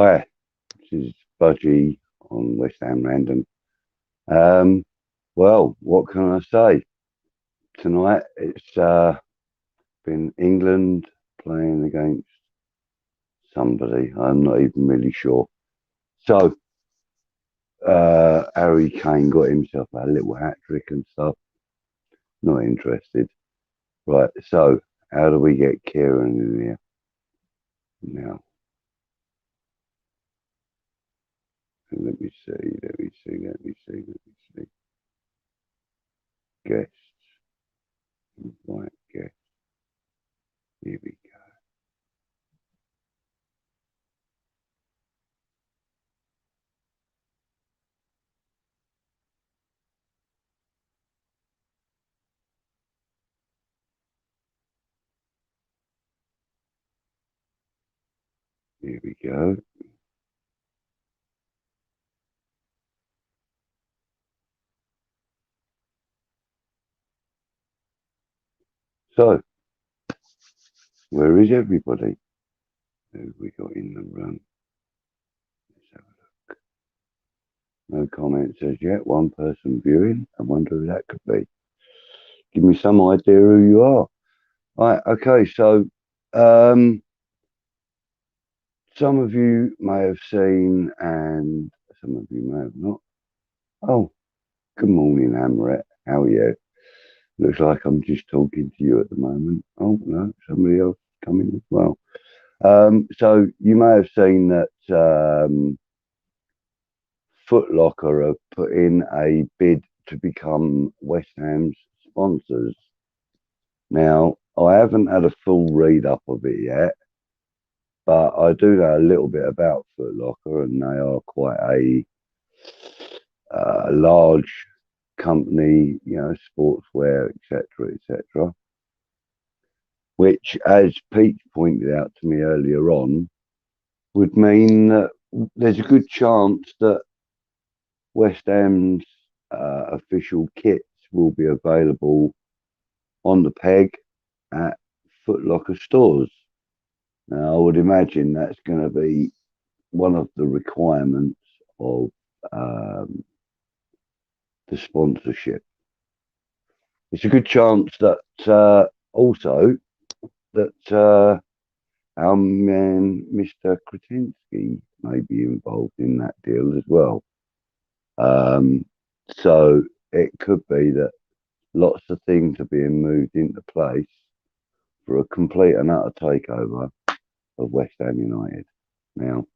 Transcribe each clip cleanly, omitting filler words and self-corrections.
Hi, this is Budgie on West Ham Random. Um, well, what can I say? Tonight it's been England playing against somebody. I'm not even really sure. So, ArE Kane got himself a little hat trick and stuff. Not interested. Right, so how do we get Kieran in here now? Let me see, let me see, let me see, let me see. Guests, right, guests. Here we go. Here we go. So, where is everybody? Who have we got in the room? Let's have a look. No comments as yet. One person viewing. I wonder who that could be. Give me some idea who you are. Right, okay, so um, some of you may have seen and some of you may have not. Oh, good morning, Amrit. How are you? Looks like I'm just talking to you at the moment. Oh, no, somebody else coming as well. So you may have seen that Foot Locker have put in a bid to become West Ham's sponsors. Now, I haven't had a full read up of it yet, but I do know a little bit about Foot Locker, and they are quite a large company, you know, sportswear, etc., etc. Which, as Pete pointed out to me earlier on, would mean that there's a good chance that West Ham's official kits will be available on the peg at Foot Locker stores. Now, I would imagine that's going to be one of the requirements of um, the sponsorship. It's a good chance that also that our man Mr. Kretinsky may be involved in that deal as well. So it could be that lots of things are being moved into place for a complete and utter takeover of West Ham United. Now,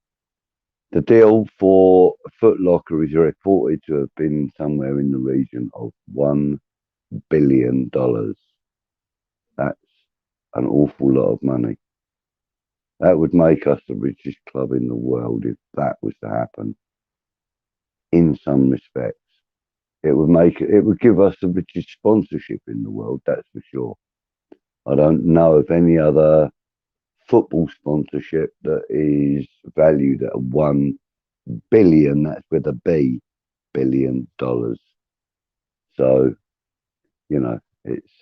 the deal for Foot Locker is reported to have been somewhere in the region of $1 billion. That's an awful lot of money. That would make us the richest club in the world if that was to happen. In some respects, it would give us the richest sponsorship in the world. That's for sure. I don't know of any other football sponsorship that is valued at 1 billion. That's with a B, $1 billion. So you know, it's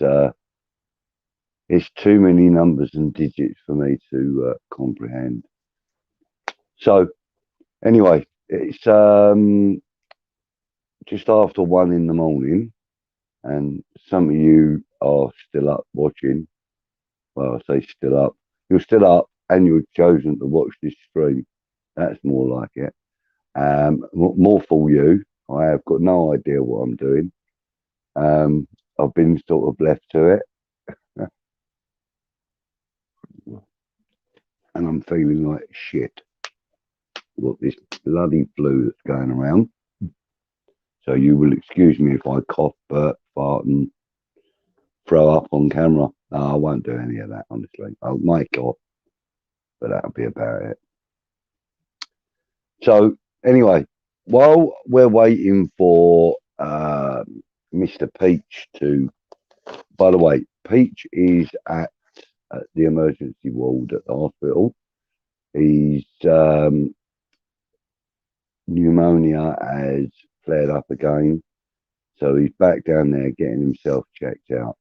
too many numbers and digits for me to comprehend. So anyway, it's just after 1 in the morning, and some of you are still up watching. Well, I say still up. You're still up, and you've chosen to watch this stream. That's more like it. More for you. I have got no idea what I'm doing. I've been sort of left to it, and I'm feeling like shit. Got this bloody flu that's going around. So you will excuse me if I cough, burp, fart, and throw up on camera. No, I won't do any of that, honestly. I might cough, but that'll be about it. So anyway, while we're waiting for Mr. Peach to, by the way, Peach is at the emergency ward at the hospital. He's pneumonia has flared up again, so he's back down there getting himself checked out.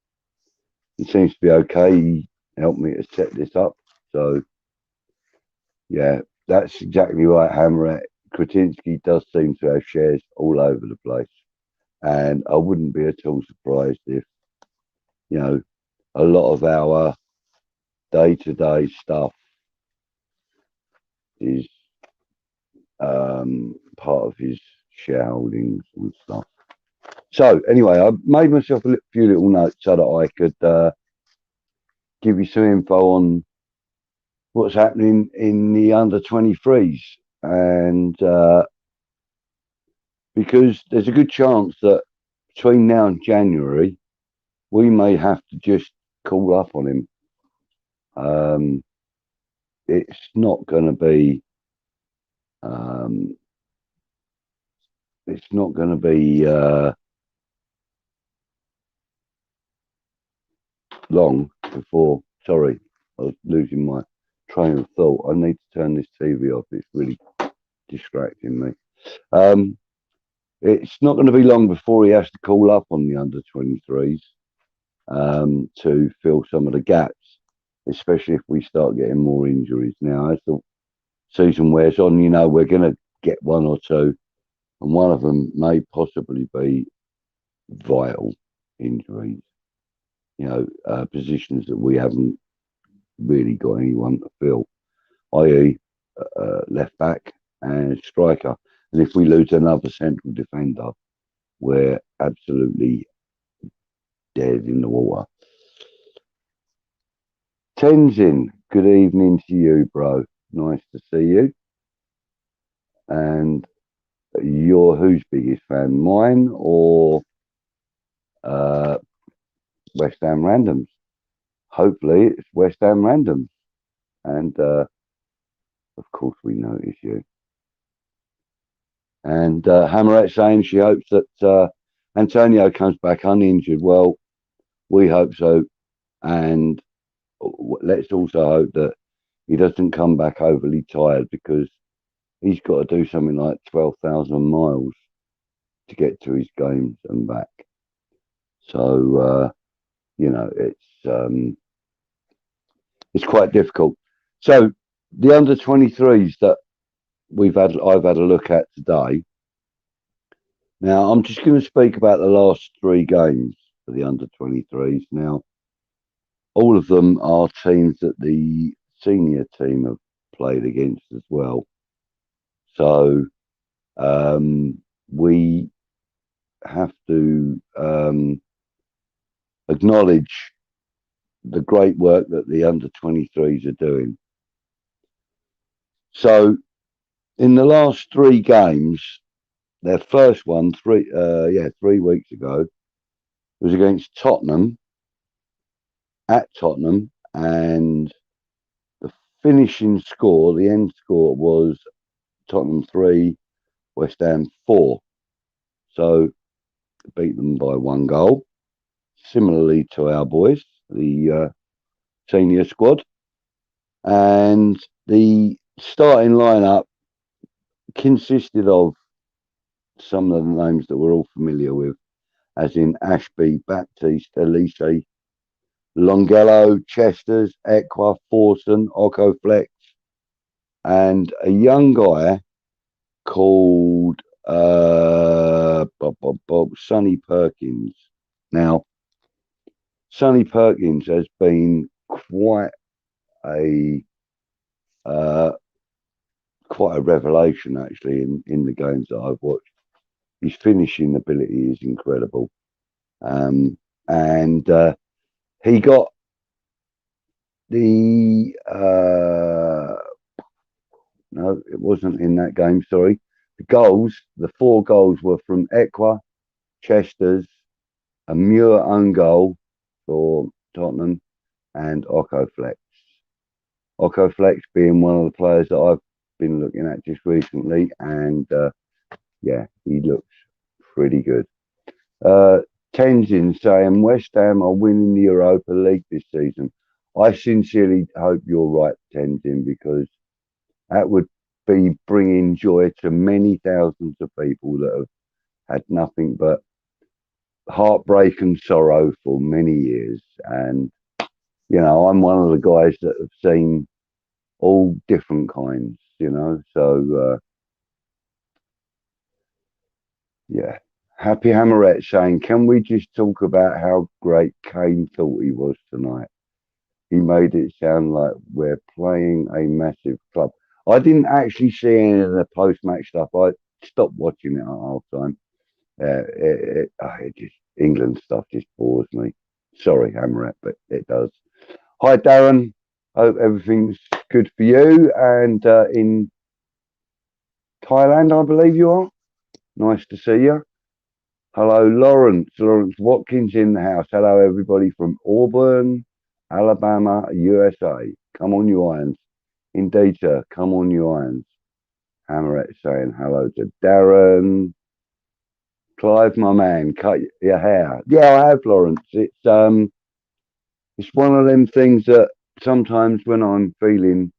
He seems to be okay. He helped me to set this up, so yeah, that's exactly right, Hammer. Kretinsky does seem to have shares all over the place, and I wouldn't be at all surprised if a lot of our day-to-day stuff is part of his shareholdings and stuff. So anyway, I made myself a few little notes so that I could give you some info on what's happening in the under 23s, and because there's a good chance that between now and January, we may have to just call up on him. It's not going to be. It's not going to be long before. Sorry, I was losing my train of thought. I need to turn this TV off. It's really distracting me. It's not going to be long before he has to call up on the under 23s to fill some of the gaps, especially if we start getting more injuries. Now, as the season wears on, we're going to get one or two, and one of them may possibly be vital injuries. Positions that we haven't really got anyone to fill, i.e., left back and striker. And if we lose another central defender, we're absolutely dead in the water. Tenzin, good evening to you, bro. Nice to see you. And you're whose biggest fan, mine or West Ham Randoms? Hopefully it's West Ham Randoms. And of course we notice you. And Hammerette saying she hopes that Antonio comes back uninjured. Well, we hope so. And let's also hope that he doesn't come back overly tired, because he's got to do something like 12,000 miles to get to his games and back. So, it's quite difficult. So the under 23s that I've had a look at today. Now, I'm just going to speak about the last three games for the under 23s. Now, all of them are teams that the senior team have played against as well. So we have to acknowledge the great work that the under 23s are doing. So in the last three games, their first one, 3 weeks ago, was against Tottenham, at Tottenham, and the finishing score, the end score, was Tottenham 3, West Ham 4. So beat them by 1 goal. Similarly to our boys, the senior squad. And the starting lineup consisted of some of the names that we're all familiar with, as in Ashby, Baptiste, Elise, Longello, Chesters, Equa, Forson, Okoflex, and a young guy called Sonny Perkins. Now, Sonny Perkins has been quite a revelation, actually, in the games that I've watched. His finishing ability is incredible, and he got the no, it wasn't in that game. Sorry, the 4 goals were from Equa, Chesters, a Muir own goal for Tottenham, and Okoflex. Okoflex being one of the players that I've been looking at just recently, and he looks pretty good. Tenzin saying West Ham are winning the Europa League this season. I sincerely hope you're right, Tenzin, because that would be bringing joy to many thousands of people that have had nothing but heartbreak and sorrow for many years. And, I'm one of the guys that have seen all different kinds you know. So yeah. Happy Hammerette saying, can we just talk about how great Kane thought he was tonight? He made it sound like we're playing a massive club. I didn't actually see any of the post-match stuff. I stopped watching it at half time. It just England stuff just bores me. Sorry, Hammerette, but it does. Hi, Darren. Hope everything's good for you. And in Thailand, I believe you are. Nice to see you. Hello, Lawrence. Lawrence Watkins in the house. Hello, everybody from Auburn, Alabama, USA. Come on, you irons. Indeed, sir. Come on, you irons. Hammerette saying hello to Darren. Clive, my man, cut your hair. Yeah, I have, Lawrence. It's one of them things that sometimes when I'm feeling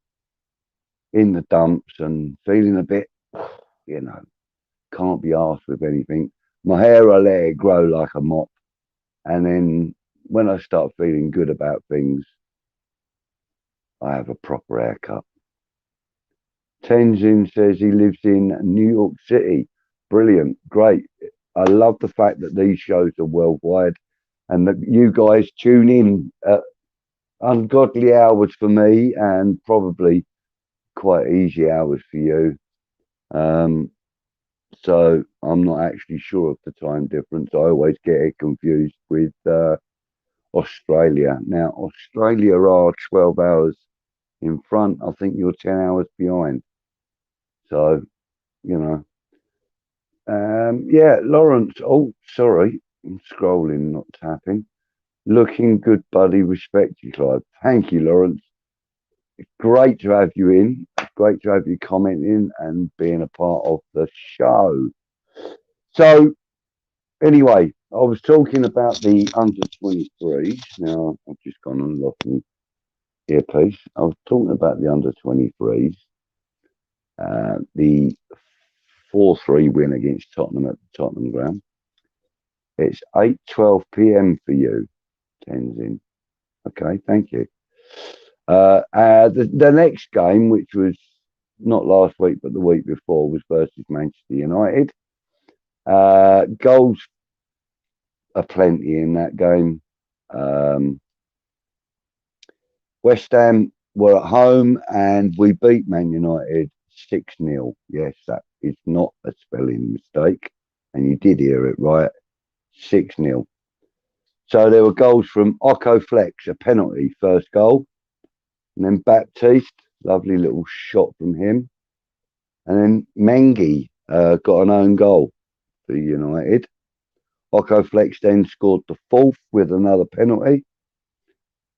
in the dumps and feeling a bit, you know, can't be asked with anything. My hair, I let it grow like a mop. And then when I start feeling good about things, I have a proper haircut. Tenzin says he lives in New York City. Brilliant. Great. I love the fact that these shows are worldwide and that you guys tune in at ungodly hours for me and probably quite easy hours for you. So I'm not actually sure of the time difference. I always get it confused with Australia. Now, Australia are 12 hours in front. I think you're 10 hours behind. So, you know, yeah, Lawrence. Oh, sorry. I'm scrolling, not tapping. Looking good, buddy. Respect you, Clive. Thank you, Lawrence. Great to have you in. Great to have you commenting and being a part of the show. So, anyway, I was talking about the under 23s. Now, I've just gone and lost my earpiece. I was talking about the under 23s. The 4-3 win against Tottenham at the Tottenham ground. It's 8:12 p.m. for you, Tenzin. Okay, thank you. The next game, which was not last week but the week before, was versus Manchester United. Goals are plenty in that game. West Ham were at home and we beat Man United 6-0. Yes, that is not a spelling mistake. And you did hear it right. 6-0. So there were goals from Occo Flex, a penalty, first goal. And then Baptiste, lovely little shot from him. And then Mengi got an own goal for United. Occo Flex then scored the fourth with another penalty.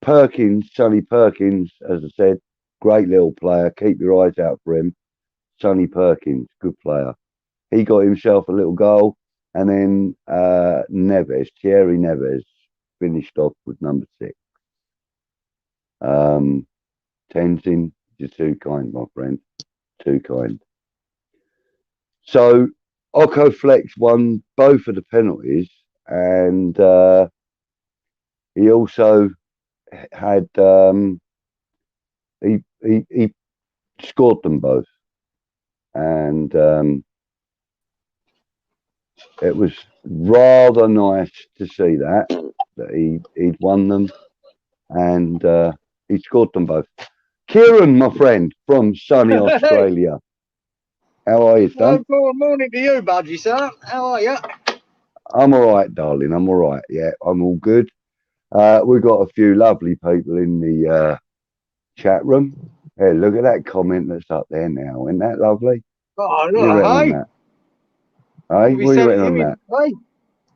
Perkins, Sonny Perkins, as I said, great little player. Keep your eyes out for him. Sonny Perkins, good player. He got himself a little goal. And then Neves, Thierry Neves, finished off with number 6. Tenzin, you're too kind, my friend. Too kind. So Occo Flex won both of the penalties, and he also had he scored them both, and it was rather nice to see that he'd won them, and he scored them both. Kieran, my friend from sunny Australia. How are you, son? Good morning to you, Budgie, sir. How are you? I'm all right, darling. I'm all right. Yeah, I'm all good. We've got a few lovely people in the chat room. Hey, look at that comment that's up there now. Isn't that lovely? Oh, What do you reckon on that? Hey, what do you reckon on that? Hey,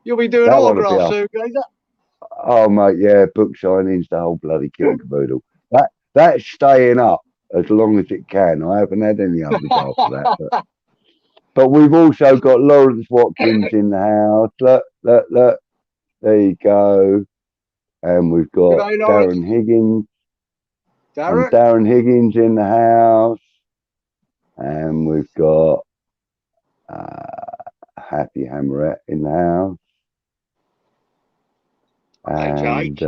you'll be doing That one will be autographs up. soon, geezer. Oh, mate, yeah, book signings, the whole bloody kit and caboodle. That's staying up as long as it can. I haven't had any others after that. But we've also got Lawrence Watkins in the house. Look. There you go. And we've got Darren Higgins. And Darren Higgins in the house. And we've got Happy Hammerette in the house. And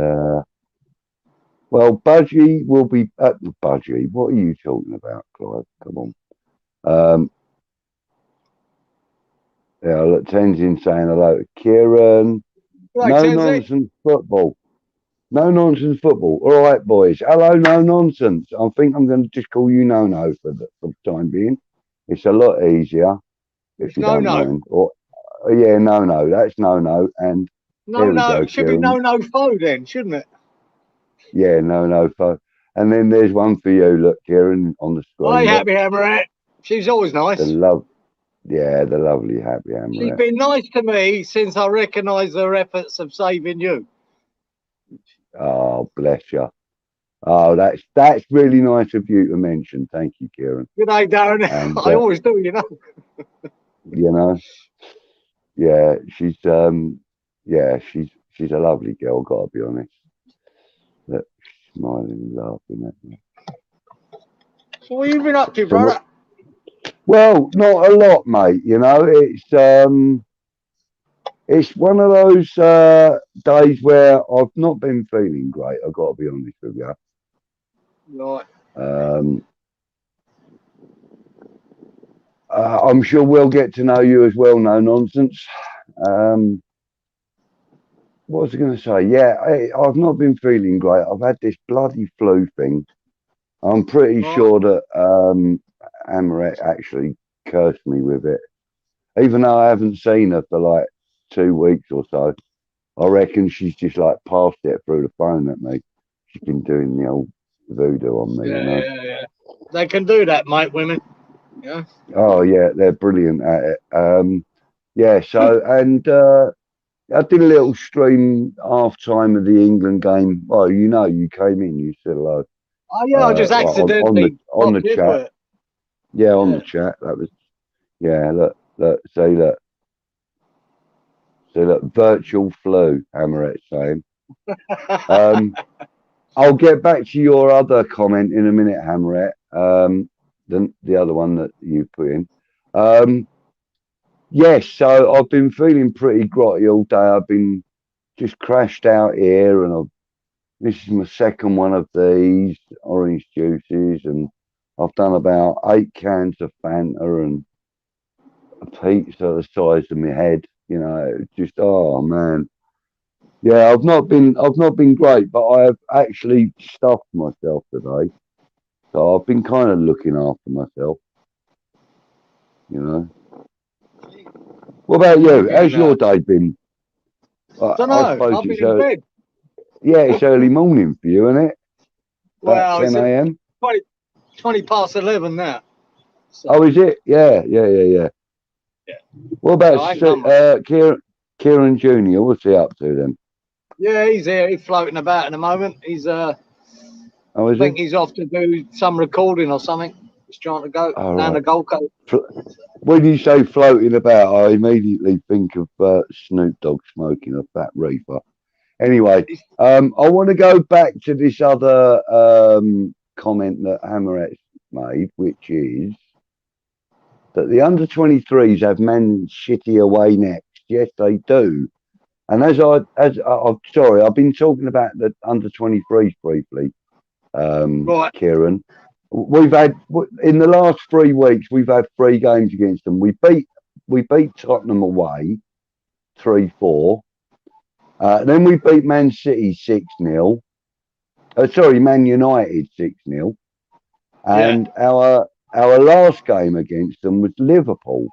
well, Budgie will be Budgie. What are you talking about, Clive? Come on. Um, yeah, look, Tenzin saying hello to Kieran. Right, No Tenzi. nonsense football. No nonsense football. All right, boys. Hello, no nonsense. I think I'm going to just call you No No for the time being. It's a lot easier if It's you no don't no. mind. Or yeah, No No. That's No No. And No here we no. go, It should be Kieran. no foe then, shouldn't it? Yeah, No No. And then there's one for you. Look, Kieran, on the Hi, screen. Look, Happy Hammerette. She's always the nice. love. Yeah, the lovely Happy She's Hamlet. been nice to me since I recognised her efforts of saving you. Oh, bless you. Oh, that's really nice of you to mention. Thank you, Kieran. Good day, Darren. And I always do, you know. you know, yeah, she's a lovely girl. Got to be honest. Look, smiling and laughing at me. So what you been up to, So, brother? well, not a lot, mate. You know, it's one of those days where I've not been feeling great. I've got to be honest with you. Right. Um, I'm sure we'll get to know you as well. No nonsense. Um, what was I going to say? Yeah, I've not been feeling great. I've had this bloody flu thing. I'm pretty Right. sure that Amaret actually cursed me with it, even though I haven't seen her for like 2 weeks or so. I reckon she's just like passed it through the phone at me. She's been doing the old voodoo on me, you Yeah, know. yeah, yeah. They can do that, mate, women. Yeah. Oh yeah, they're brilliant at it. Yeah, so and I did a little stream half time of the England game. Well, you know, you came in, you said hello. Oh, yeah, I just Well, accidentally on the popped into chat. it. Yeah, on the Yeah. chat. That was yeah. Look, say look, virtual flu. Amaret saying. Um, I'll get back to your other comment in a minute, Hamret. The other one that you put in. Um, yes, so I've been feeling pretty grotty all day. I've been just crashed out here, and this is my second one of these orange juices, and I've done about 8 cans of Fanta and a pizza the size of my head. You know, just oh man, yeah. I've not been great, but I have actually stuffed myself today. So I've been kind of looking after myself, you know. What about I've you? been, How's your day been? don't I know. suppose I've been in bed. yeah, it's early morning for you, isn't it? About Well, it's 10 a.m. 20, 20 past 11 now. Oh, So, is it? Yeah. yeah. What So about I ain't done much. Kieran Jr.? What's he up to then? Yeah, he's here. He's floating about in the moment. Oh, I is he? think he's off to do some recording or something. He's trying to go All down the right. Gold Coast. When you say floating about, I immediately think of Snoop Dogg smoking a fat reefer. Anyway, He's, I want to go back to this other comment that Hammeret's made, which is that the under 23s have Man City away next. Yes, they do. And I'm sorry, I've been talking about the under 23s briefly, right. Kieran. We've had in the last 3 weeks, we've had 3 games against them. We beat Tottenham away 3-4. Then we beat Man City 6-0. Sorry, Man United 6-0. Yeah. And our last game against them was Liverpool,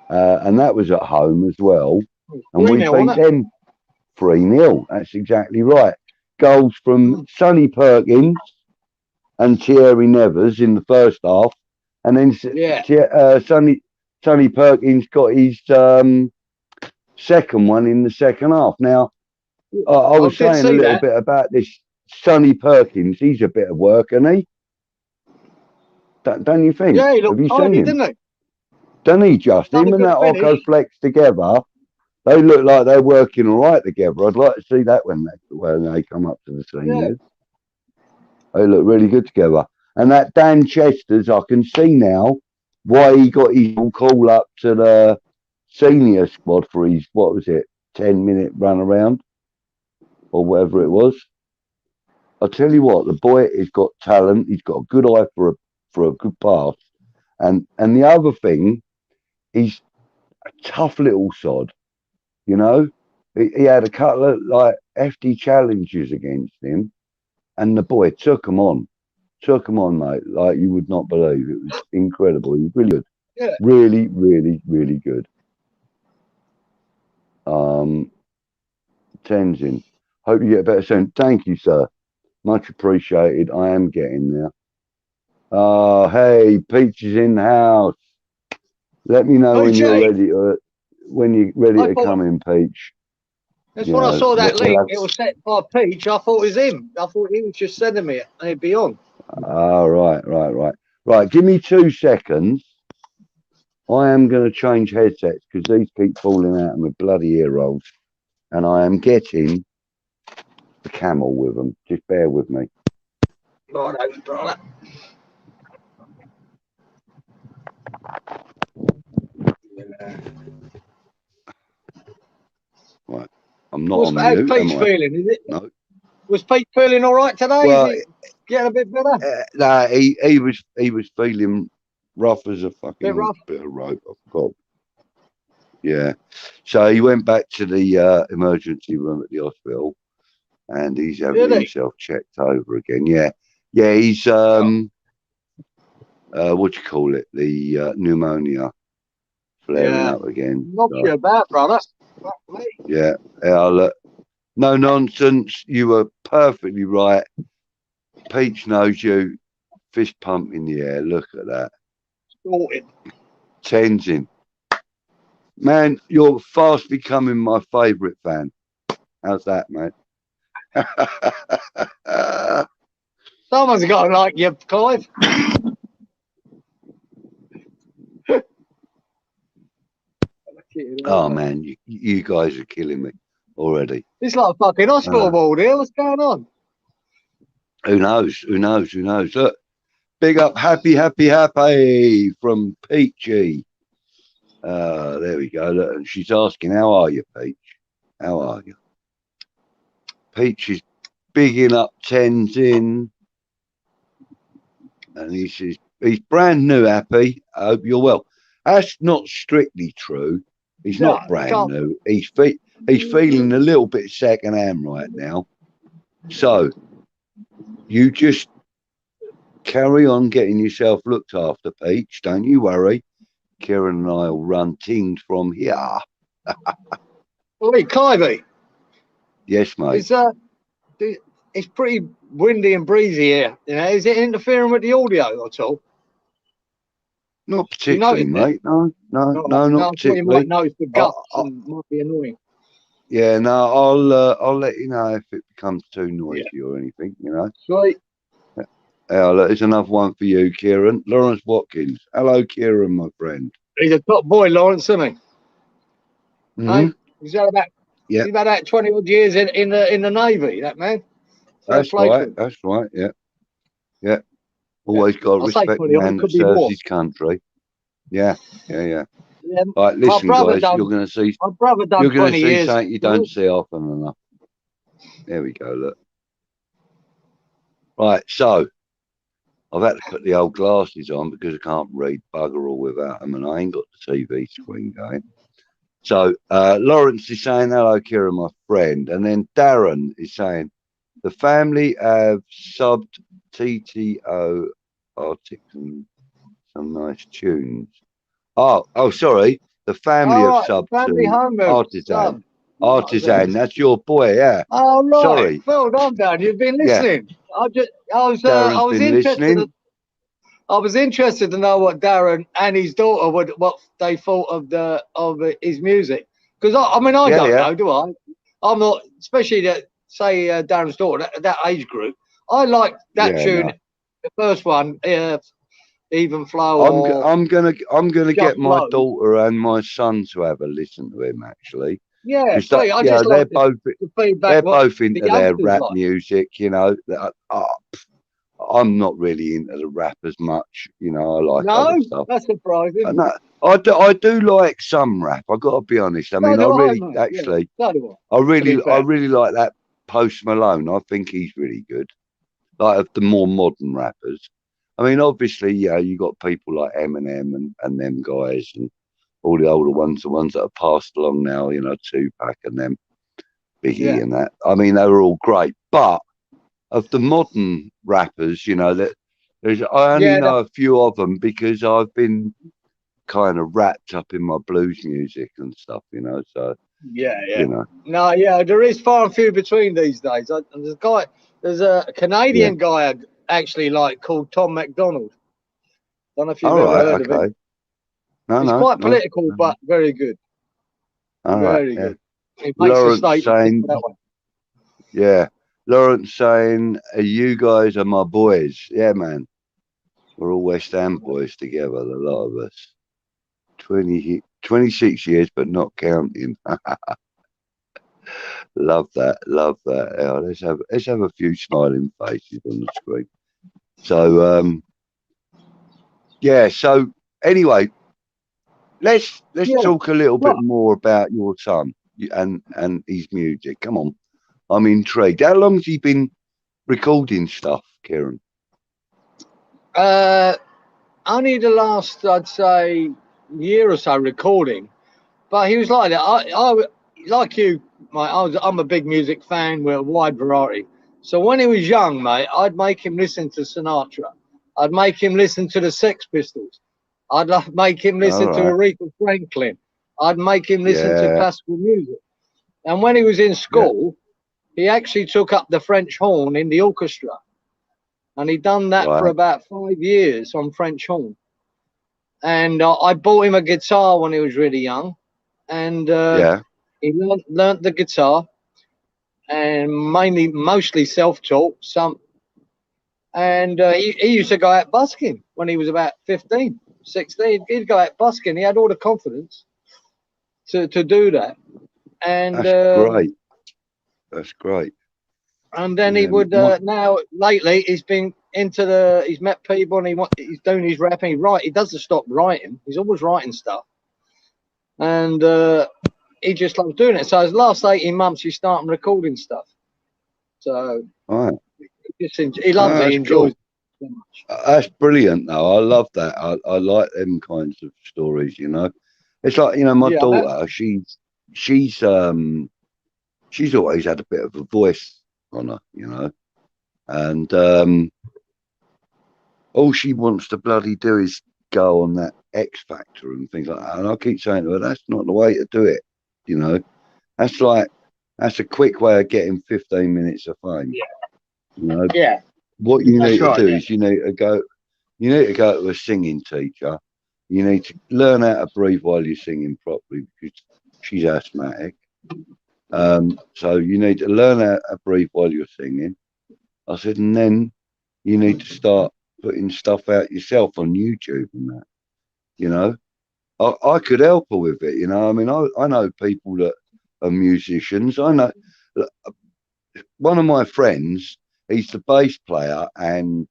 and that was at home as well. And 3 we 0, beat wasn't them 3-0. That's exactly right. Goals from it? Sonny Perkins and Thierry Nevers in the first half, and then Yeah. Sonny Perkins got his second one in the second half. Now, I I was did saying a see little that. bit about this Sonny Perkins. He's a bit of work, isn't he? Don't you think? Yeah, he Have looked you seen tidy, him? didn't he? Don't he just? Done a Him and good that finish. Occo Flex together, they look like they're working all right together. I'd like to see that when they come up to the Yeah. seniors. They look really good together. And that Dan Chester's, I can see now why he got his call up to the senior squad for his, what was it, 10-minute run around or whatever it was. I'll tell you what, the boy has got talent. He's got a good eye for a good pass. And the other thing, he's a tough little sod. You know, he had a couple of like hefty challenges against him, and the boy took him on. Took him on, mate, like you would not believe. It was incredible. He was really good. Yeah. Really, really, really good. Tenzin, hope you get better soon. Thank you, sir. Much appreciated. I am getting there. Oh, hey, Peach is in the house. Let me know Hey, when you're Jay, ready to I thought come in, Peach. that's You when I know, saw that we'll link. have, It was sent by Peach. I thought it was him. I thought he was just sending me it and he'd be on. right. Give me 2 seconds. I am going to change headsets because these keep falling out of my bloody ear rolls, and I am getting the camel with them. Just bear with me. Right, brother. Right, I'm not on How's mute, am Peach I? feeling? Is it? No. Was Pete feeling all right today? Is Well, he getting a bit better? nah, he was feeling rough as a Bit fucking rough? bit of rope. I forgot. Yeah. So he went back to the emergency room at the hospital, and he's having Did he? himself checked over again. Yeah. Yeah. He's what do you call it? The pneumonia flaring Yeah. up again. Not So, sure about, brother. Fuck me. yeah. Look, no nonsense. You were perfectly right. Peach knows you. Fist pump in the air. Look at that. Sorted. Tenzin. Man, you're fast becoming my favourite fan. How's that, mate? Someone's got to like you, Clive. Oh, man, you guys are killing me already. It's like a fucking hospital ward here. What's going on? Who knows? Who knows? Who knows? Look, big up, happy from Peachy. There we go. Look, and she's asking, how are you, Peach? How are you? Peach is bigging up Tenzin. And he says, he's brand new, Happy. I hope you're well. That's not strictly true. He's No, not brand new. He's feeling a little bit secondhand right now. So you just carry on getting yourself looked after, Peach. Don't you worry. Kieran and I will run things from here. Hey, Clivey. Yes, mate. It's pretty windy and breezy here. You know, is it interfering with the audio at all? Not particularly, mate. No, not No, you might particularly. notice the gusts and might be annoying. Yeah, no, I'll let you know if it becomes too noisy or anything, you know. Sweet. Look, there's another one for you, Kieran. Lawrence Watkins. Hello, Kieran, my friend. He's a top boy, Lawrence, isn't he? Mm-hmm. Hey, he's about that 20 odd years in the Navy, that man. That's right. That's right. Yeah. Yeah. Always got to respect the man that serves his country. Yeah. Yeah. All right, listen, guys, you're going to see. You're going to see something you don't see often enough. There we go. Look. Right. So I've had to put the old glasses on because I can't read bugger all without them, and I ain't got the TV screen going. So Lawrence is saying, hello, Kieran, my friend. And then Darren is saying, the family have subbed TTO Artisan some nice tunes. Oh, sorry. The family have subbed to Artisan. That's your boy, yeah. Oh, right. Sorry. Well done, Dan. You've been listening. Yeah. I was interested. I was interested to know what Darren and his daughter what they thought of his music, because I don't know, do I? I'm not, especially Darren's daughter, that age group. I like that tune, the first one, Even Flow. I'm gonna get my daughter and my son to have a listen to him actually. Yeah, they're both into their rap music, you know. I'm not really into the rap as much, you know. I like other stuff. That's surprising. I do like some rap. I got to be honest. I mean, I really like that Post Malone. I think he's really good. Like of the more modern rappers, I mean, obviously, yeah, you got people like Eminem and them guys and all the older ones, the ones that have passed along now, you know, Tupac and them, Biggie and that. I mean, they were all great. But of the modern rappers, you know, I only know a few of them because I've been kind of wrapped up in my blues music and stuff, you know. So you know. No, there is far and few between these days. There's a Canadian guy actually like called Tom McDonald. Don't know if you've ever heard of him. No, He's quite political, but very good. Very good. He makes a statement that way. Yeah. Lawrence saying, you guys are my boys. Yeah, man. We're all West Ham boys together, a lot of us. 26 years, but not counting. Love that. Love that. Oh, let's have a few smiling faces on the screen. So, yeah. So anyway, let's talk a little bit more about your son and his music. Come on, I'm intrigued. How long has he been recording stuff, Kieran? Only the last, I'd say, year or so recording, but he was like that. I like you, mate. I'm a big music fan with a wide variety. So when he was young, mate, I'd make him listen to Sinatra. I'd make him listen to the Sex Pistols. I'd make him listen to Aretha Franklin. I'd make him listen to classical music. And when he was in school, he actually took up the French horn in the orchestra. And he'd done that for about 5 years on French horn. And I bought him a guitar when he was really young. And he learnt the guitar, and mostly self-taught. And he used to go out busking when he was about 15, 16. He'd go out busking. He had all the confidence to do that. And that's great. That's great. And then he would now lately he's been into he's met people and he's doing his rapping. He doesn't stop writing. He's always writing stuff. And he just loves doing it. So his last 18 months he's starting recording stuff. So he loves it, he enjoys it so much. That's brilliant though. I love that. I like them kinds of stories, you know. It's like, you know, my daughter, she's always had a bit of a voice on her, you know. And all she wants to bloody do is go on that X Factor and things like that. And I keep saying to her, that's not the way to do it, you know. That's a quick way of getting 15 minutes of fame. You know? What you need to do is you need to go to a singing teacher. You need to learn how to breathe while you're singing properly because she's asthmatic. So you need to learn how to breathe while you're singing. I said, and then you need to start putting stuff out yourself on YouTube and that. You know, I could help her with it. You know, I mean, I know people that are musicians. I know one of my friends. He's the bass player and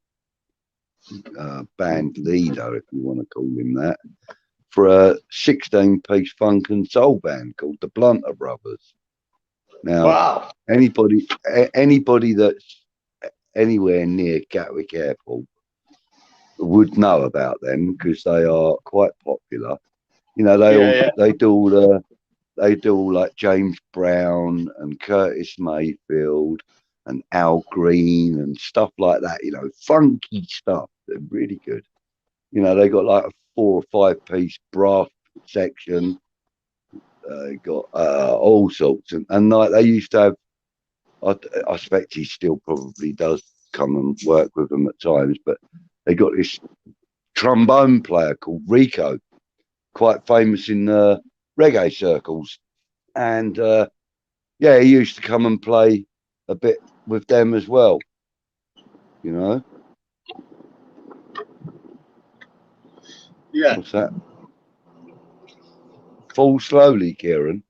band leader, if you want to call him that, for a 16-piece funk and soul band called the Blunter Brothers. Now, anybody that's anywhere near Gatwick Airport would know about them because they are quite popular. You know, they do all like James Brown and Curtis Mayfield and Al Green and stuff like that, you know, funky stuff. They're really good. You know, they got like a 4 or 5-piece brass section. They got all sorts. And like they used to have, I expect he still probably does come and work with them at times, but they got this trombone player called Rico, quite famous in reggae circles. And he used to come and play a bit with them as well, you know. What's that? Fall slowly, Kieran.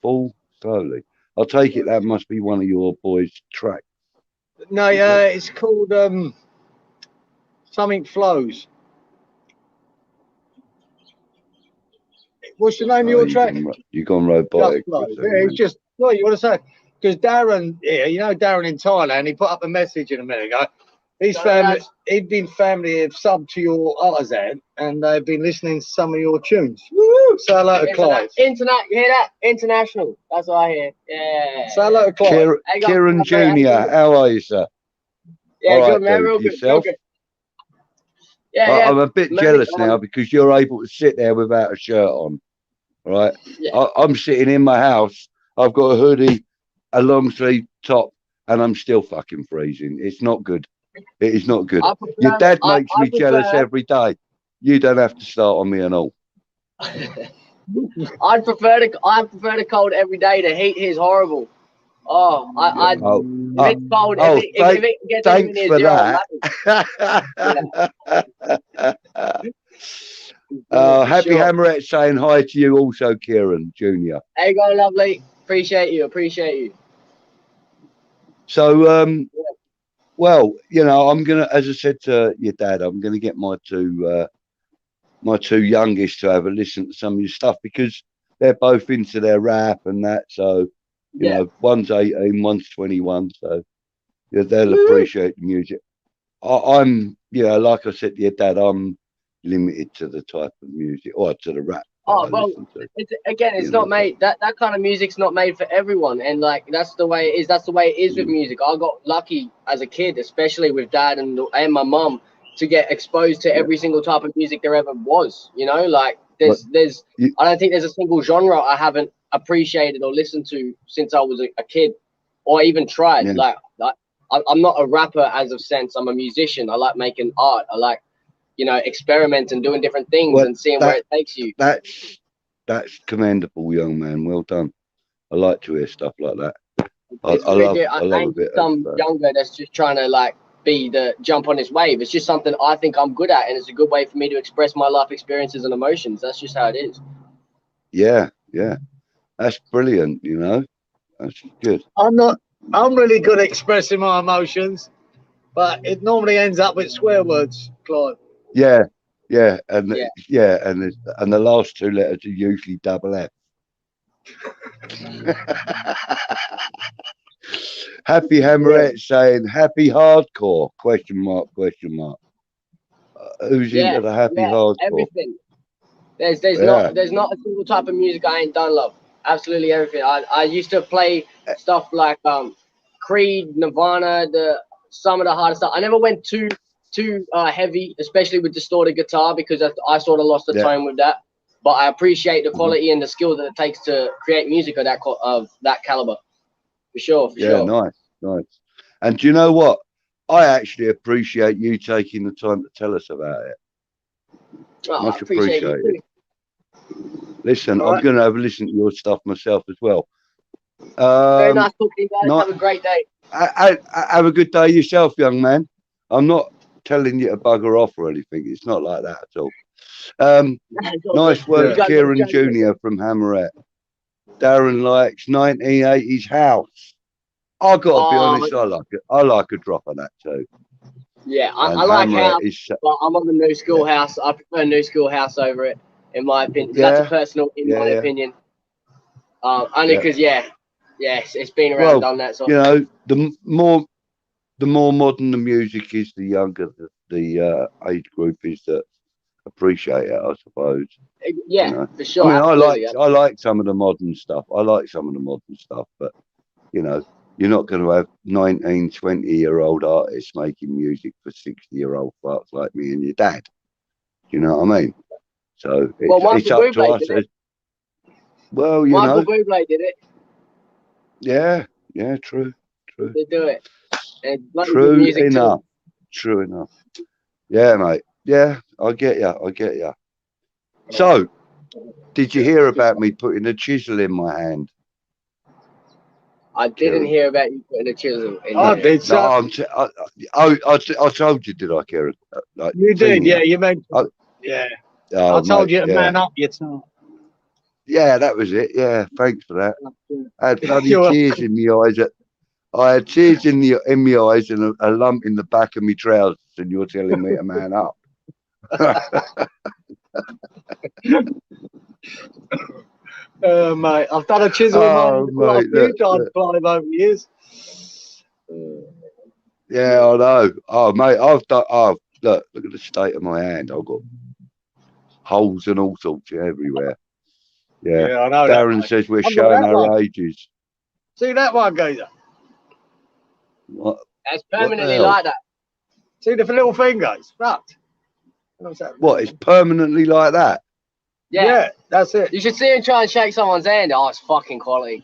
Fall slowly. I'll take it that must be one of your boys' tracks. No, it's called Something Flows. What's the name of your track? You've gone robotic. It's just what you want to say. Because Darren, you know Darren in Thailand, he put up a message in a minute ago. His family, he'd been family have subbed to your artisan, and they've been listening to some of your tunes. Woo! Say hello to Clive. You hear that? International. That's what I hear. Yeah. Say hello to Clive. Kieran Jr., how are you, sir? Yeah, all good, right, man. dude. Real good. Yourself? Real good. Yeah, I'm a bit jealous now because you're able to sit there without a shirt on, right? Yeah. I'm sitting in my house. I've got a hoodie, a long sleeve top, and I'm still fucking freezing. It's not good. It is not good. Your dad makes me jealous every day. You don't have to start on me and all. I prefer the cold every day. The heat is horrible. Oh, if it's cold, if it gets thanks near for zero, that. Happy Hammerette saying hi to you also, Kieran Jr. There you go, lovely. Appreciate you. So, well, you know, I'm gonna, as I said to your dad, I'm gonna get my two youngest to have a listen to some of your stuff because they're both into their rap and that. So, you know, one's 18, one's 21. So yeah, they'll appreciate the music. I'm, you know, like I said to your dad, I'm limited to the type of music or to the rap. Oh well, it's not made. That kind of music's not made for everyone, and like that's the way it is. That's the way it is with music. I got lucky as a kid, especially with dad and my mum, to get exposed to every single type of music there ever was. You know, like I don't think there's a single genre I haven't appreciated or listened to since I was a kid, or even tried. Like I'm not a rapper as of sense. I'm a musician. I like making art. I like, you know, experimenting, doing different things and seeing where it takes you. That's commendable, young man. Well done. I like to hear stuff like that. I love a bit some younger that's just trying to like be the jump on this wave. It's just something I think I'm good at, and it's a good way for me to express my life experiences and emotions. That's just how it is. Yeah, that's brilliant. You know, that's good. I'm really good at expressing my emotions, but it normally ends up with swear words, Clive. Yeah, and the last two letters are usually double F. Happy Hammerette saying happy hardcore ? Who's into the happy hardcore? Everything. There's not a single type of music I ain't done, love. Absolutely everything. I used to play stuff like Creed, Nirvana, some of the hardest stuff. I never went too heavy, especially with distorted guitar, because I sort of lost the tone with that. But I appreciate the quality and the skill that it takes to create music of that caliber. For sure. Nice. And do you know what? I actually appreciate you taking the time to tell us about it. Much appreciated. Listen, I'm going to have a listen to your stuff myself as well. Very nice talking to you guys. Have a great day. Have a good day yourself, young man. I'm not telling you to bugger off or anything. It's not like that at all. Nice work, Kieran Jr. from Hammerette. Darren likes 1980s house. I got to be honest, I like it. I like a drop of that too. Yeah, I like house, but I'm on the new school house. I prefer new school house over it, in my opinion. That's a personal, my opinion. Only because, it's been around, done that. So you know, the more modern the music is, the younger the age group is that appreciate it, I suppose. Yeah, you know? for sure. I mean, I like some of the modern stuff. But you know, you're not going to have 19, 20-year-old artists making music for 60-year-old fucks like me and your dad. You know what I mean? So it's up to us. Well, you know. Michael Bublé did it. Yeah, true. They do it. True enough. Yeah, mate. Yeah, I get you. So, did you hear about me putting a chisel in my hand? I didn't hear about you putting a chisel in I did, so. I told you, did I, Kieran? Like, you did, you mentioned. I told you to man up your time. Yeah, that was it. Yeah, thanks for that. I had bloody tears in my eyes. I had tears in my eyes and a lump in the back of my trousers, and you're telling me to man up. Mate, I've done a chisel in my hand quite a few times, Clive, over the years. Yeah, I know. Oh, mate, I've done. Oh, look at the state of my hand. I've got holes and all sorts everywhere. Yeah. Yeah, I know that. Darren Mate. says we're I've got showing that our one. ages. See that one, geezer? What? That's What the permanently hell? like that. See the little finger? It's fucked. What? It's permanently like that? Yeah, that's it. You should see him try and shake someone's hand. Oh, it's fucking quality.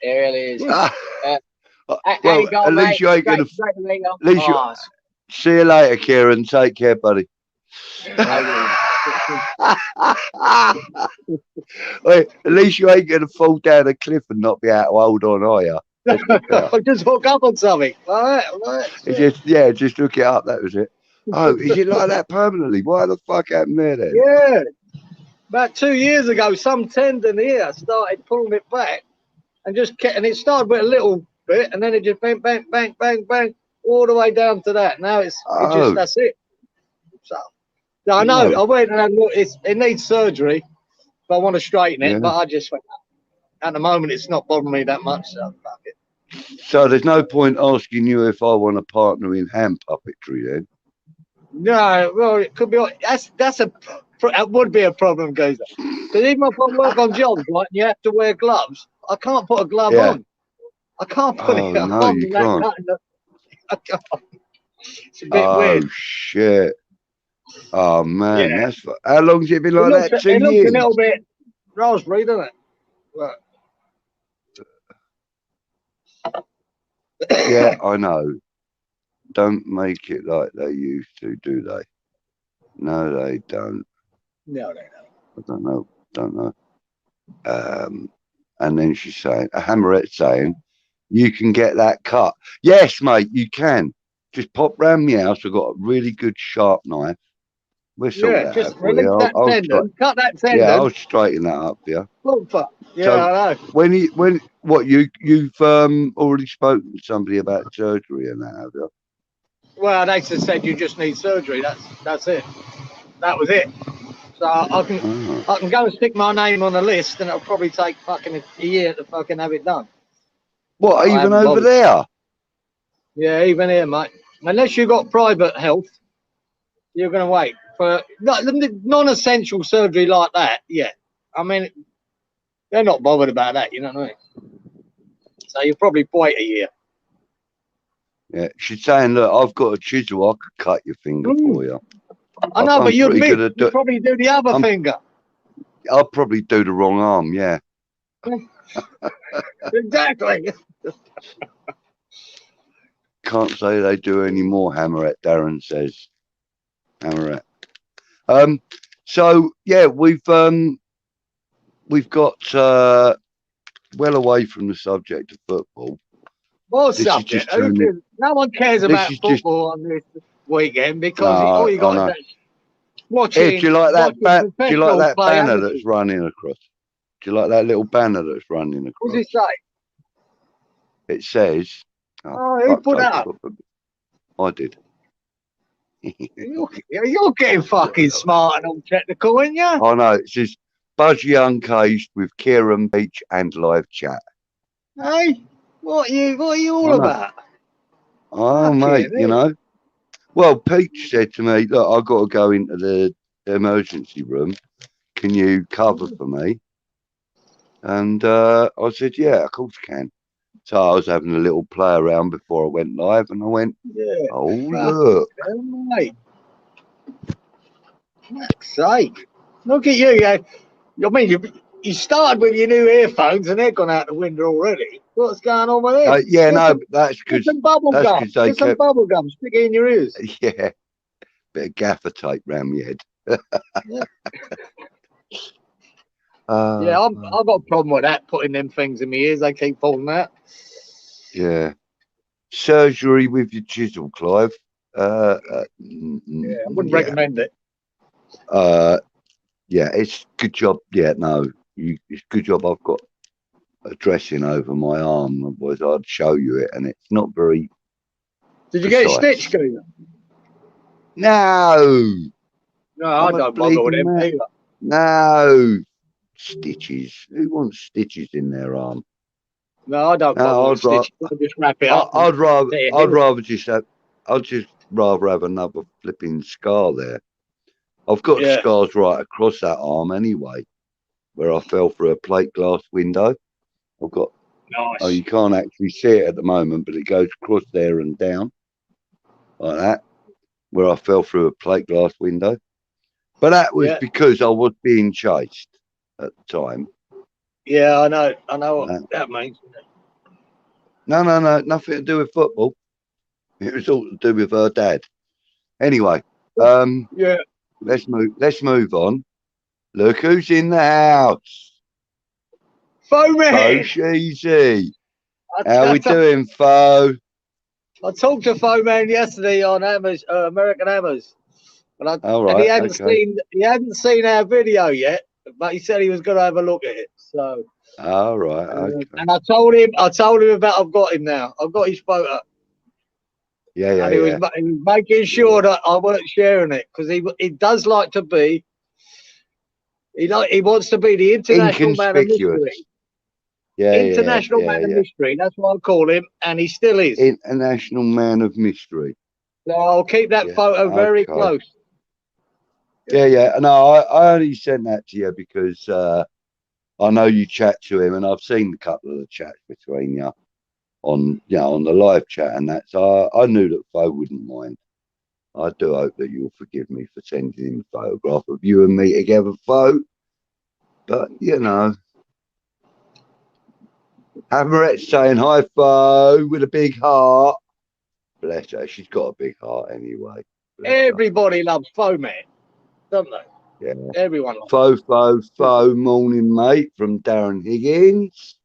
It really is. Well, at least you ain't gonna. At least you. See you later, Kieran. Take care, buddy. Wait, at least you ain't gonna fall down a cliff and not be able to hold on, are you? Just hook up on something. All right. Just look it up. That was it. Oh, is it like that permanently? Why the fuck happened there then? Yeah. About 2 years ago, some tendon here started pulling it back and just kept, and it started with a little bit and then it just bang, bang, bang, bang, bang, all the way down to that. Now it's just, that's it. So, I know, I went and look, it needs surgery if I want to straighten it, but I just went, at the moment, it's not bothering me that much, so fuck it. So there's no point asking you if I want a partner in hand puppetry then? No, well, it could be, that would be a problem, Geezer. Because even if I work on jobs, like, you have to wear gloves, I can't put a glove on. I can't put it on. No, you can't. It's a bit weird. Oh, shit. Oh, man. That's how long's it been like that? 2 years? It looks a little bit raspberry, doesn't it? But... Yeah, I know. Don't make it like they used to, do they? No, they don't. No, they don't. I don't know. And then she's saying, a hammerette saying, you can get that cut. Yes, mate, you can. Just pop round my house. I've got a really good sharp knife. We'll sort that just out. release that tendon, cut that tendon. Yeah, I'll straighten that up for you. Yeah, so I know. You've already spoken to somebody about surgery and that, have you? Well, they just said you just need surgery. That's it. That was it. So I can go and stick my name on the list, and it'll probably take fucking a year to fucking have it done. What, even over there? Yeah, even here, mate. Unless you've got private health, you're going to wait for non-essential surgery like that. Yeah, I mean, they're not bothered about that. You know what I mean? So you'll probably wait a year. Yeah, she's saying, look, I've got a chisel. I could cut your finger for you. I know, but you'd probably do the other finger. I'll probably do the wrong arm, yeah. Exactly. Can't say they do any more, Hammerette, Darren says. Hammerette. So yeah, we've got well away from the subject of football. What subject? No one cares about football on this weekend because all you got is watching. Do you like that? Do you like that banner that's running across? Do you like that little banner that's running across? What does it say? It says. Who put that up? I did. You're getting fucking smart and all technical, aren't you? I know. It says Buzzy Uncaged with Kieran Beach and live chat. Hey, what are you all about? Oh, mate, you know. Well, Peach said to me, look, I've got to go into the emergency room. Can you cover for me? And I said, yeah, of course I can. So I was having a little play around before I went live, and I went, oh, look. Mate. Fuck's sake. Look at you. I mean, you started with your new earphones, and they're gone out the window already. What's going on with it? Yeah, no, that's because some bubble gum. Get some bubble gum. Stick it in your ears. Yeah. Bit of gaffer tape round my head. Yeah, I've got a problem with that, putting them things in my ears. They keep falling out. Yeah. Surgery with your chisel, Clive. Yeah, I wouldn't recommend it. Yeah, it's good job. Yeah, no, it's good job I've got a dressing over my arm. Otherwise, I'd show you it, and it's not very. Did you get it stitched, Gooner? No. No, I don't bother with them either. No. Stitches. Who wants stitches in their arm? No, I don't bother with stitching. I'll just wrap it up. I'd rather just rather have another flipping scar there. I've got scars right across that arm anyway, where I fell through a plate glass window. I've got. Nice. Oh, you can't actually see it at the moment, but it goes across there and down like that, where I fell through a plate glass window. But that was because I was being chased at the time. Yeah, I know what that means. No, nothing to do with football. It was all to do with her dad. Anyway, let's move on. Look who's in the house. Foman! Fo Sheezy. How we doing, Fo? I talked to Foman yesterday on American Hammers. And he hadn't seen our video yet, but he said he was going to have a look at it. So. All right. Okay. And I told him about I've got him now. I've got his photo. Yeah. And he was making sure that I weren't sharing it because he does like to be. He wants to be the international man of mystery. International man of mystery. That's what I call him, and he still is. International man of mystery. So I'll keep that photo very close. Yeah. No, I only sent that to you because I know you chat to him, and I've seen a couple of the chats between you on the live chat and that. So I knew that Fo wouldn't mind. I do hope that you'll forgive me for sending him a photograph of you and me together, Fo. But Hammerette's saying hi, Fo, with a big heart. Bless her. She's got a big heart anyway. Everybody loves Foman, don't they? Yeah. Everyone loves Fo, morning, mate, from Darren Higgins.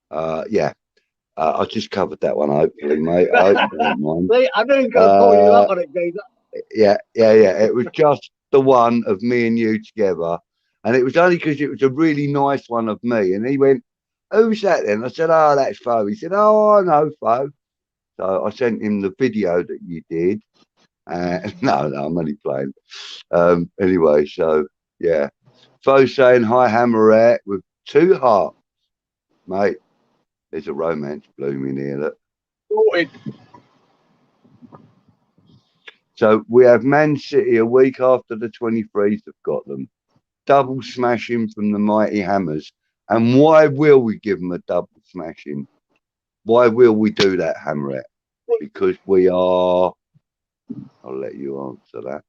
I just covered that one, hopefully, mate. I hope you don't mind. I knew he was going to call you up on it, geezer. Yeah. It was just the one of me and you together. And it was only because it was a really nice one of me. And he went, who's that then? I said, oh, that's Fo. He said, oh, I know Fo. So I sent him the video that you did. No, I'm only playing. Anyway, so, yeah. Fo saying, hi, Hammerette, with 2 hearts. Mate, there's a romance blooming here. Look. Sorted. So we have Man City a week after the 23s have got them. Double smashing from the mighty Hammers. And why will we give them a double smashing? Why will we do that, Hammerette? Because we are... I'll let you answer that.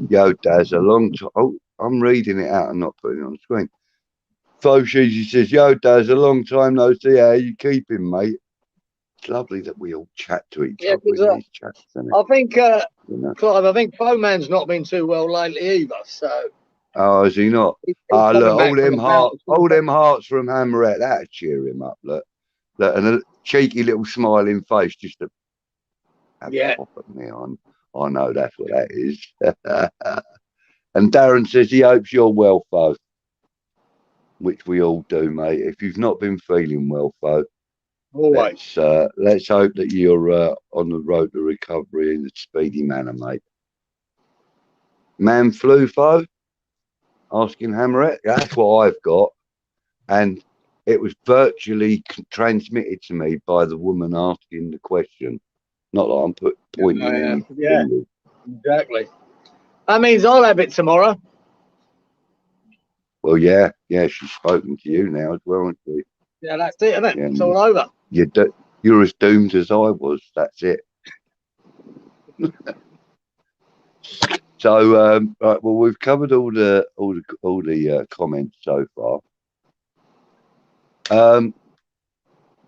Yo, Daz, a long time... Oh, I'm reading it out and not putting it on the screen. Fo Sheezy says, yo, Daz, a long time no see. How you keeping, mate? It's lovely that we all chat to each other in these chats, isn't it? I think, Clive, I think Foman's not been too well lately either, so... Oh, is he not? Look, all them hearts from Hammerette, that'll cheer him up, look. And a cheeky little smiling face just to have a pop at me on. I know that's what that is. And Darren says he hopes you're well, Fo. Which we all do, mate. If you've not been feeling well, Fo, let's hope that you're on the road to recovery in a speedy manner, mate. Man flu, Fo? Asking Hammerette. That's what I've got. And it was virtually transmitted to me by the woman asking the question. Not that I'm pointing in. Yeah, exactly. That means I'll have it tomorrow. Well, yeah, she's spoken to you now as well, hasn't she? Yeah, that's it, isn't it? Yeah, it's all over. You're as doomed as I was. That's it. So, right, well, we've covered all the comments so far.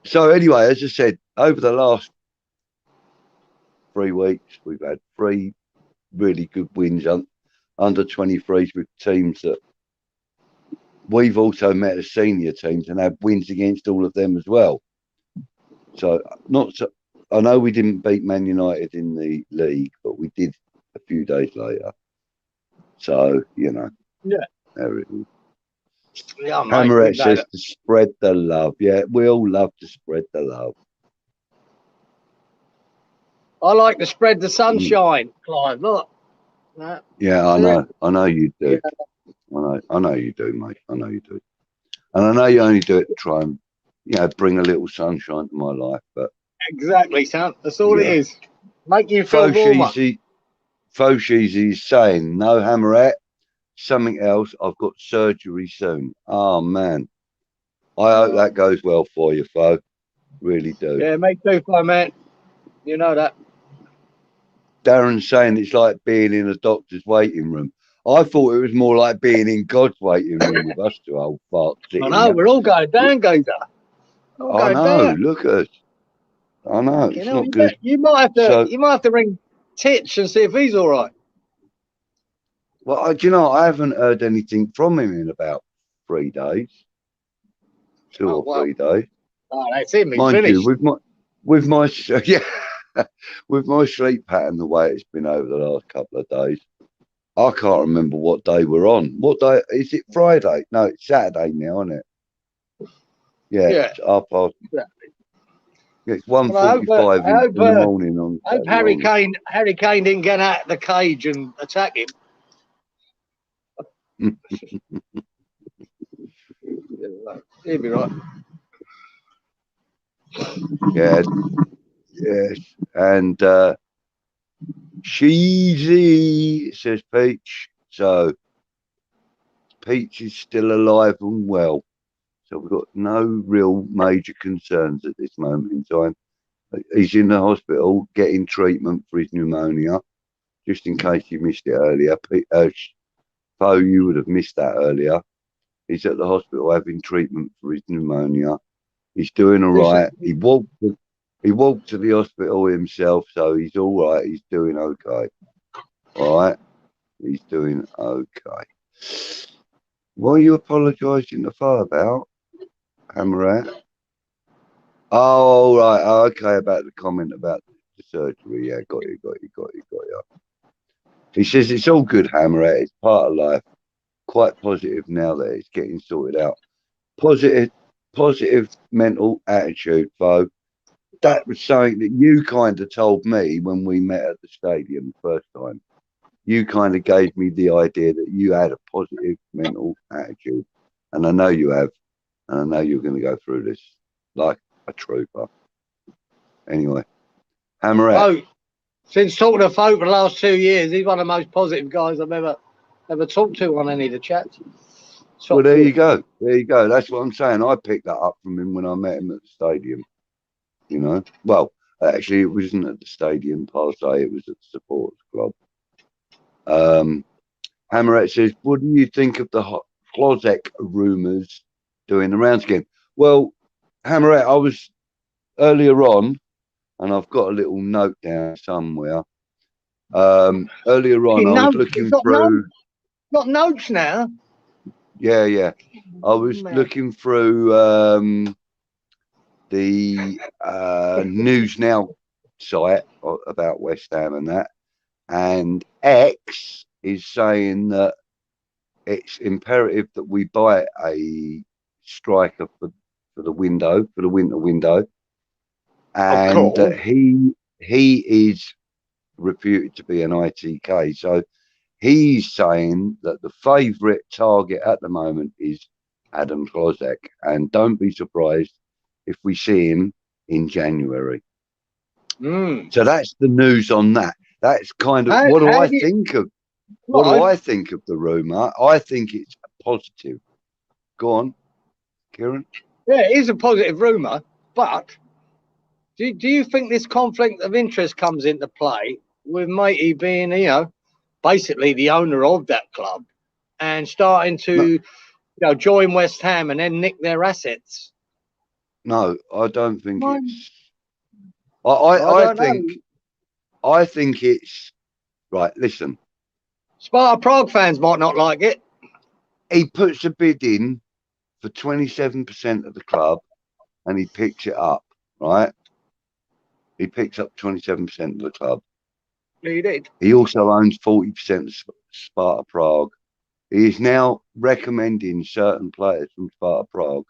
So anyway, as I said, over the last 3 weeks, we've had 3 really good wins under 23s with teams that we've also met as senior teams and had wins against all of them as well. So I know we didn't beat Man United in the league, but we did a few days later. So, there it is. Yeah, Hammerette says to spread the love. Yeah, we all love to spread the love. I like to spread the sunshine, Clive. Look. Yeah, I know. I know you do. Yeah. I know you do, mate. I know you do. And I know you only do it to try and, you know, bring a little sunshine to my life, but exactly, son. That's all it is. Make you feel warmer. Fosheezy is saying, no, Hammerette, something else. I've got surgery soon. Oh, man. I hope that goes well for you, Fo. Really do. Yeah, me too, Fo, man. You know that. Darren's saying it's like being in a doctor's waiting room. I thought it was more like being in God's waiting room with us two old farts. I know, we're all going down, Gazer. I know, look at us. I know, it's not good. You might have to ring Titch and see if he's all right. Well, do you know, I haven't heard anything from him in about 3 days. 2 or 3 days. Oh, that's him. He's Mind finished. you, with my with my sleep pattern the way it's been over the last couple of days, I can't remember what day we're on. What day is it? Friday? No, it's Saturday now, isn't it? Yeah. It's half past. Yeah, it's 1:45 in the morning on. I hope Harry Kane didn't get out of the cage and attack him. He'll be right. Yes, and cheesy, says Peach. So Peach is still alive and well. So we've got no real major concerns at this moment in time. He's in the hospital getting treatment for his pneumonia. Just in case you missed it earlier, Fo, you would have missed that earlier. He's at the hospital having treatment for his pneumonia. He's doing all right. He walked to the hospital himself, so he's all right. He's doing okay. All right, he's doing okay. What are you apologising to Fo about, Hammerette? Oh, right. Oh, okay, about the comment about the surgery. Yeah, got you. He says it's all good, Hammerette. It's part of life. Quite positive now that it's getting sorted out. Positive mental attitude, Fo. That was something that you kind of told me when we met at the stadium the first time. You kind of gave me the idea that you had a positive mental attitude. And I know you have. And I know you're going to go through this like a trooper. Anyway, Hammerette. Oh, since talking to Fo for the last 2 years, he's one of the most positive guys I've ever talked to on any of the chats. Well, there you go. There you go. That's what I'm saying. I picked that up from him when I met him at the stadium. You know, well, actually, it wasn't at the stadium per se. It was at the supporters club. Hammerette says, "What do you think of the Klozek rumours doing the rounds again?" Well, Hammerette, I was earlier on, and I've got a little note down somewhere. Earlier on, I was looking through. Got notes now. Yeah. I was looking through the News Now site about West Ham and that, and X is saying that it's imperative that we buy a striker for the winter window, and that he is reputed to be an ITK. So he's saying that the favourite target at the moment is Adam Klozek, and don't be surprised if we see him in January. So that's the news on that. That's kind of what do I think of the rumour? I think it's positive. Go on, Kieran. Yeah, it is a positive rumour, but do you think this conflict of interest comes into play with Matey being, you know, basically the owner of that club and starting to, join West Ham and then nick their assets? No, I don't think it's. I think it's right. Listen, Sparta Prague fans might not like it. He puts a bid in for 27% of the club, and he picks it up. Right? He picks up 27% of the club. He did. He also owns 40% of Sparta Prague. He is now recommending certain players from Sparta Prague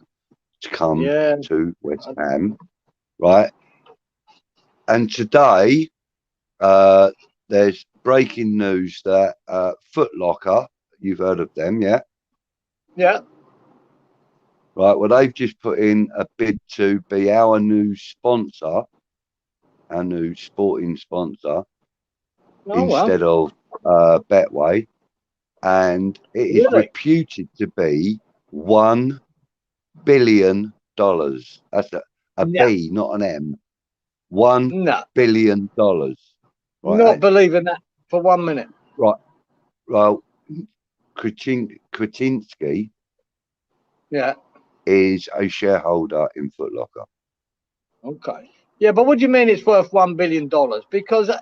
to come to West Ham, right? And today, there's breaking news that Foot Locker, you've heard of them, yeah? Yeah. Right. Well, they've just put in a bid to be our new sponsor, our new sporting sponsor, instead of Betway, and it is reputed to be $1 billion. That's a B, not an M. $1 billion. Right. Not believing that for 1 minute. Right. Well, Kretinsky is a shareholder in Foot Locker. Okay. Yeah, but what do you mean it's worth $1 billion? Because that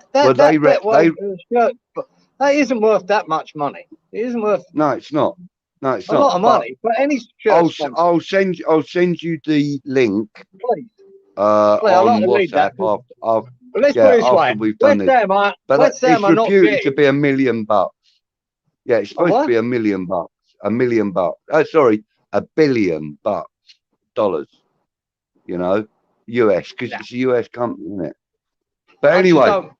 isn't worth that much money. It isn't worth. No, it's not. No, it's a lot of money. But any shirt I'll send you the link. Please. On WhatsApp after let's put it this way. We've done this. But it's reputed to be $1 million. Yeah, it's supposed to be $1 million. $1 million. Sorry, $1 billion dollars. You know, US, because it's a US company, isn't it? But anyway,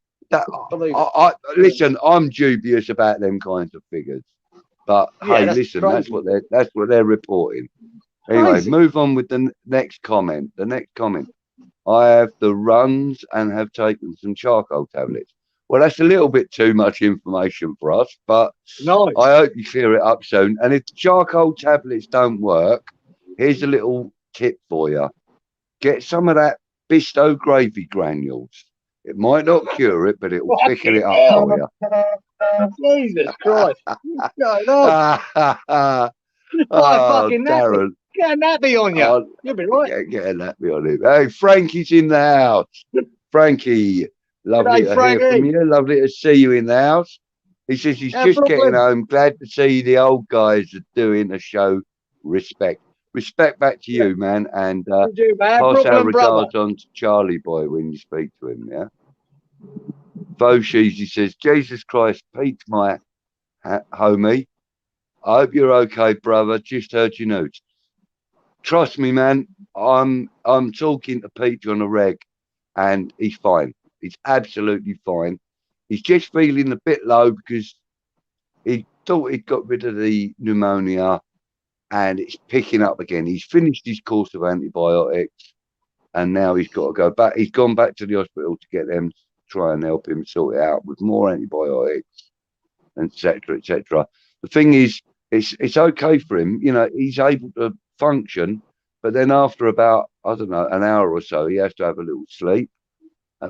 listen, I'm dubious about them kinds of figures. But hey, listen, that's what they're reporting. Anyway, move on with the next comment. The next comment. I have the runs and have taken some charcoal tablets. Well, that's a little bit too much information for us, but I hope you clear it up soon. And if charcoal tablets don't work, here's a little tip for you. Get some of that Bisto gravy granules. It might not cure it, but it will thicken it up for you. Jesus Christ. Darren. Get a nappy on you. You'll be right. Get a nappy on him. Hey, Frankie's in the house. Frankie, lovely to hear from you. Lovely to see you in the house. He says he's just getting home. Glad to see the old guys are doing a show. Respect. Respect back to you, man. And pass our regards on to Charlie Boy when you speak to him, yeah? Foshies, he says, Jesus Christ, Pete, my homie. I hope you're okay, brother. Just heard your news. Trust me, man. I'm talking to Pete on a reg, and he's fine. He's absolutely fine. He's just feeling a bit low because he thought he'd got rid of the pneumonia, and it's picking up again. He's finished his course of antibiotics, and now he's got to go back. He's gone back to the hospital to get them to try and help him sort it out with more antibiotics, etc., etc. The thing is, it's okay for him. You know, he's able to function, but then after about, I don't know, an hour or so, he has to have a little sleep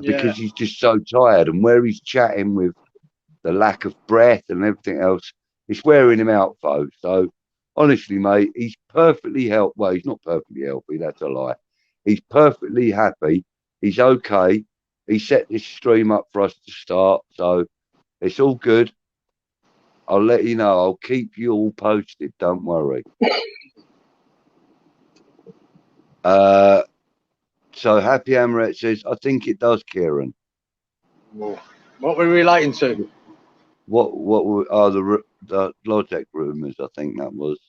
because he's just so tired. And where he's chatting with the lack of breath and everything else, it's wearing him out, folks. So honestly, mate, he's perfectly healthy. Well, he's not perfectly healthy. That's a lie. He's perfectly happy. He's okay. He set this stream up for us to start. So it's all good. I'll let you know. I'll keep you all posted. Don't worry. So Happy Amaret says, I think it does, Kieran. What we're relating to? What are the Logitech rumours? I think that was.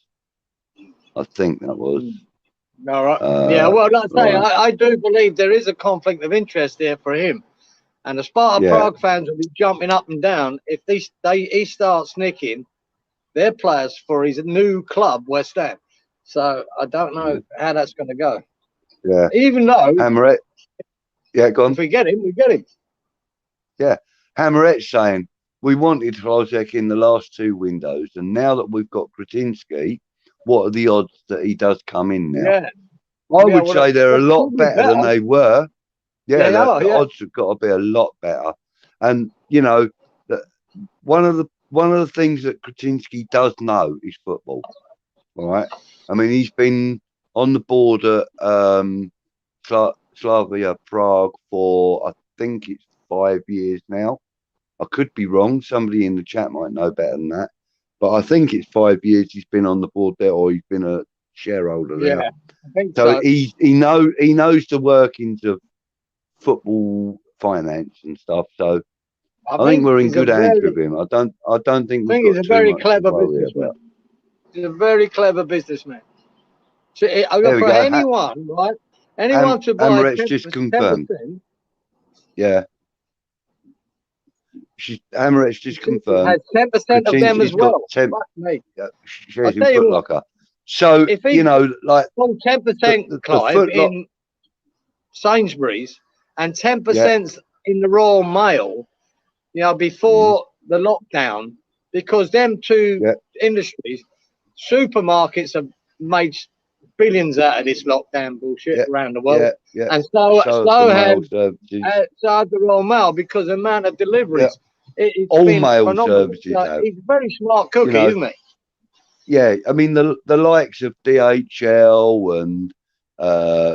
All right. Yeah, well, like I say, I do believe there is a conflict of interest there for him. And the Sparta Prague fans will be jumping up and down if he starts nicking their players for his new club, West Ham. So I don't know how that's going to go. Yeah. Even though Hammeret. Yeah, go on. If we get him, we get him. Yeah. Hammeret's saying we wanted Hlozek in the last two windows, and now that we've got Kretinsky, what are the odds that he does come in now? Yeah. I would say they're a lot better than they were. Yeah, the odds have got to be a lot better. And you know, one of the things that Kretinsky does know is football. All right. I mean, he's been on the board at Slavia Prague for I think it's 5 years now. I could be wrong. Somebody in the chat might know better than that. But I think it's 5 years he's been on the board there, or he's been a shareholder there. Yeah, I think so. He knows the workings of football finance and stuff. So I think we're in good hands with him. I don't think he's a very clever businessman. He's a very clever businessman. So for anyone, right? Anyone to buy 10%, just confirmed. Yeah. Amaret's just confirmed. Has 10% of them as well. 10, shares in Foot Locker. So, if he, you know, like 10% Clive in Sainsbury's and 10% in the Royal Mail, you know, before the lockdown, because them two industries, supermarkets have made billions out of this lockdown bullshit around the world. And so have the Royal Mail, because the amount of deliveries. It's all been mail phenomenal. services He's a very smart cookie, you know, isn't he? Yeah, I mean the likes of DHL and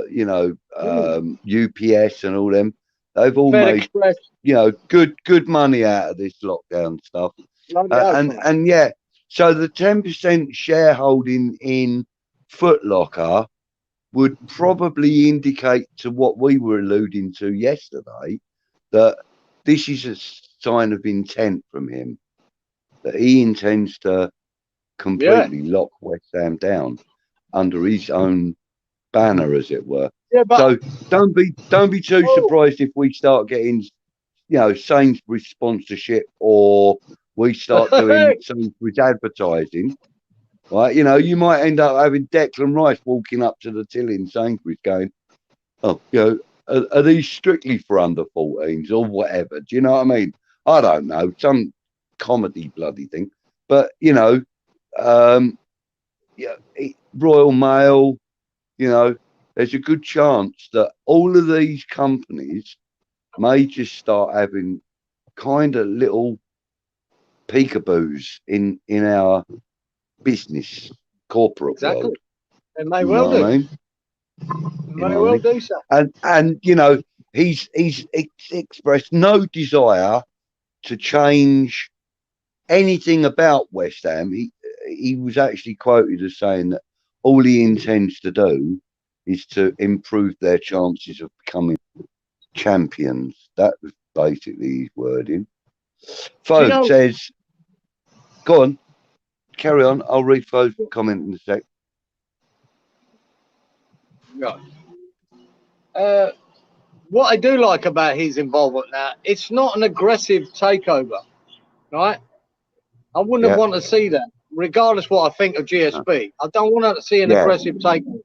you know, UPS and all them, they've all made Express. You know, good money out of this lockdown stuff. And yeah, so the 10% shareholding in Foot Locker would probably indicate to what we were alluding to yesterday, that this is a sign of intent from him, that he intends to completely lock West Ham down under his own banner, as it were. So don't be too surprised if we start getting, you know, Sainsbury's sponsorship, or we start doing Sainsbury's advertising, right? You know, you might end up having Declan Rice walking up to the till in Sainsbury's going, oh, you know, are these strictly for under 14s or whatever? Do you know what I mean? I don't know, some comedy bloody thing. But, you know, Royal Mail, you know, there's a good chance that all of these companies may just start having kind of little peekaboos in our business corporate world. It may well do. I mean? May well do so. And you know, he's expressed no desire to change anything about West Ham. He was actually quoted as saying that all he intends to do is to improve their chances of becoming champions. That was basically his wording. Phobe says, go on, carry on. I'll read Phobe's comment in a sec. Right. What I do like about his involvement now, it's not an aggressive takeover, right? I wouldn't want to see that, regardless what I think of GSP. I don't want to see an aggressive takeover,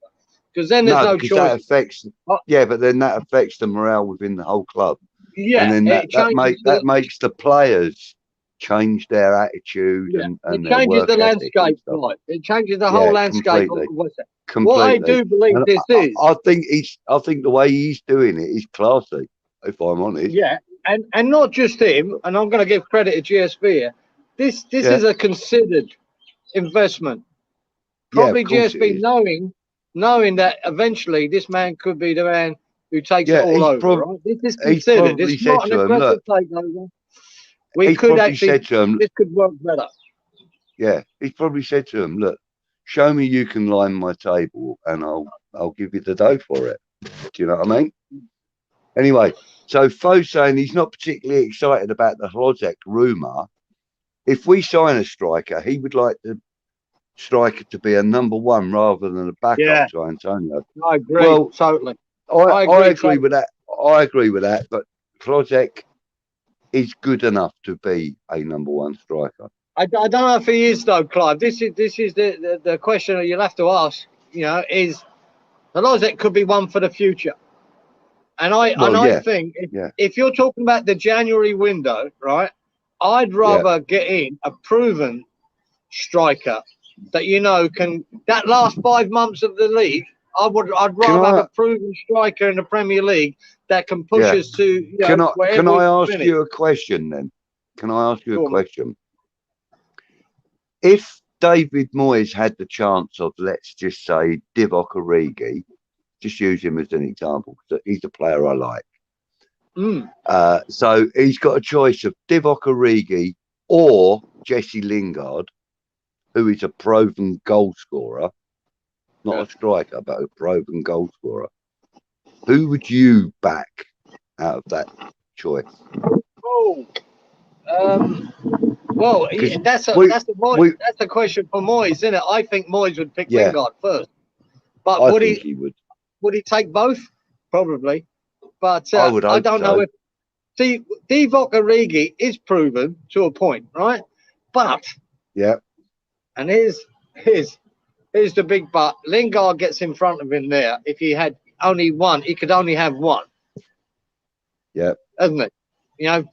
because then there's no choice. That affects, but then that affects the morale within the whole club. Yeah, and then that makes the players change their attitude and it changes the landscape, right? It changes the whole landscape. Completely. What I do believe and this is, I think the way he's doing it is classy, if I'm honest. Yeah, and not just him. And I'm going to give credit to GSP here. This is a considered investment. Probably GSP knowing that eventually this man could be the man who takes it all over. Right? This is considered. It's not an aggressive takeover. We could actually. This could work better. Yeah, he's probably said to him, "Look, show me you can line my table, and I'll give you the dough for it." Do you know what I mean? Anyway, so Fo's saying he's not particularly excited about the Hlozek rumour. If we sign a striker, he would like the striker to be a number one rather than a backup to Antonio. I agree. Well, totally. I agree with that. I agree with that. But Hlozek is good enough to be a number one striker. I don't know if he is though, Clive. This is the question that you'll have to ask. You know, is Hlozek could be one for the future. And I think if you're talking about the January window, right, I'd rather get in a proven striker that, you know, can that last 5 months of the league. I'd rather have a proven striker in the Premier League that can push us to. You know, can I ask you a question then? Can I ask you a question? If David Moyes had the chance of, let's just say, Divock Origi, just use him as an example, because he's a player I like. So he's got a choice of Divock Origi or Jesse Lingard, who is a proven goal scorer, not a striker, but a proven goal scorer. Who would you back out of that choice? Well, that's a question for Moyes, isn't it? I think Moyes would pick Lingard first, but I think he would. Would he take both? Probably, but I don't know if. See, Divock Origi is proven to a point, right? But and here's here's the big but. Lingard gets in front of him there. If he had only one, he could only have one. Yeah. Hasn't it? You know,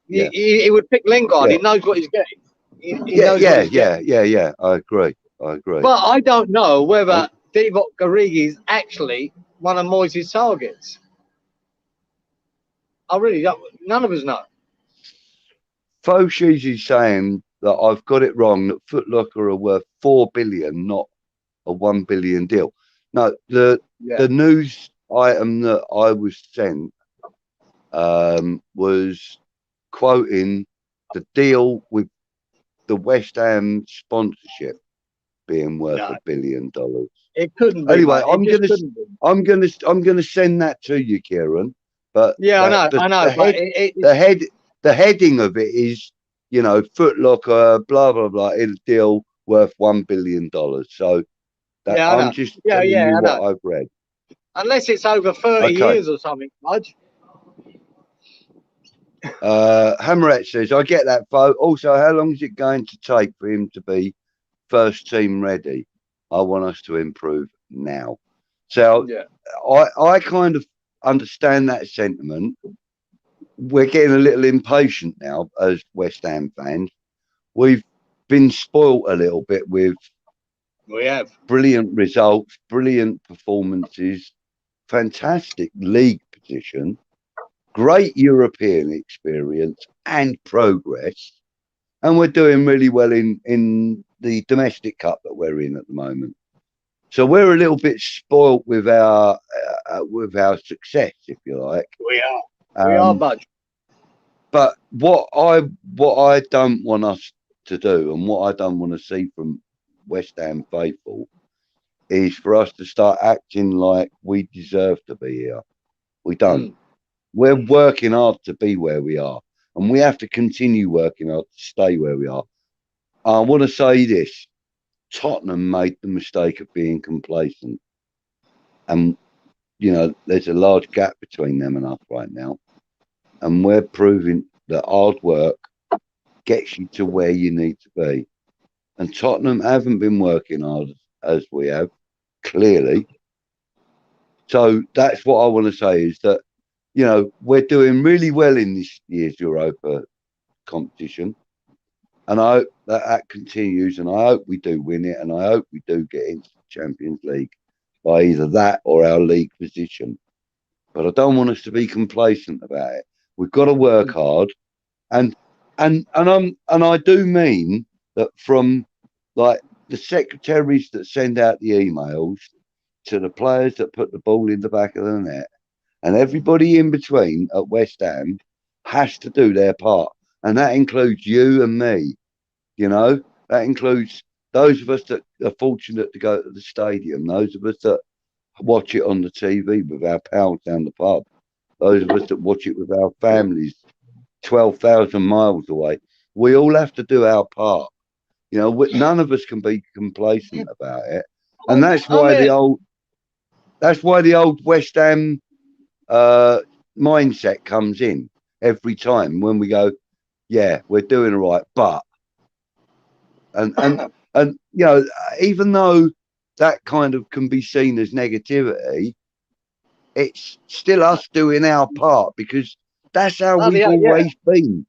Yeah. he would pick Lingard. Yeah. He knows what he's getting. He Yeah, knows yeah, what he's getting. yeah. I agree. But I don't know whether Divock Origi is actually one of Moyes' targets. I really don't. None of us know. Foshi's is saying that I've got it wrong, that Foot Locker are worth 4 billion, not a 1 billion deal. No, the news item that I was sent was quoting the deal with the West Ham sponsorship being worth $1 billion. It couldn't be. Anyway, I'm gonna send that to you, Kieran. But yeah, I know. The heading of it is, you know, Foot Locker, blah blah blah, in a deal worth $1 billion. So that I'm just telling you what I've read. Unless it's over 30 years or something, Mudge. Hammerette says, I get that, vote. Also, how long is it going to take for him to be first team ready? I want us to improve now. So I kind of understand that sentiment. We're getting a little impatient now as West Ham fans. We've been spoilt a little bit with brilliant results, brilliant performances, fantastic league position, great European experience and progress. And we're doing really well in the domestic cup that we're in at the moment. So we're a little bit spoilt with our success, if you like. We are, Budge. But what I don't want us to do, and what I don't want to see from West Ham faithful, is for us to start acting like we deserve to be here. We don't. We're working hard to be where we are, and we have to continue working hard to stay where we are. I want to say this. Tottenham made the mistake of being complacent. And, you know, there's a large gap between them and us right now. And we're proving that hard work gets you to where you need to be. And Tottenham haven't been working hard as we have, clearly. So that's what I want to say is that, you know, we're doing really well in this year's Europa competition. And I hope that continues, and I hope we do win it, and I hope we do get into the Champions League by either that or our league position. But I don't want us to be complacent about it. We've got to work hard, and I do mean that, from like the secretaries that send out the emails to the players that put the ball in the back of the net, and everybody in between at West Ham has to do their part. And that includes you and me, you know, that includes those of us that are fortunate to go to the stadium, those of us that watch it on the TV with our pals down the pub, those of us that watch it with our families 12,000 miles away. We all have to do our part. You know, none of us can be complacent about it. And that's why the old West Ham mindset comes in every time when we go, yeah, we're doing all right, but and you know, even though that kind of can be seen as negativity, it's still us doing our part, because that's how we've always been.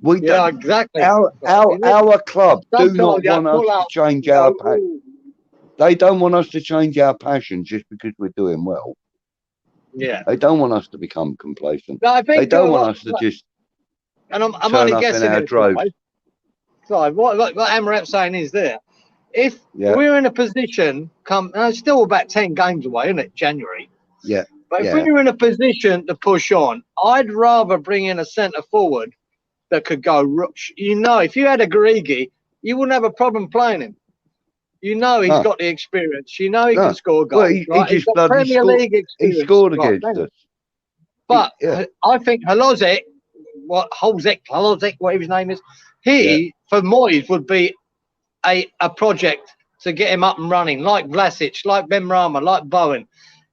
We don't, exactly. Our club do not want us to change our passion. They don't want us to change our passion just because we're doing well. Yeah, they don't want us to become complacent. No, I think they don't want us to just. And I'm only guessing it. Clive, what Amrat's saying is there. If we're in a position, it's still about 10 games away, isn't it? January. Yeah. But if we're in a position to push on, I'd rather bring in a centre forward that could go. You know, if you had a Garigi, you wouldn't have a problem playing him. You know, he's got the experience. You know, he can score goals. Well, he's got Premier League experience. He scored against us. But I think Holozic, whatever his name is, for Moyes would be a project to get him up and running, like Vlasic, like Benrahma, like Bowen.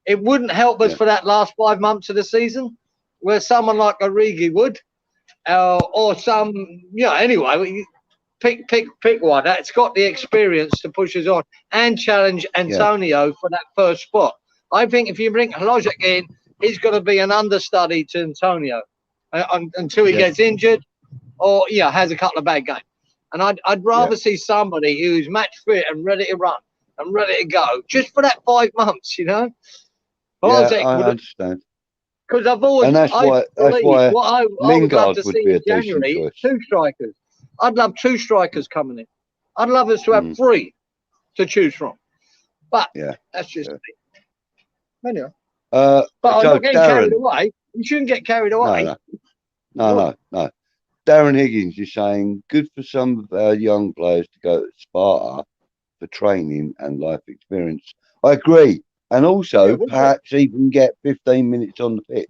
It wouldn't help us for that last 5 months of the season, where someone like Origi would, or some, anyway, pick one that's got the experience to push us on and challenge Antonio for that first spot. I think if you bring Logic in, he's going to be an understudy to Antonio until he gets injured or has a couple of bad games. And I'd rather see somebody who's match fit and ready to run and ready to go just for that 5 months, Yeah, I understand. Because I've always, and that's why what I would love to see in January is 2 strikers. I'd love 2 strikers coming in. I'd love us to have 3 to choose from. But that's just me. Anyway. But I'm not getting carried away. You shouldn't get carried away. No. Darren Higgins is saying, good for some of our young players to go to Sparta for training and life experience. I agree. And also, perhaps even get 15 minutes on the pitch,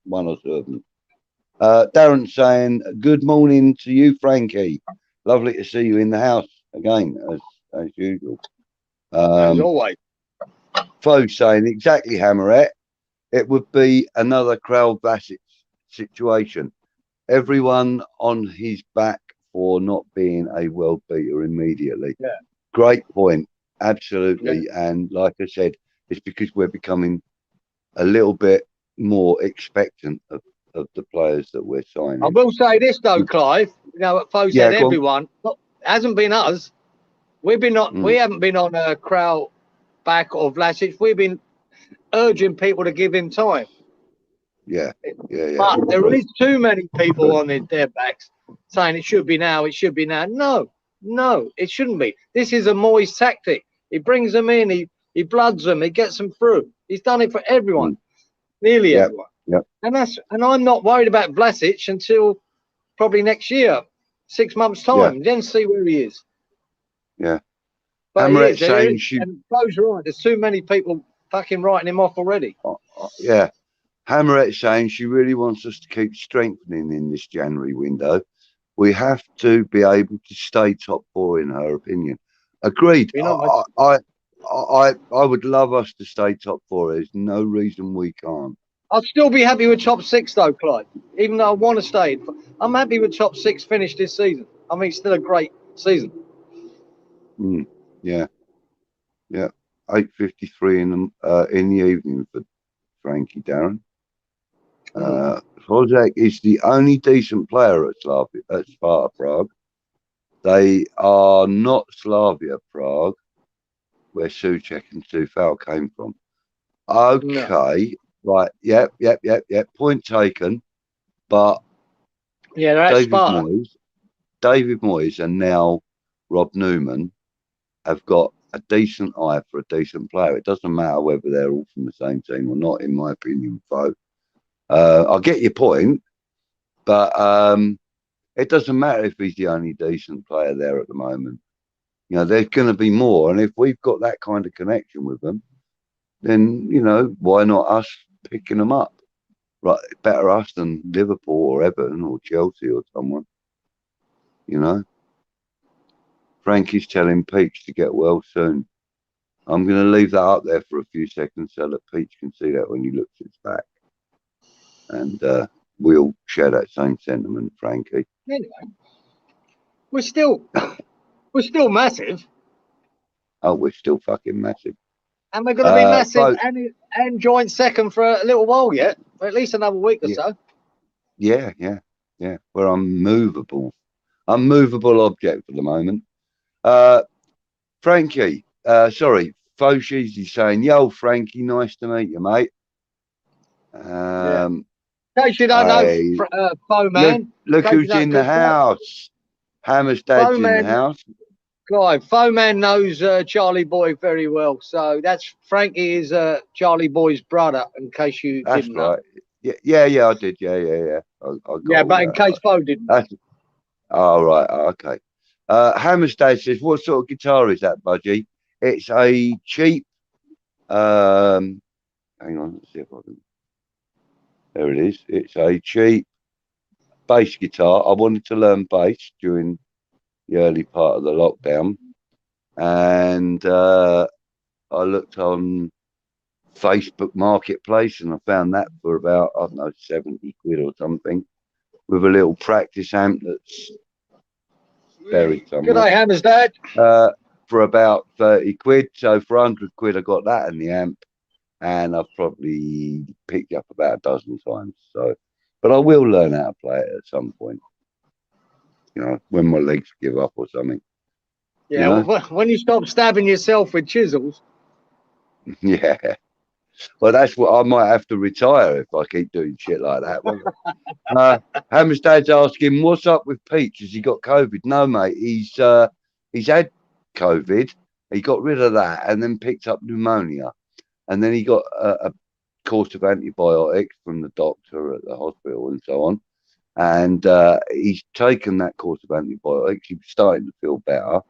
1 or 2 of them. Darren saying, good morning to you, Frankie. Lovely to see you in the house again, as usual. As always. Fo saying, exactly, Hammerette. It would be another Crowell Bassett situation. Everyone on his back for not being a world beater immediately. Yeah. Great point. Absolutely. Yeah. And like I said, it's because we're becoming a little bit more expectant of the players that we're signing. I will say this though, Clive. What Fo said, everyone. It hasn't been us. We haven't been on a Crowell back or Vlasic. We've been urging people to give him time. Yeah. But there is too many people on their backs saying it should be now, it should be now. No, it shouldn't be. This is a Moyes tactic. He brings them in, he bloods them, he gets them through. He's done it for everyone, nearly everyone. Yep. And I'm not worried about Vlasic until probably next year, 6 months' time. Then see where he is. Yeah. But and Flo's right. There's too many people fucking writing him off already. Yeah. Hammerette saying she really wants us to keep strengthening in this January window. We have to be able to stay top 4 in her opinion. Agreed. I would love us to stay top 4. There's no reason we can't. I'd still be happy with top 6 though, Clyde. Even though I want to stay, I'm happy with top 6 finish this season. I mean, it's still a great season. Yeah. 8:53 in the evening for Frankie Darren. Hozek is the only decent player at Sparta Prague. They are not Slavia Prague, where Souček and Tufal came from. Okay, right. Yep. Point taken. But David Moyes and now Rob Newman have got a decent eye for a decent player. It doesn't matter whether they're all from the same team or not, in my opinion, folks. I get your point, but it doesn't matter if he's the only decent player there at the moment. There's going to be more, and if we've got that kind of connection with them, then why not us picking them up? Right, better us than Liverpool or Everton or Chelsea or someone. Frankie's telling Peach to get well soon. I'm going to leave that up there for a few seconds so that Peach can see that when he looks at his back. And we'll share that same sentiment, Frankie. Anyway, we're still massive. Oh, we're still fucking massive. And we're going to be massive and joint second for a little while yet, for at least another week or so. Yeah. We're unmovable object for the moment. Frankie, sorry, Foshi's saying, yo, Frankie, nice to meet you, mate. In case you don't know, Fo Man. Look who's in the house. Hammer's dad's in the house. Clive, Fo Man knows Charlie Boy very well. So Frankie is Charlie Boy's brother, in case you didn't know. Yeah, I did. Yeah. I but in case Fo didn't know. Oh, right. Okay. Hammer's dad says, what sort of guitar is that, Budgie? It's a cheap, hang on, let's see if I can. There it is. It's a cheap bass guitar. I wanted to learn bass during the early part of the lockdown. And I looked on Facebook Marketplace and I found that for about, 70 quid or something, with a little practice amp that's buried Good somewhere. day, Hammer's dad. For about 30 quid. So for 100 quid, I got that and the amp, and I've probably picked it up about a dozen times. So, but I will learn how to play it at some point. You know, when my legs give up or something. Yeah, you know? well, when you stop stabbing yourself with chisels. Yeah. Well, that's what I might have to retire if I keep doing shit like that. Hammer's dad's asking, "What's up with Peach? Has he got COVID?" No, mate. He's had COVID. He got rid of that and then picked up pneumonia, and then he got a course of antibiotics from the doctor at the hospital and so on. And he's taken that course of antibiotics. He's starting to feel better.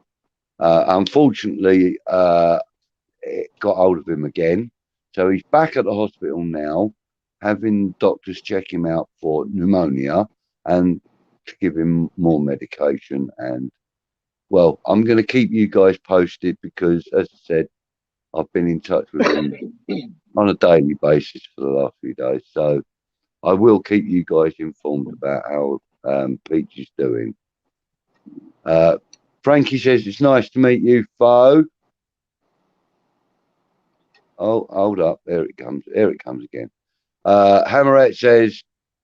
Unfortunately, it got hold of him again. So he's back at the hospital now, having doctors check him out for pneumonia and to give him more medication. And, well, I'm going to keep you guys posted because, as I said, I've been in touch with him on a daily basis for the last few days. So I will keep you guys informed about how Peach is doing. Frankie says, "It's nice to meet you, Fo." Oh, hold up. There it comes. There it comes again. Hammerette says,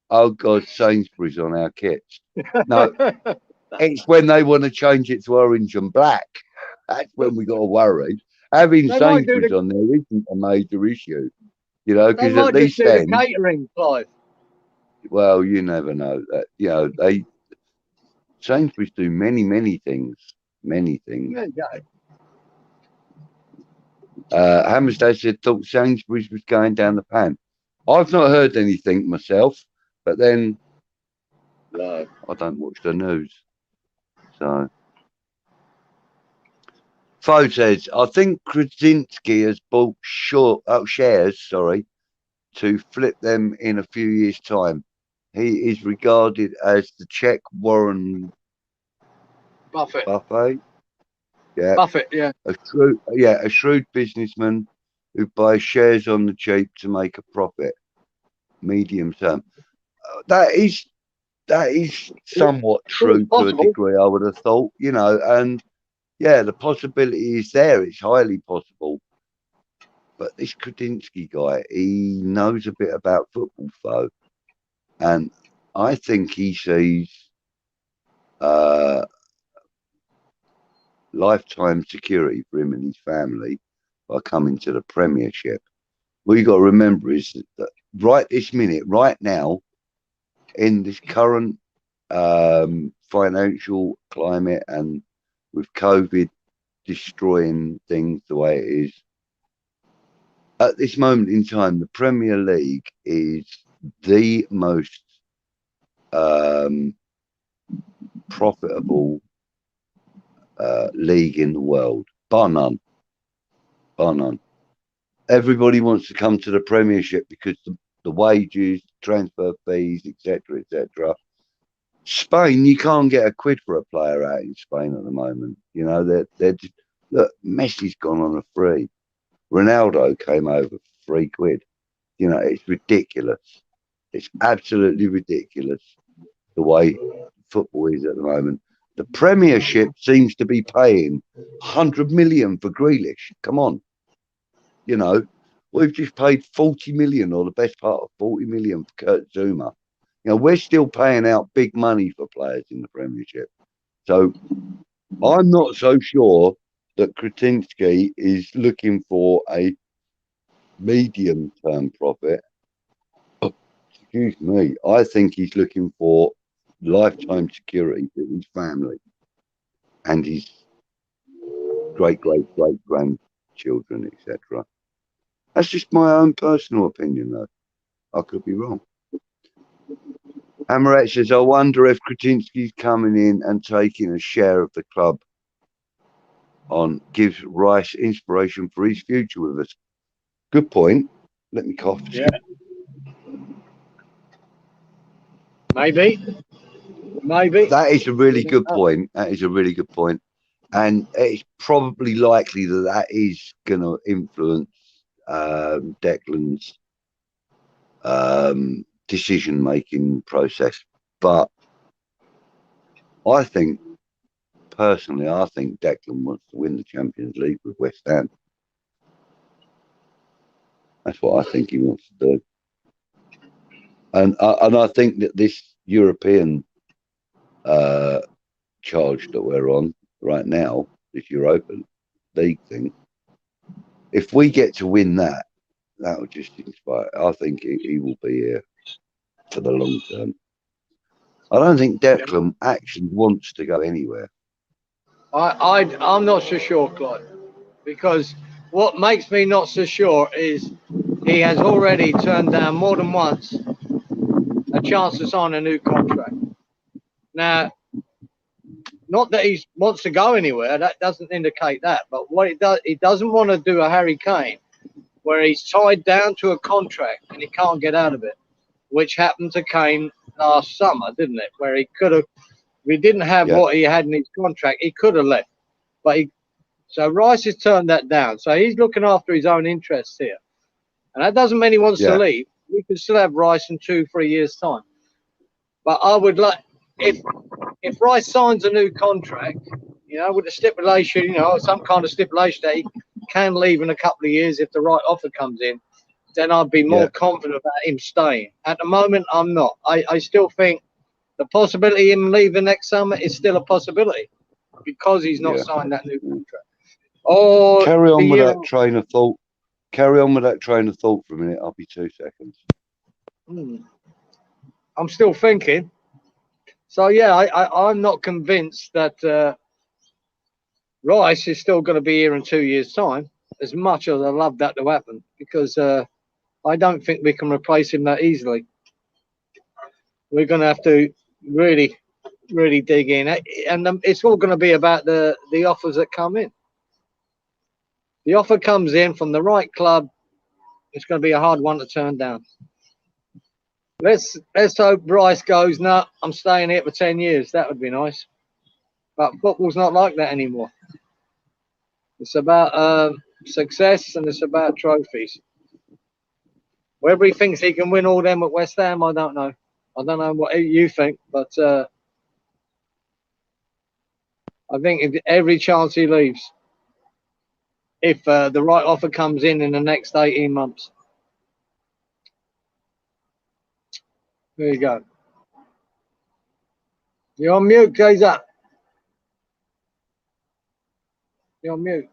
"Oh, God, Sainsbury's on our kits." No, it's when they want to change it to orange and black. That's when we got to worry. Having Sainsbury's on there isn't a major issue, you know, because at least then. The catering, Clive. Well, you never know. That you know, Sainsbury's do many things. Many things. There you go. Hammerstead said, "Thought Sainsbury's was going down the pan." I've not heard anything myself, but then I don't watch the news. So, Fo says, "I think Krasinski has bought shares, to flip them in a few years' time. He is regarded as the Czech Warren Buffett. Yeah. Buffett, yeah. A shrewd businessman who buys shares on the cheap to make a profit, medium term." That is somewhat true to a degree, I would have thought, you know, and yeah, the possibility is there. It's highly possible. But this Kredinsky guy, he knows a bit about football, Fo, and I think he sees lifetime security for him and his family by coming to the Premiership. What you got to remember is that right this minute, right now, in this current financial climate and with COVID destroying things the way it is, at this moment in time, the Premier League is the most profitable league in the world, bar none. Bar none. Everybody wants to come to the Premiership because the wages, transfer fees, etc., etc. Spain, you can't get a quid for a player out in Spain at the moment. You know, they're just, look, Messi's gone on a free. Ronaldo came over for £3. You know, it's ridiculous. It's absolutely ridiculous the way football is at the moment. The Premiership seems to be paying 100 million for Grealish. Come on. You know, we've just paid 40 million, or the best part of 40 million for Kurt Zuma. You know, we're still paying out big money for players in the Premiership. So I'm not so sure that Kretinsky is looking for a medium-term profit. Excuse me. I think he's looking for lifetime security for his family and his great grandchildren, etc. That's just my own personal opinion, though. I could be wrong. Amaret says, "I wonder if Kretinsky's coming in and taking a share of the club on gives Rice inspiration for his future with us." Good point. Let me cough. Yeah. Maybe. That is a really good point. That is a really good point. And it's probably likely that is going to influence Declan's decision-making process. But I think personally, I think Declan wants to win the Champions League with West Ham. That's what I think he wants to do. And I think that this European charge that we're on right now, this Europa League thing, if we get to win that, that will just inspire. I think he will be here for the long term. I don't think Declan actually wants to go anywhere. I'm not so sure, Clyde, because what makes me not so sure is he has already turned down more than once a chance to sign a new contract. Now, not that he wants to go anywhere, that doesn't indicate that, but what he doesn't want to do a Harry Kane where he's tied down to a contract and he can't get out of it, which happened to Kane last summer, didn't it? Where he could have, if he didn't have what he had in his contract, he could have left. But so Rice has turned that down. So he's looking after his own interests here. And that doesn't mean he wants to leave. We could still have Rice in 2-3 years' time. But I would like, if Rice signs a new contract, with a stipulation, some kind of stipulation that he can leave in a couple of years if the right offer comes in, then I'd be more confident about him staying. At the moment, I'm not. I still think the possibility of him leaving next summer is still a possibility because he's not signed that new contract. Or carry on with that train of thought. Carry on with that train of thought for a minute. I'll be 2 seconds. I'm still thinking. So I'm not convinced that Rice is still going to be here in 2 years' time. As much as I love that to happen, because I don't think we can replace him that easily. We're going to have to really, really dig in, and it's all going to be about the offers that come in. The offer comes in from the right club, it's going to be a hard one to turn down. Let's hope Rice goes, no, I'm staying here for 10 years. That would be nice. But football's not like that anymore. It's about success and it's about trophies. Whether he thinks he can win all them at West Ham, I don't know. I don't know what you think, but I think every chance he leaves, if the right offer comes in the next 18 months. There you go. You're on mute, Kaiser. You're on mute.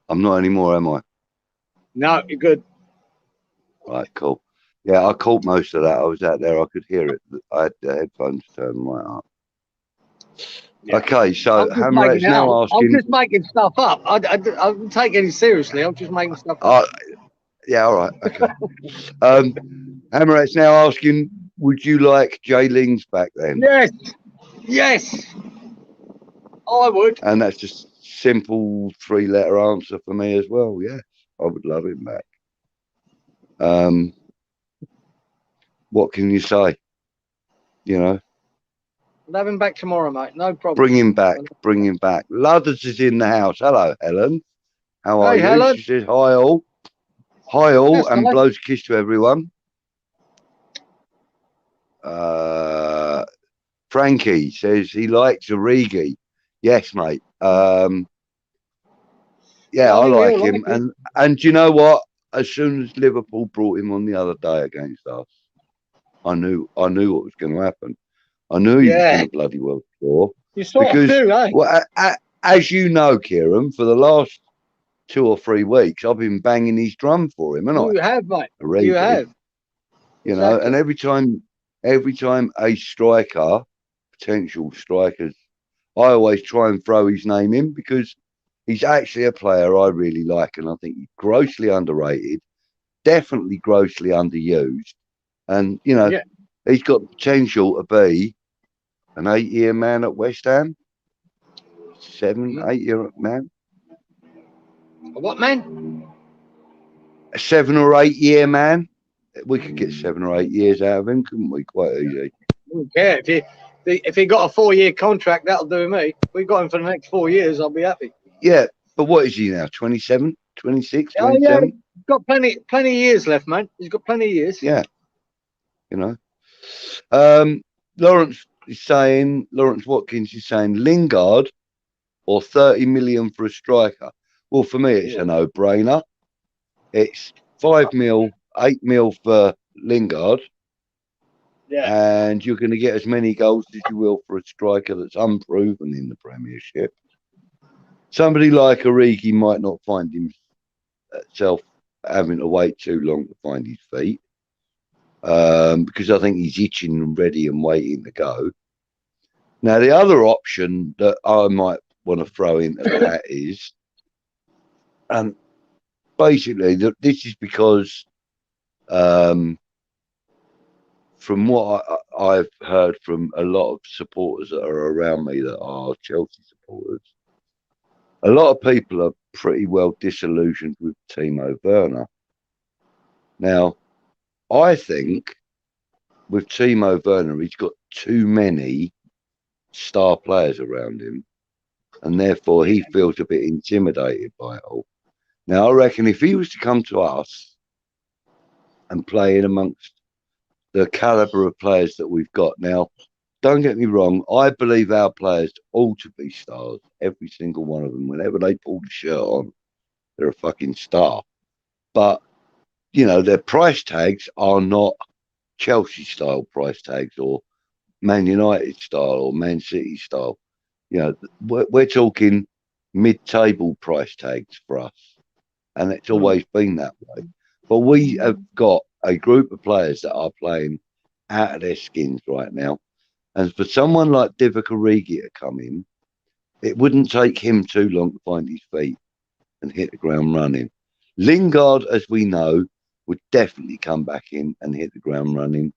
I'm not anymore, am I? No, you're good. Right, cool. Yeah, I caught most of that. I was out there. I could hear it. I had the headphones turned right up. Yeah. Okay, so Hammeret's now asking. I'm just making stuff up. I don't take any seriously. I'm just making stuff up. Yeah, all right. Okay. Hammeret's now asking, would you like Jay Lings back then? Yes, I would. And that's just simple 3-letter answer for me as well. Yes, I would love him back. What can you say? I'll have him back tomorrow, mate. No problem. Bring him back. Bring him back. Ludders is in the house. Hello, Helen. How are you? Helen. She says hi all. Hi all, yes, and blows a kiss to everyone. Frankie says he likes Origi. Yes, mate. Yeah, I like him. And do you know what? As soon as Liverpool brought him on the other day against us, I knew what was going to happen. I knew he was going to bloody well score. You saw it too, eh? Well, as you know, Kieran, for the last 2 or 3 weeks, I've been banging his drum for him, haven't I? You have, mate. Origi, you have. You know, and every time a striker, potential strikers, I always try and throw his name in because he's actually a player I really like, and I think he's grossly underrated, definitely grossly underused, and he's got the potential to be an 8-year man at West Ham, 7-8-year man. What man? A 7 or 8 year man. We could get 7 or 8 years out of him, couldn't we? Quite easy. Yeah, if he got a 4-year contract, that'll do me. If we got him for the next 4 years, I'll be happy. Yeah, but what is he now? 27, 26, 27? Yeah, he's got plenty of years left, man. He's got plenty of years. Yeah. Lawrence is saying, Lawrence Watkins is saying Lingard or 30 million for a striker. Well, for me, it's a no-brainer. It's 5 mil, 8 mil for Lingard. Yeah. And you're going to get as many goals as you will for a striker that's unproven in the Premiership. Somebody like ArE might not find himself having to wait too long to find his feet. Because I think he's itching and ready and waiting to go. Now, the other option that I might want to throw into that is, basically, this is because from what I've heard from a lot of supporters that are around me that are Chelsea supporters, a lot of people are pretty well disillusioned with Timo Werner. Now, I think with Timo Werner, he's got too many star players around him, and therefore he feels a bit intimidated by it all. Now, I reckon if he was to come to us and play in amongst the calibre of players that we've got now, don't get me wrong, I believe our players ought to be stars, every single one of them. Whenever they pull the shirt on, they're a fucking star. But, you know, their price tags are not Chelsea-style price tags or Man United style or Man City style. You know, we're talking mid-table price tags for us, and it's always been that way. But we have got a group of players that are playing out of their skins right now, and for someone like Divock Origi to come in, it wouldn't take him too long to find his feet and hit the ground running. Lingard, as we know, would definitely come back in and hit the ground running.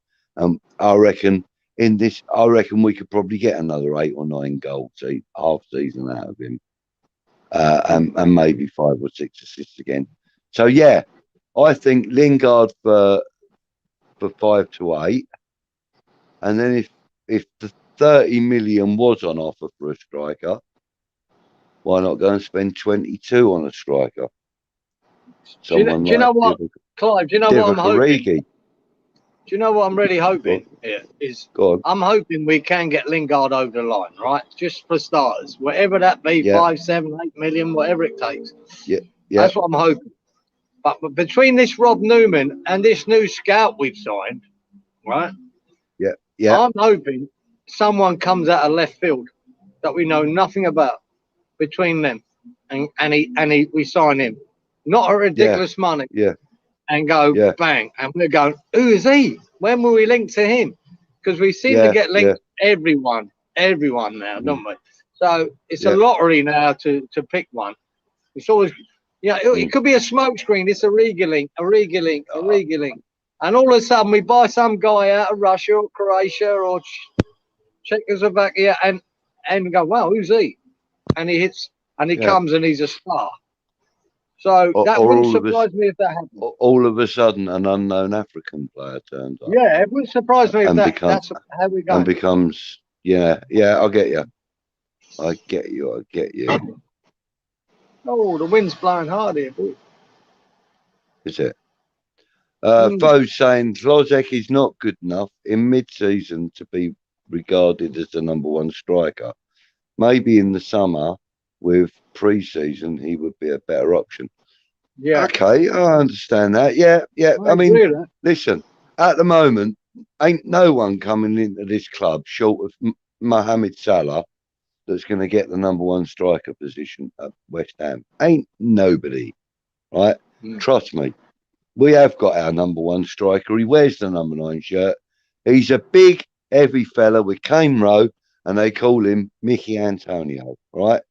I reckon we could probably get another 8 or 9 goals half season out of him, and maybe 5 or 6 assists again. So yeah, I think Lingard for 5 to 8, and then if the 30 million was on offer for a striker, why not go and spend 22 on a striker? Do you know what, Clive? Do you know what I'm hoping? Do you know what I'm really hoping here is? I'm hoping we can get Lingard over the line, right? Just for starters, whatever that be, 5, 7, 8 million, whatever it takes. Yeah. That's what I'm hoping. But between this Rob Newman and this new scout we've signed, right? Yeah. I'm hoping someone comes out of left field that we know nothing about between them, and we sign him, not a ridiculous money. Yeah. And go bang, and we're going, who is he? When will we link to him? Because we seem to get linked to everyone now, don't we? So it's a lottery now to pick one. It's always, it could be a smokescreen. It's a link, and all of a sudden we buy some guy out of Russia or Croatia or Czechoslovakia and go, wow, who's he? And he hits, and he comes and he's a star. So that wouldn't surprise me if that happened. All of a sudden, an unknown African player turns up. Yeah, it wouldn't surprise me if that's how we go. And becomes, I get you. I get you. Oh, the wind's blowing hard here, boy. Is it? Foe's saying Klozek is not good enough in mid-season to be regarded as the #1 striker. Maybe in the summer, with pre-season, he would be a better option. Yeah. Okay, I understand that. Yeah. I mean, listen, at the moment, ain't no one coming into this club short of Mohamed Salah that's going to get the #1 striker position at West Ham. Ain't nobody, right? Trust me. We have got our #1 striker. He wears the #9 shirt. He's a big, heavy fella with cane row, and they call him Mickey Antonio, right?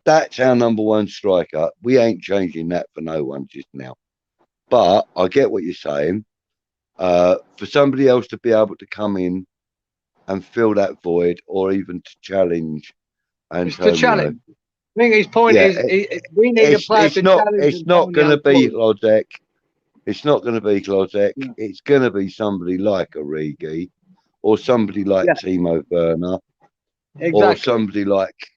That's our #1 striker. We ain't changing that for no one just now. But I get what you're saying. For somebody else to be able to come in and fill that void, or even to challenge Antonio. To challenge. I think his point is we need a player to challenge. It's not going to be Klozek. It's not going to be Klozek. Yeah. It's going to be somebody like ArE or somebody like Timo Werner. Exactly. Or somebody like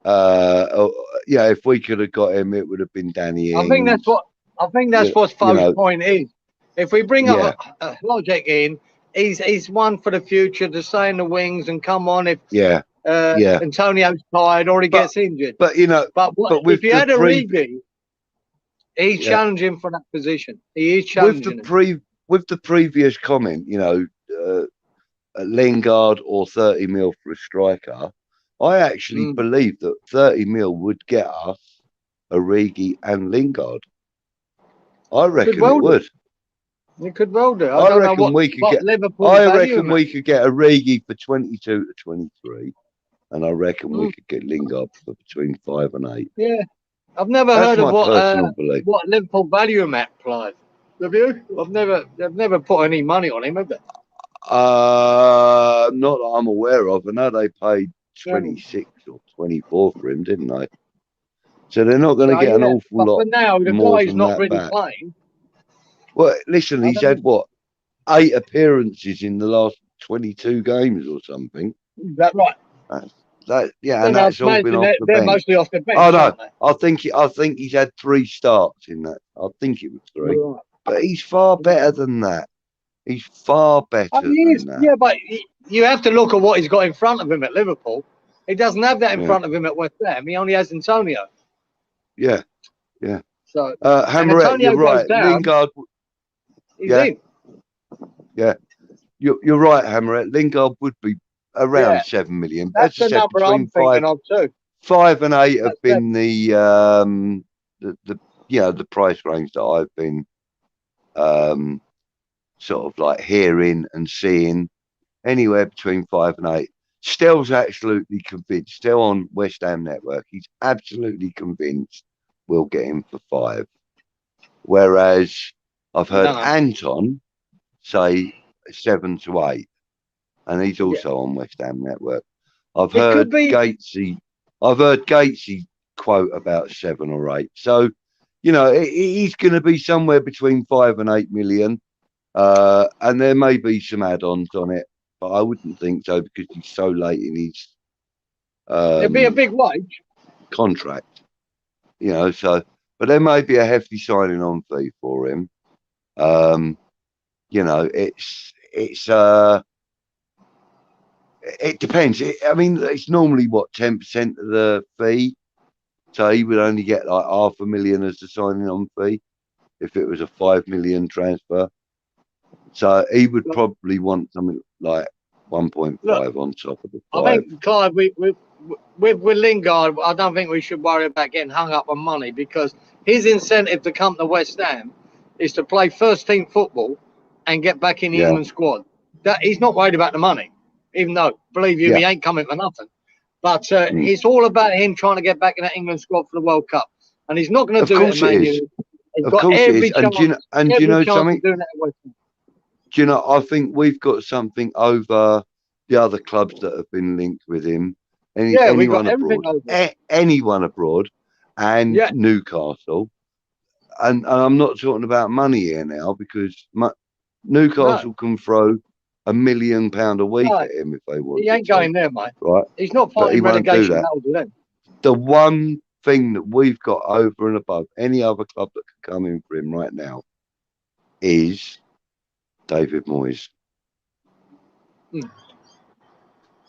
if we could have got him, it would have been Danny Ings. I think that's what Fo's point is. If we bring up Klozek in, he's one for the future to stay in the wings and come on if yeah. Antonio's tired or he gets injured. But you know, but if you had ArE, he's challenging for that position. He is challenging with the previous comment, you know, Lingard or 30 mil for a striker. I actually believe that 30 mil would get us ArE and Lingard. I reckon it would. We could well do. I reckon we could get ArE for 22 to 23, and I reckon we could get Lingard for between 5 and 8. Yeah, I've never heard of what Liverpool value him at, Clive. Have you? They've never put any money on him, have they? Not that I'm aware of. I know they paid 26 or 24 for him, didn't they? So they're not going to get an awful lot. For now, the guy's not really playing. Well, listen, he's had what, 8 appearances in the last 22 games or something. Is that right? And that's all been off the bench. They're mostly off the bench. Oh no, I think he's had 3 starts in that. I think it was 3, right. But he's far better than that. He's far better than that. Yeah, but you have to look at what he's got in front of him at Liverpool. He doesn't have that in front of him at West Ham. He only has Antonio. Yeah. So Hammerette, you're right. Lingard. In. Yeah. You're right, Hammerette. Lingard would be around 7 million. That's the number I'm thinking of too. 5 and 8 have been the price range that I've been sort of like hearing and seeing, anywhere between 5 and 8. Stell's absolutely convinced. Still on West Ham Network, he's absolutely convinced we'll get him for 5. Whereas I've heard Anton say 7 to 8, and he's also on West Ham Network. I've heard Gatesy quote about 7 or 8. So, you know, he's going to be somewhere between 5 and 8 million. And there may be some add-ons on it, but I wouldn't think so because he's so late in his it'd be a big wage contract, you know. So, but there may be a hefty signing on fee for him. You know, it depends. I mean, it's normally what, 10% of the fee, so he would only get like $500,000 as the signing on fee if it was a 5 million transfer. So he would probably want something like 1.5 on top of the 5. I think, Clive, with Lingard, I don't think we should worry about getting hung up on money, because his incentive to come to West Ham is to play first team football and get back in the England squad. He's not worried about the money, even though, believe you, he ain't coming for nothing. But it's all about him trying to get back in that England squad for the World Cup. And he's not going to do it at Man U. Of course it is. And do you know something? Do you know, I think we've got something over the other clubs that have been linked with him. Anyone abroad and Newcastle. And I'm not talking about money here now, because Newcastle can throw £1 million a week at him if they want. He ain't going there, mate. Right. He's not fighting relegation. The one thing that we've got over and above any other club that can come in for him right now is David Moyes.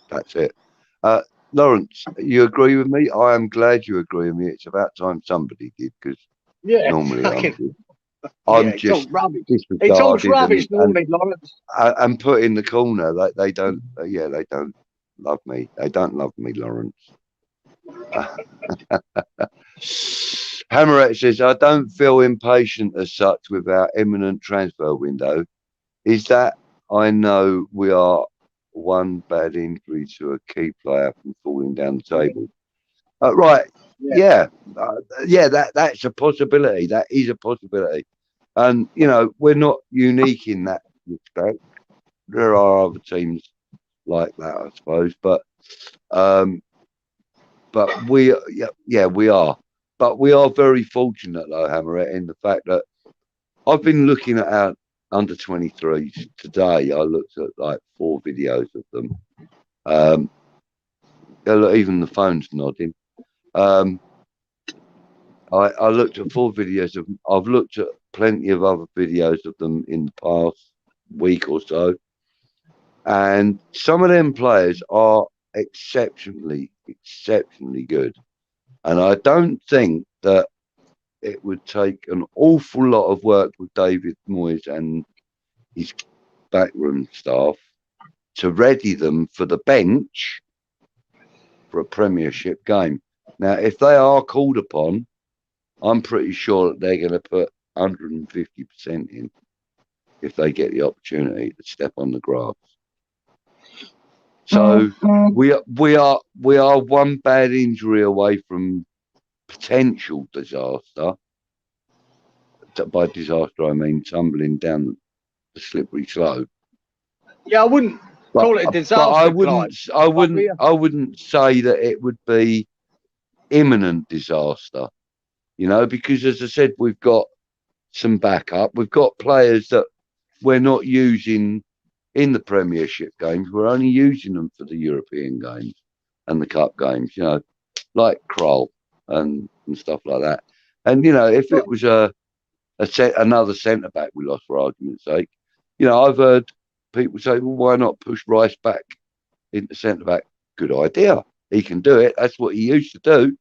That's it. Lawrence, you agree with me? I am glad you agree with me. It's about time somebody did, because normally I'm just rubbish. It's all rubbish normally, Lawrence. And put in the corner. They don't. They don't love me. They don't love me, Lawrence. Hammerette says, I don't feel impatient as such with our imminent transfer window. Is that I know we are one bad injury to a key player from falling down the table. Right. That's a possibility. That is a possibility. And, you know, we're not unique in that respect. There are other teams like that, I suppose. But we are. But we are very fortunate, though, Hammerette, in the fact that I've been looking at our under 23s today. I looked at like 4 videos of them. Even the phone's nodding. I looked at 4 videos of them. I've looked at plenty of other videos of them in the past week or so. And some of them players are exceptionally good. And I don't think that it would take an awful lot of work with David Moyes and his backroom staff to ready them for the bench for a Premiership game. Now, if they are called upon, I'm pretty sure that they're going to put 150% in if they get the opportunity to step on the grass. So we are one bad injury away from potential disaster. By disaster, I mean tumbling down the slippery slope. Yeah, I wouldn't call it a disaster. But I wouldn't say that it would be imminent disaster. You know, because as I said, we've got some backup. We've got players that we're not using in the Premiership games. We're only using them for the European games and the Cup games. You know, like Kroll and stuff like that. And you know, if it was another centre back we lost for argument's sake, you know, I've heard people say, well, why not push Rice back into centre back? Good idea. He can do it. That's what he used to do.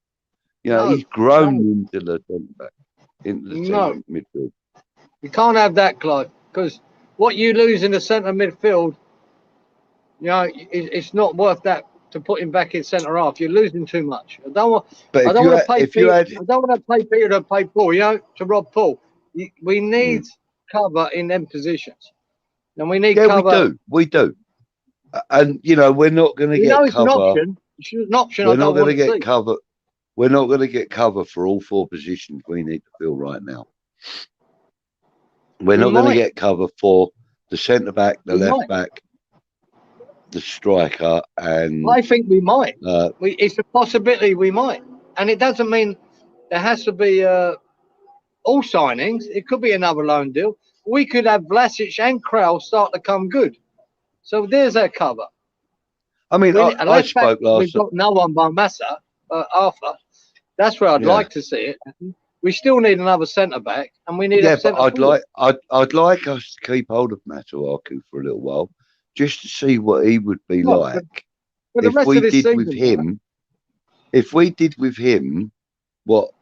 You know, he's grown into the centre back, into the centre midfield. You can't have that, Clive, because what you lose in the centre midfield, you know, it's not worth that to put him back in centre half. You're losing too much. I don't want to pay Peter to play Paul, you know, to rob Paul. We need cover in them positions. And we need cover. We do. And, you know, we're not going to get cover. It's an option. It's an option. We're not going to get cover. We're not going to get cover for all four positions we need to fill right now. We're not going to get cover for the centre back, the left back, the striker, and I think we might. It's a possibility we might, and it doesn't mean there has to be all signings. It could be another loan deal. We could have Vlasic and Krell start to come good. So there's our cover. I mean, I spoke last. We've got no one by Massa, Arthur. That's where I'd like to see it. We still need another centre back, and we need a centre forward. I'd like us to keep hold of Masuaku for a little while, just to see what he would be like if we did with him. If we did with him what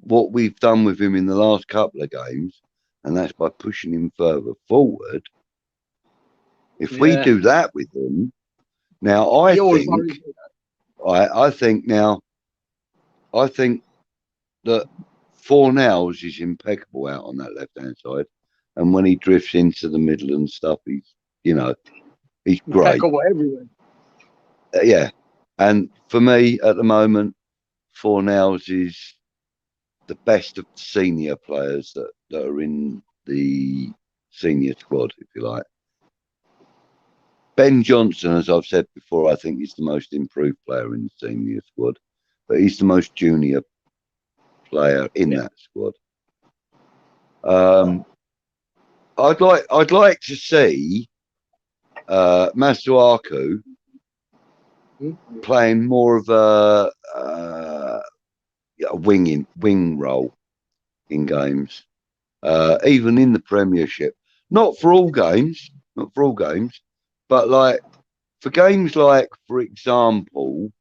we've done with him in the last couple of games, and that's by pushing him further forward. If we do that with him, now I think that Fornals is impeccable out on that left-hand side, and when he drifts into the middle and stuff, he's great. Impeccable everywhere. Yeah, and for me at the moment, Fornals is the best of the senior players that are in the senior squad, if you like. Ben Johnson, as I've said before, I think he's the most improved player in the senior squad, but he's the most junior player in that squad. I'd like to see Masuaku playing more of a wing role in games, even in the Premiership. Not for all games, but like for games like, for example,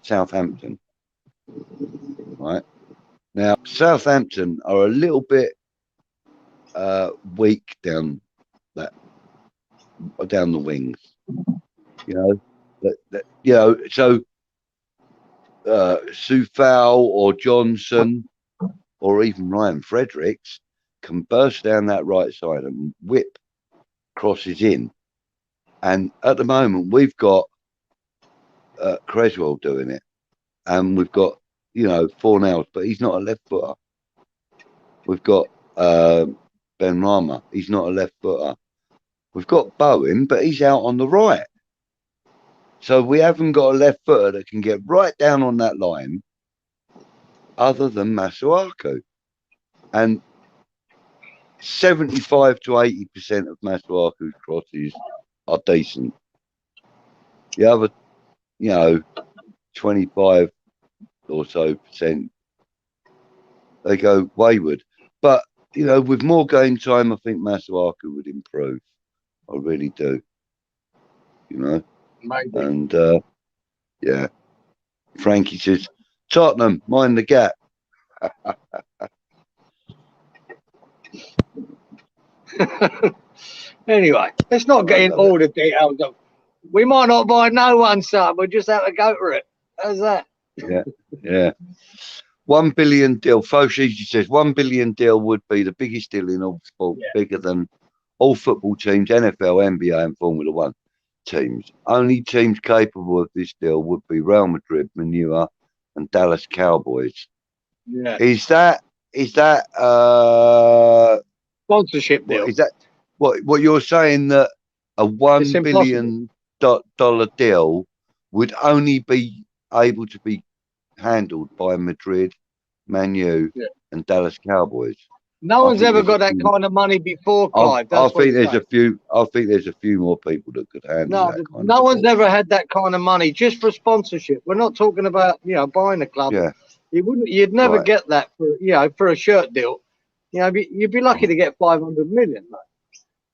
Southampton. Right now, Southampton are a little bit weak down the wings. So Soufal or Johnson or even Ryan Fredericks can burst down that right side and whip crosses in. And at the moment, we've got Creswell doing it, and we've got Fornals, but he's not a left footer. We've got Ben Rama, he's not a left footer. We've got Bowen, but he's out on the right. So we haven't got a left footer that can get right down on that line other than Masuaku. And 75 to 80% of Masuaku's crosses are decent. The other, 25 or so percent, they go wayward. But, with more game time, I think Masuaku would improve. I really do. you know. Maybe. And yeah, Frankie says, Tottenham, mind the gap. Anyway, let's not get into all the details of. We might not buy no one, son. We'll just have to go for it. How's that? Yeah, yeah. 1 billion deal. Foshizi says 1 billion deal would be the biggest deal in all sport, bigger than all football teams, NFL, NBA, and Formula One teams. Only teams capable of this deal would be Real Madrid, Manua, and Dallas Cowboys. Yeah. Is that sponsorship deal? Is that what you're saying, that a $1 billion deal would only be able to be handled by Madrid, Man U, and Dallas Cowboys? No one's ever got that kind of money before, Clive. I think there's a few. I think there's a few more people that could handle that kind of. No one's ever had that kind of money just for sponsorship. We're not talking about buying a club. Yeah. You'd never get that for a shirt deal. You'd be lucky to get 500 million. Mate.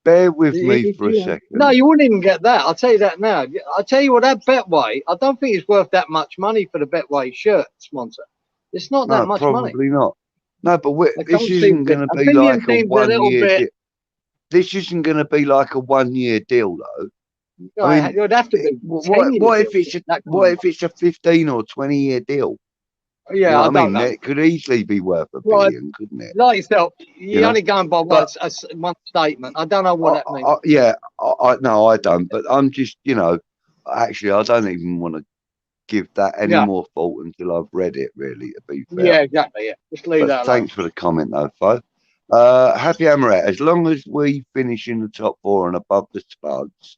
Bear with me for a second. No, you wouldn't even get that. I'll tell you that now. I'll tell you what, that Betway, I don't think it's worth that much money for the Betway shirt sponsor. It's not that much money. Probably not. No, but this isn't going to be like a 1 year deal. This isn't going to be like a 1 year deal, though. I mean, it would have to be. What if it's a 15 or 20 year deal? Yeah, I mean, it could easily be worth $1 billion, couldn't it? Like yourself, you're only going by one statement. I don't know what that means. No, I don't. But I'm just, actually, I don't even want to give that any more thought until I've read it, really, to be fair. Yeah, exactly. Yeah, just leave that alone. Thanks for the comment, though, Fo. Happy ArE, as long as we finish in the top 4 and above the Spuds,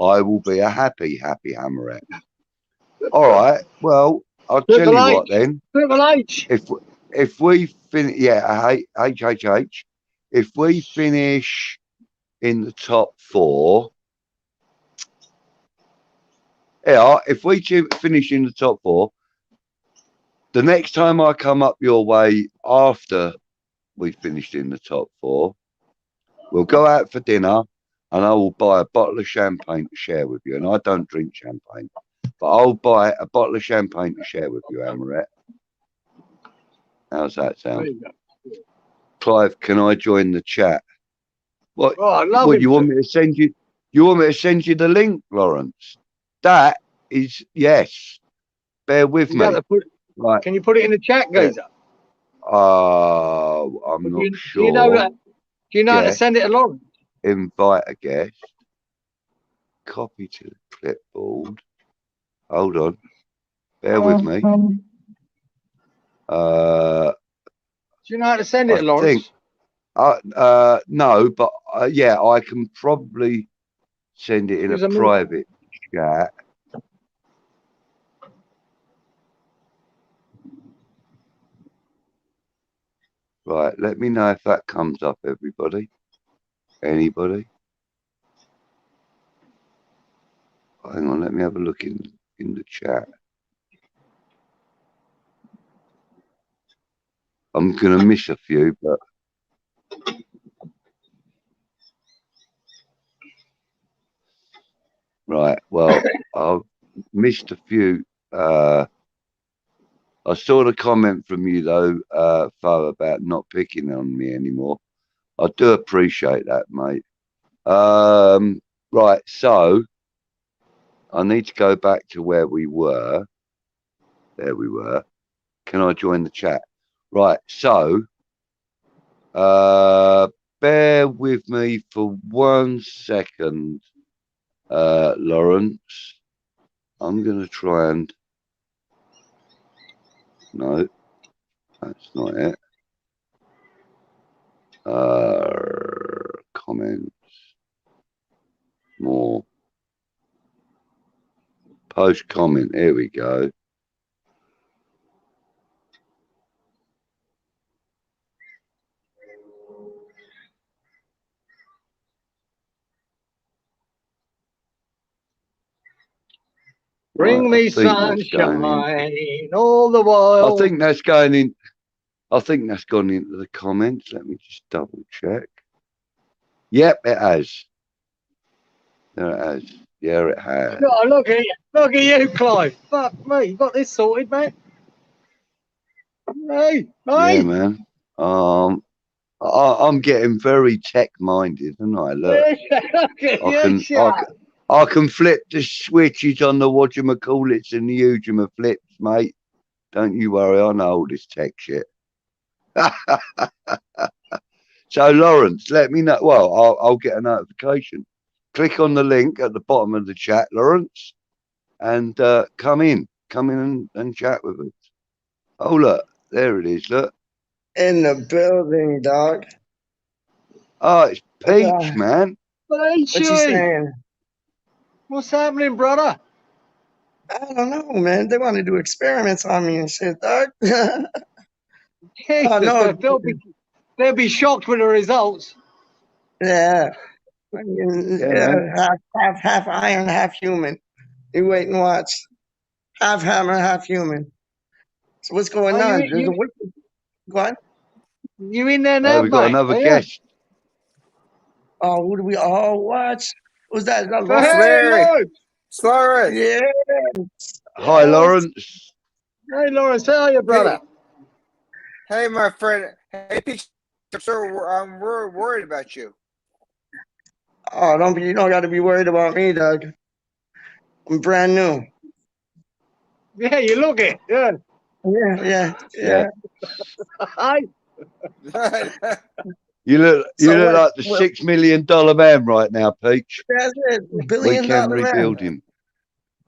I will be a happy ArE. All right. Well, I'll tell you what then. Triple H. If we finish, HHH. If we finish in the top 4, if we finish in the top 4, the next time I come up your way after we finished in the top 4, we'll go out for dinner and I will buy a bottle of champagne to share with you. And I don't drink champagne, but I'll buy a bottle of champagne to share with you, ArE. How's that sound? Clive, can I join the chat? What? Oh, I love what you want me to send you? You want me to send you the link, Lawrence? That is, yes. Bear with me. Right. Can you put it in the chat, Geezer? I'm not sure. Do you know that? Do you know how to send it along? Invite a guest. Copy to the clipboard. Hold on. Bear with me. Do you know how to send it, Lawrence? No, but I can probably send it in a private chat. Right, let me know if that comes up, everybody. Anybody? Hang on, let me have a look in the chat. I'm going to miss a few, but... Right, well, I've missed a few. I saw the comment from you, though, Fo, about not picking on me anymore. I do appreciate that, mate. Right, so I need to go back to where we were. There we were. Can I join the chat? Right, so bear with me for 1 second, Lawrence. I'm going to try and... No, that's not it. Comments. More. Post comment. Here we go. Bring me sunshine all the while. I think that's going in. I think that's gone into the comments. Let me just double check. Yep, it has. There it has. Yeah, it has. Oh, look at you, Clive. Fuck me, you got this sorted, mate. Hey, Yeah, man. I'm getting very tech-minded, and I look. I can flip the switches on the whatchamacallits and the flips, mate. Don't you worry, I know all this tech shit. So, Lawrence, let me know. Well, I'll get a notification. Click on the link at the bottom of the chat, Lawrence, and come in and chat with us. Oh, look, there it is. Look. In the building, dog. Oh, it's Peach, man. What you saying? What's happening, brother? I don't know, man. They want to do experiments on me and shit, dog. Oh, no. They'll be shocked with the results. Yeah. Half iron, half human. You wait and watch. Half hammer, half human. So what's going on? Go on. You in there now, we got another guest. Oh, who do we all watch? Who's that? Is that Lawrence? Yeah. Hi, Lawrence. Hey, Lawrence. How are you, brother? Hey, my friend. Hey, Peach. I'm worried about you. Oh, you don't got to be worried about me, Doug. I'm brand new. Yeah, you look it. Yeah. Yeah. Hi. You look like the $6 million man right now, Peach. That's it. $1 billion we can rebuild him.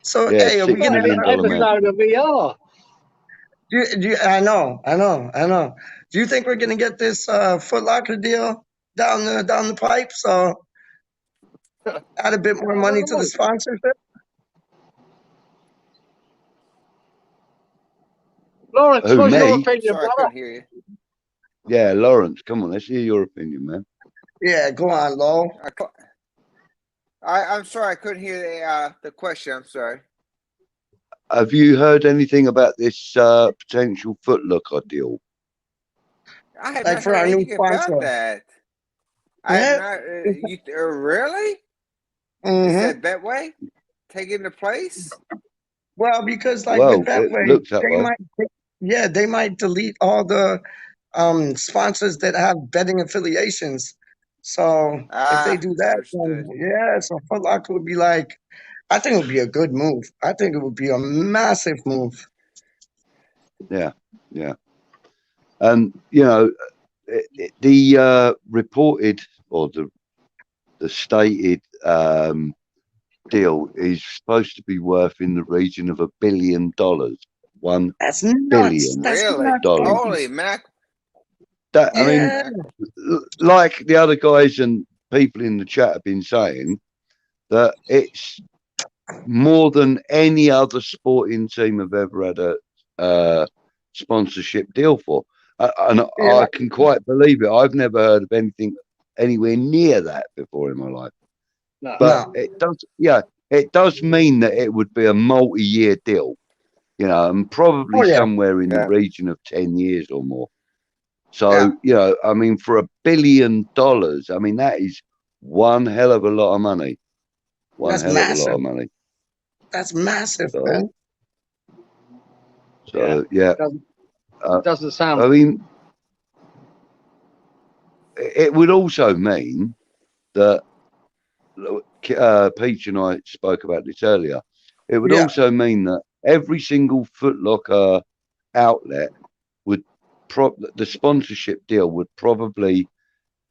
So yeah, hey, are we $6 million episode of VR? I know. Do you think we're gonna get this Foot Locker deal down the pipe? So add a bit more money to the sponsorship. Lawrence, what's your opinion, brother? I couldn't hear you. Yeah, Lawrence, come on, let's hear your opinion, man. Yeah, go on, Lo. I'm sorry, I couldn't hear the question. I'm sorry. Have you heard anything about this potential Foot Locker deal? I have not heard anything about that. I have not. Really? Is that Betway taking the place? Well, because with Betway, they might delete all the sponsors that have betting affiliations. So if they do that, then, so Foot Locker would be like, I think it would be a good move. I think it would be a massive move. Yeah. And the reported or the stated deal is supposed to be worth in the region of $1 billion. That's nuts. Really? Holy mac! I mean, like the other guys and people in the chat have been saying, that it's more than any other sporting team have ever had a sponsorship deal for. I can quite believe it. I've never heard of anything anywhere near that before in my life. It does mean that it would be a multi-year deal, and probably somewhere in the region of 10 years or more. So, I mean, for $1 billion, I mean, that is one hell of a lot of money. That's massive. A lot of money. That's massive, man. So, It doesn't sound. I mean, it would also mean that Peach and I spoke about this earlier. It would also mean that every single Foot Locker outlet would the sponsorship deal would probably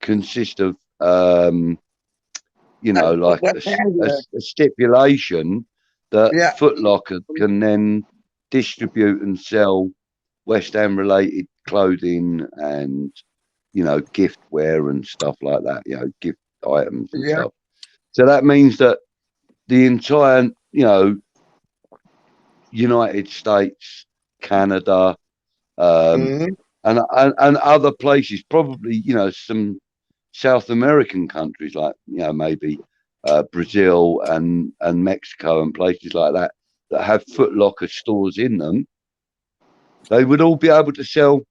consist of like a stipulation that Foot Locker can then distribute and sell West Ham related clothing and gift wear and stuff like that, gift items and stuff. So that means that the entire United States, Canada, and other places, probably some South American countries like maybe Brazil and Mexico and places like that have Foot Locker stores in them, they would all be able to sell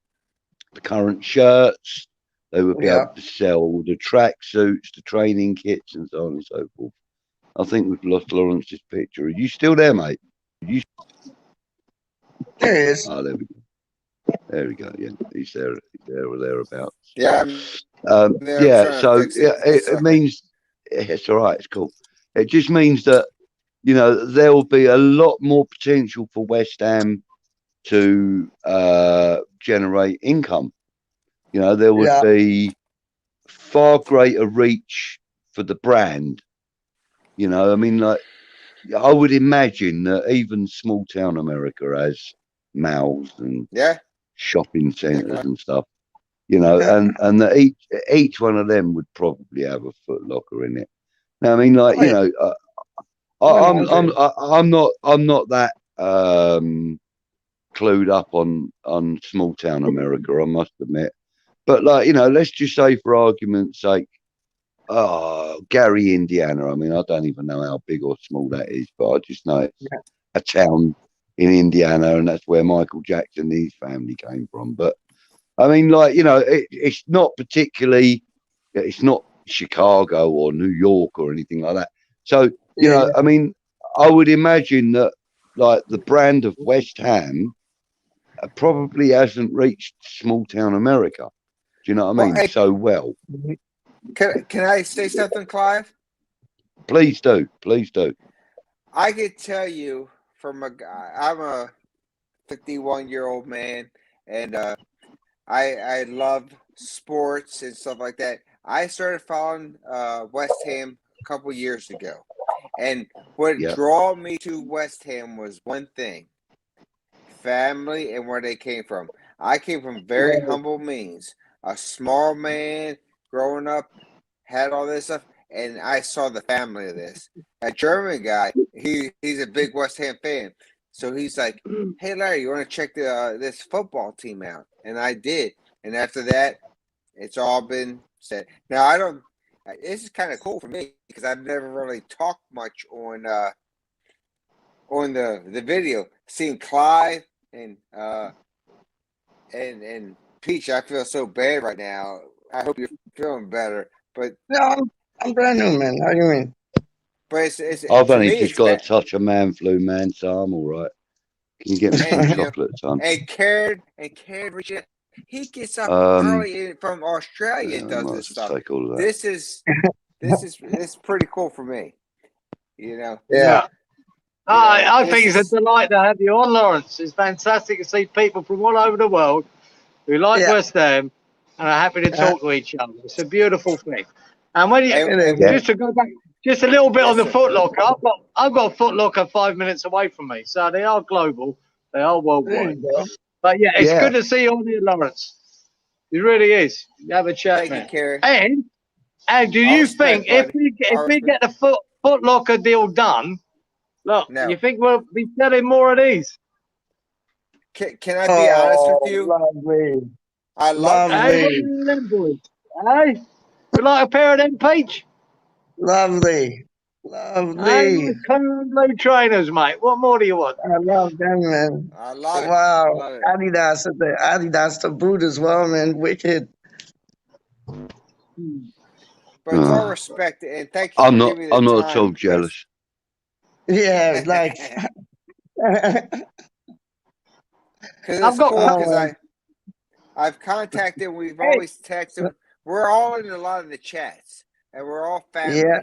the current shirts. They would be able to sell all the track suits, the training kits, and so on and so forth. I think we've lost Lawrence's picture. Are you still there, mate? There he is. Oh, there we go. There we go. Yeah, he's there. He's there or thereabouts. Yeah. Yeah. So it means it's all right. It's cool. It just means that there will be a lot more potential for West Ham to generate income. There would be far greater reach for the brand. I mean, like, I would imagine that even small town America has malls and shopping centres and stuff. And that each one of them would probably have a Foot Locker in it. Now, I mean, like, I'm not that clued up on small town America, I must admit. But like, let's just say for argument's sake, Gary, Indiana. I mean, I don't even know how big or small that is, but I just know it's a town in Indiana, and that's where Michael Jackson and his family came from. But I mean, like, it's not particularly, it's not Chicago or New York or anything like that. So, I mean, I would imagine that, like, the brand of West Ham probably hasn't reached small town America. Do you know what I mean? So well. Can I say something, Clive? Please do. Please do. I could tell you from a guy. I'm a 51-year-old man, and I love sports and stuff like that. I started following West Ham a couple years ago, and what drew me to West Ham was one thing: family and where they came from. I came from very humble means, a small man growing up, had all this stuff, and I saw the family of this. A German guy, he's a big West Ham fan, so he's like, "Hey Larry, you want to check this football team out?" And I did, and after that, it's all been said. Now I don't. This is kind of cool for me because I've never really talked much on the video. Seeing Clive and Peach, I feel so bad right now. I hope you're feeling better. But no, I'm brand new, man. How do you mean? But I've only just got a touch of man flu, man, so I'm all right. Can you get me some chocolate, son? And Karen, he gets up early from Australia and does this stuff. This is pretty cool for me. Yeah. I think it's a delight to have you on, Lawrence. It's fantastic to see people from all over the world who like West Ham and are happy to talk to each other. It's a beautiful thing. And when just to go back, just a little bit on the Foot Locker, I've got a Foot Locker 5 minutes away from me, so they are global, they are worldwide. But it's good to see you on here, Lawrence. It really is. You have a chat, man. And do you think if we get the Foot Locker deal done, you think we'll be selling more of these? Can I be honest with you? Lovely. I love it. Hey, you like a pair of them, Peach? Lovely. Blue trainers, mate. What more do you want? I love them, man. I love it. Wow. Love it. Adidas the boot as well, man. Wicked. But it's all respect and thank you. I'm not at all jealous. Yeah, like I've contacted. We've always texted. We're all in a lot of the chats, and we're all family. Yeah.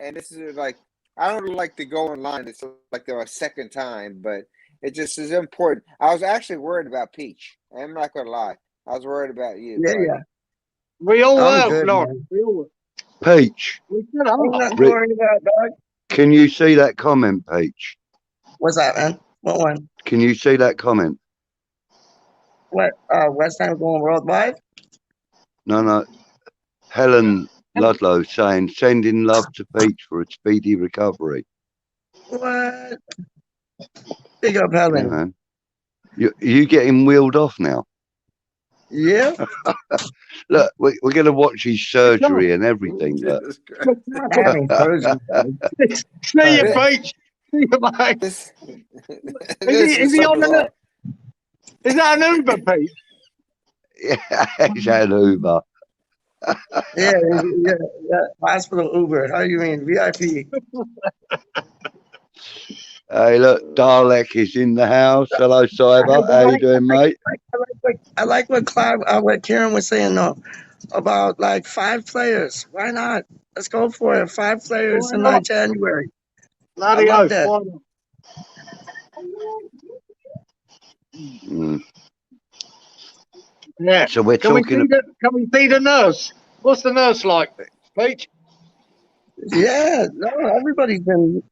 And this is like, I don't like to go online. It's like a second time, but it just is important. I was actually worried about Peach. I'm not gonna lie. I was worried about you. Yeah. We all were, Lord. We all were. Peach. I'm not worried about dog. Can you see that comment, Peach? What's that, man? What one? Can you see that comment? What? West Ham going worldwide? No. Helen Ludlow saying, sending love to Peach for a speedy recovery. What? Big up, Helen. Yeah, man. You getting wheeled off now? Yeah. Look, we're going to watch his surgery and everything. See you, Peach. See you, mate. Is he on the... Is that an Uber, Pete? Yeah, it's an Uber. Yeah, yeah. Hospital Uber. How do you mean VIP? Hey, look, Dalek is in the house. Hello, Cyber. How you doing, mate? I like what what Karen was saying though about like 5 players. Why not? Let's go for it. 5 players in like January. I love that. Yeah. So we're talking. Can we see the nurse? What's the nurse like, Peach? Yeah, no, everybody's been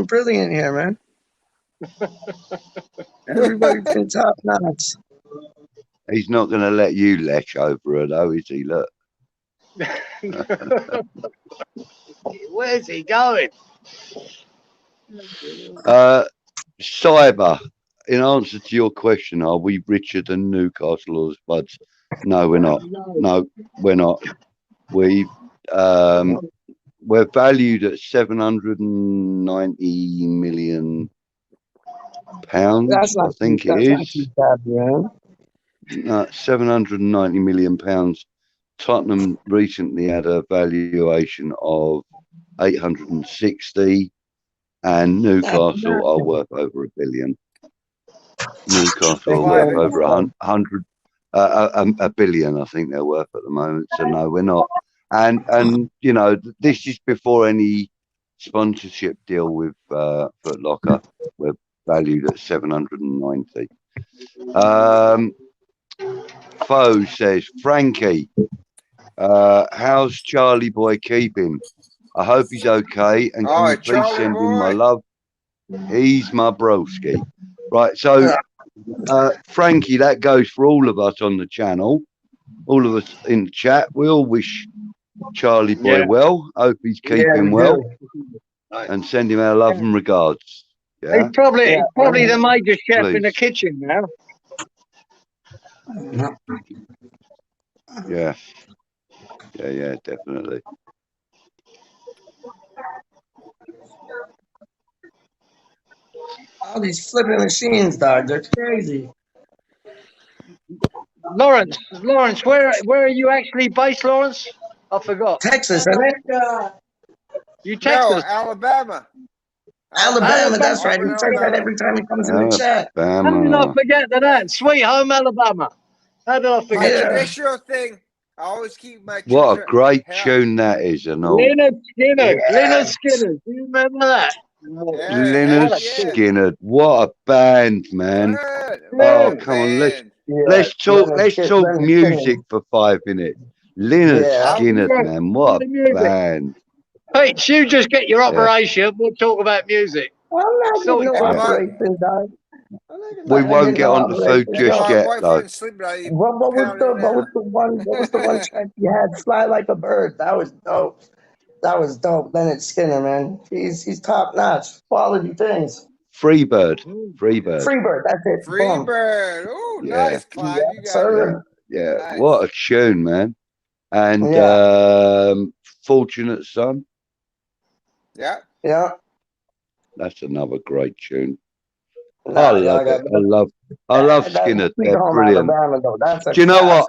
brilliant here, man. Everybody's been top notch. He's not going to let you lech over her, though, is he? Look. Where's he going? Cyber, in answer to your question, are we richer than Newcastle or the Spuds? No, we're not. No, we're not. We're valued at £790 million. I think it is. £790 million. Tottenham recently had a valuation of 860, and Newcastle are worth over £1 billion. Newcastle are worth over 100, £1 billion, I think they're worth at the moment. So no, we're not. And you know, this is before any sponsorship deal with Foot Locker. We're valued at 790. Foe says, Frankie, how's Charlie boy keeping? I hope he's okay, and can you please send him my love? He's my broski. Right, so Frankie, that goes for all of us on the channel, all of us in the chat. We all wish Charlie boy well. Hope he's keeping well, and send him our love and regards. Yeah, he's probably the major chef in the kitchen now. Yeah, definitely. All these flipping machines, dog, they're crazy. Lawrence, where are you actually based, Lawrence? I forgot. Texas, I think. You Texas? No, Alabama. Alabama, that's right. He says that every time he comes in the chat. How did I forget that? Sweet home Alabama. How did I forget my that? traditional thing. I always keep my. What a great tune that is, and all. Lynyrd Skynyrd. Do you remember that? Lynyrd Skynyrd. What a band, man! Oh, come on, let's talk music for 5 minutes. Lynyrd Skynyrd, man, what a band! Pete, you just get your operation. We'll talk about music. I'm not getting no operation, dog. We won't get on the food just yet, though. What was the one track you had? Fly Like a Bird. That was dope. Lynyrd Skynyrd, man. He's top notch. Quality things. Freebird. That's it. Freebird. Oh, nice, Clive. You got it. Yeah. Nice. What a tune, man. And Fortunate Son. Yeah. That's another great tune. I love it. I love Skynyrd. They're brilliant. Do you know what?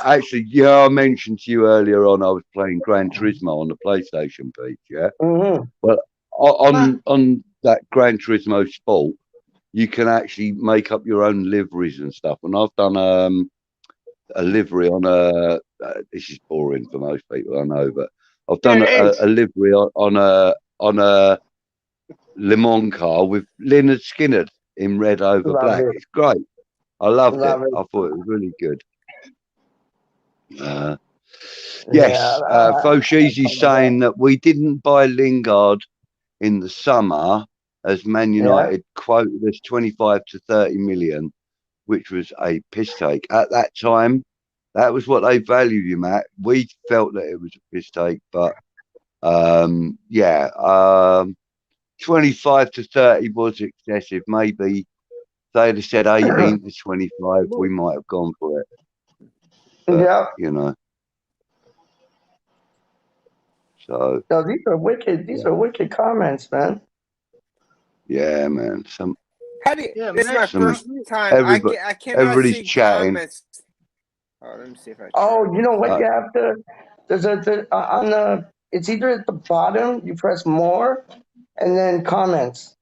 Actually, I mentioned to you earlier on I was playing Gran Turismo on the PlayStation, Pete, yeah? Mm-hmm. Well, on that Gran Turismo Sport, you can actually make up your own liveries and stuff. And I've done a livery on this is boring for most people, I know, but I've done a livery on a Le Mans car with Lynyrd Skynyrd in red over black. It's great. I loved it. I thought it was really good. Yes, Foshizi's saying that we didn't buy Lingard in the summer as Man United quoted us 25 to 30 million, which was a piss take. At that time, that was what they valued him at. We felt that it was a piss take, but 25 to 30 was excessive. Maybe if they'd have said 18 to 25, we might have gone for it. But, you know. So these are wicked comments, man. Yeah, man. This is my first time. I cannot see chatting. comments. Oh, let me see if I. Oh, you know what? You have to. There's on the. It's either at the bottom. You press more, and then comments,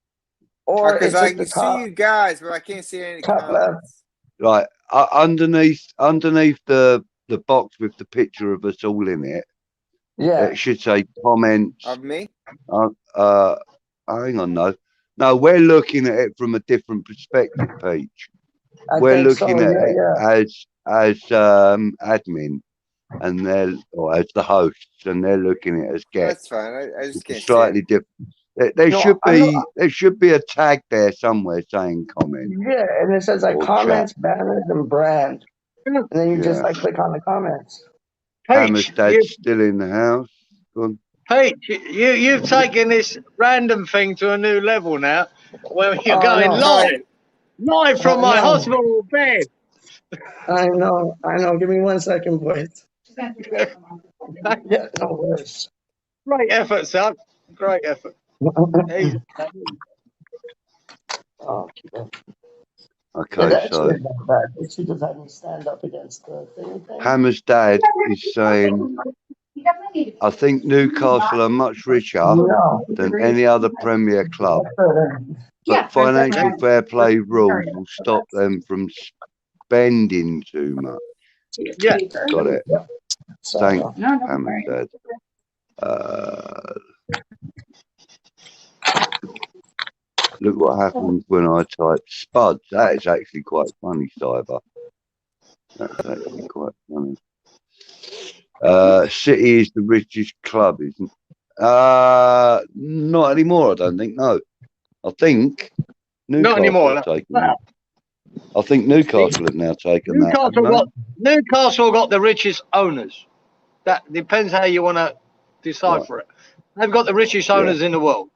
or Because it's I at the can see you guys, but I can't see any top left. comments. Right, underneath the box with the picture of us all in it. Yeah. It should say comments. Of me? Hang on, no, we're looking at it from a different perspective, Peach. We're looking at it as admin, and or as the hosts, and they're looking at it as guests. That's fine. I just can't slightly see it. different. There should be a tag there somewhere saying comment. Yeah, and it says like comments, banners, and brand, and then you just like click on the comments. Hammer's dad's still in the house. Go on. Peach, you've taken this random thing to a new level now, where you're going live from my hospital bed. I know. Give me 1 second, boys. Yeah, no worries. Great effort, son. Great effort. Okay, so she just had me stand up against the thing. Hammer's dad is saying, I think Newcastle are much richer than any other Premier club, but financial fair play rules will stop them from spending too much. Yeah, got it. Thanks, Hammer's dad. Look what happens when I type spuds. That is actually quite funny, Cyber. That's actually quite funny. City is the richest club, isn't it? Not anymore, I don't think. No. I think Newcastle have taken that. I think Newcastle have now taken that. Newcastle got the richest owners. That depends how you want to decipher it. They've got the richest owners in the world.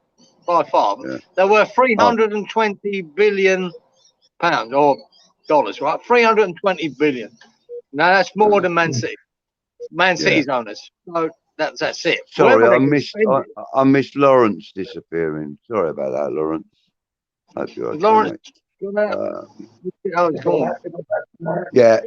By far, they're worth 320 billion pounds or dollars, right? 320 billion. Now that's more than Man City. Man City's owners. So that's it. Sorry, I missed Lawrence disappearing. Sorry about that, Lawrence. Hope you're okay, Lawrence. Yeah.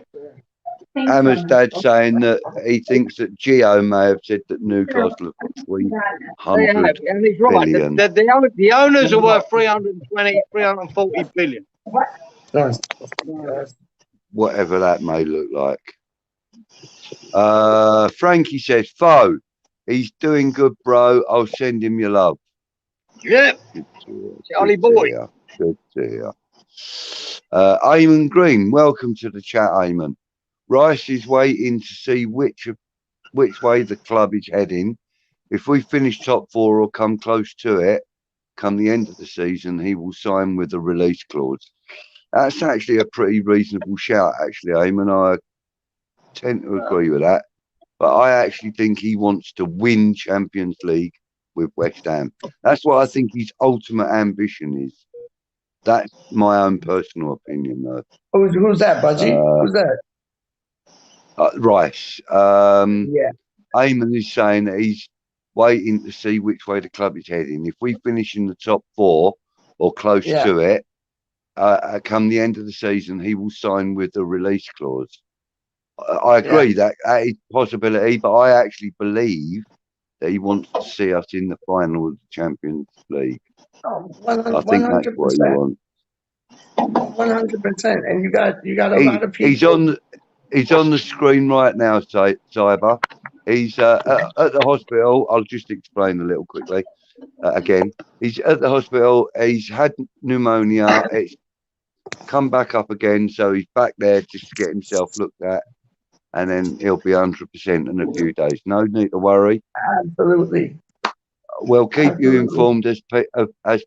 Hammer's dad saying that he thinks that Gio may have said that Newcastle have got 300 and he's right. billion. The owners are worth 320, 340 billion. Whatever that may look like. Frankie says, Fo, he's doing good, bro. I'll send him your love. Yeah. Charlie boy. Good to hear. Eamon Green, welcome to the chat, Eamon. Rice is waiting to see which way the club is heading. If we finish top four or come close to it, come the end of the season, he will sign with a release clause. That's actually a pretty reasonable shout, actually, Eamon. I tend to agree with that. But I actually think he wants to win Champions League with West Ham. That's what I think his ultimate ambition is. That's my own personal opinion, though. Who's that, Budgie? Who's that? Rice. Eamon is saying that he's waiting to see which way the club is heading. If we finish in the top four or close to it, come the end of the season, he will sign with a release clause. I agree that is a possibility, but I actually believe that he wants to see us in the final of the Champions League. I think that's what he wants. 100%. And you got a lot of people. He's on the screen right now, Cyber. He's at the hospital. I'll just explain a little quickly. Again, he's at the hospital. He's had pneumonia. It's come back up again, so he's back there just to get himself looked at, and then he'll be 100% in a few days. No need to worry. Absolutely. We'll keep you informed as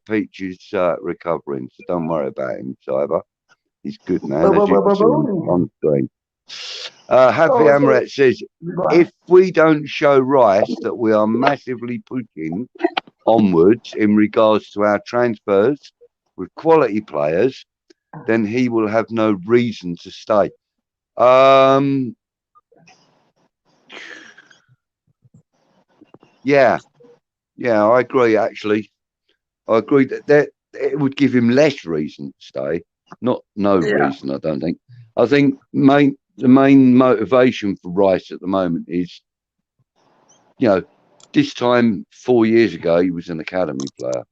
Peach is recovering, so don't worry about him, Cyber. He's good, man, as you can see on screen. Happy Amaret says, if we don't show Rice that we are massively pushing onwards in regards to our transfers with quality players, then he will have no reason to stay. Yeah, I agree, actually. I agree that it would give him less reason to stay. No reason, I don't think. I think the main motivation for Rice at the moment is, you know, this time 4 years ago he was an academy player.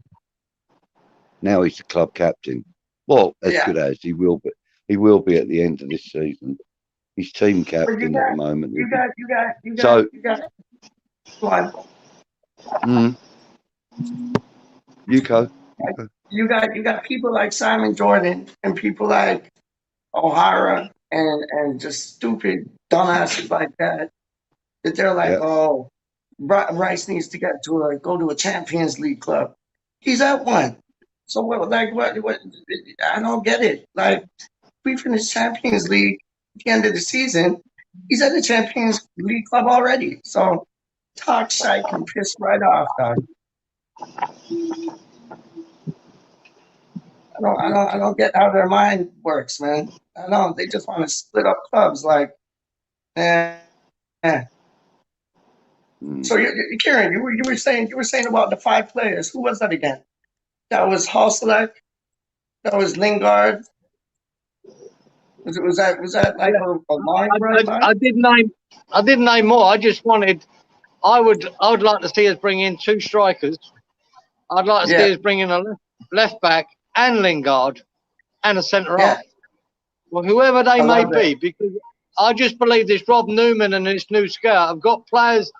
Now he's the club captain. Well, as good as he will be at the end of this season. He's team captain at the moment. You got. Go on. You go. You got people like Simon Jordan and people like ArE and just stupid dumbasses like that. That they're like, oh, Rice needs to go to a Champions League club. He's at one. So what? I don't get it. Like, we finish Champions League at the end of the season. He's at the Champions League club already. So talk shite can piss right off, dog. I don't get how their mind works, man. I don't. They just want to split up clubs, like, So, Kieran, you were saying about the 5 players. Who was that again? That was Halselek. That was Lingard. Was that like a line? I didn't name more. I just wanted. I would like to see us bring in 2 strikers. I'd like to see us bring in a left back and Lingard and a centre half. Well, whoever they may be, because I just believe this Rob Newman and this new scout have got players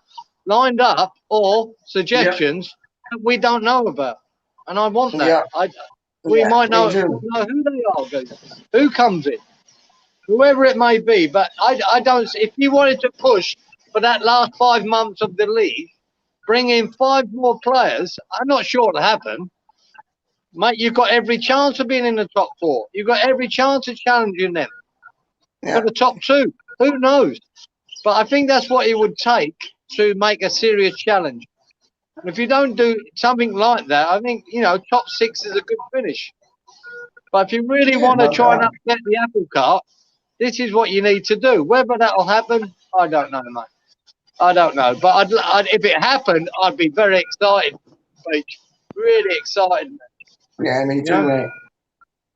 lined up or suggestions that we don't know about, and I want that. We might know who they are, guys. Who comes in, whoever it may be. But I don't. If you wanted to push for that last 5 months of the league, bring in 5 more players. I'm not sure it'll happen, mate. You've got every chance of being in the top 4. You've got every chance of challenging them for the top 2. Who knows? But I think that's what it would take to make a serious challenge. And if you don't do something like that, I think, top 6 is a good finish. But if you really want to try and upset the apple cart, this is what you need to do. Whether that'll happen, I don't know, mate. I don't know. But if it happened, I'd be very excited, mate. Really excited, mate. Yeah, me too, mate.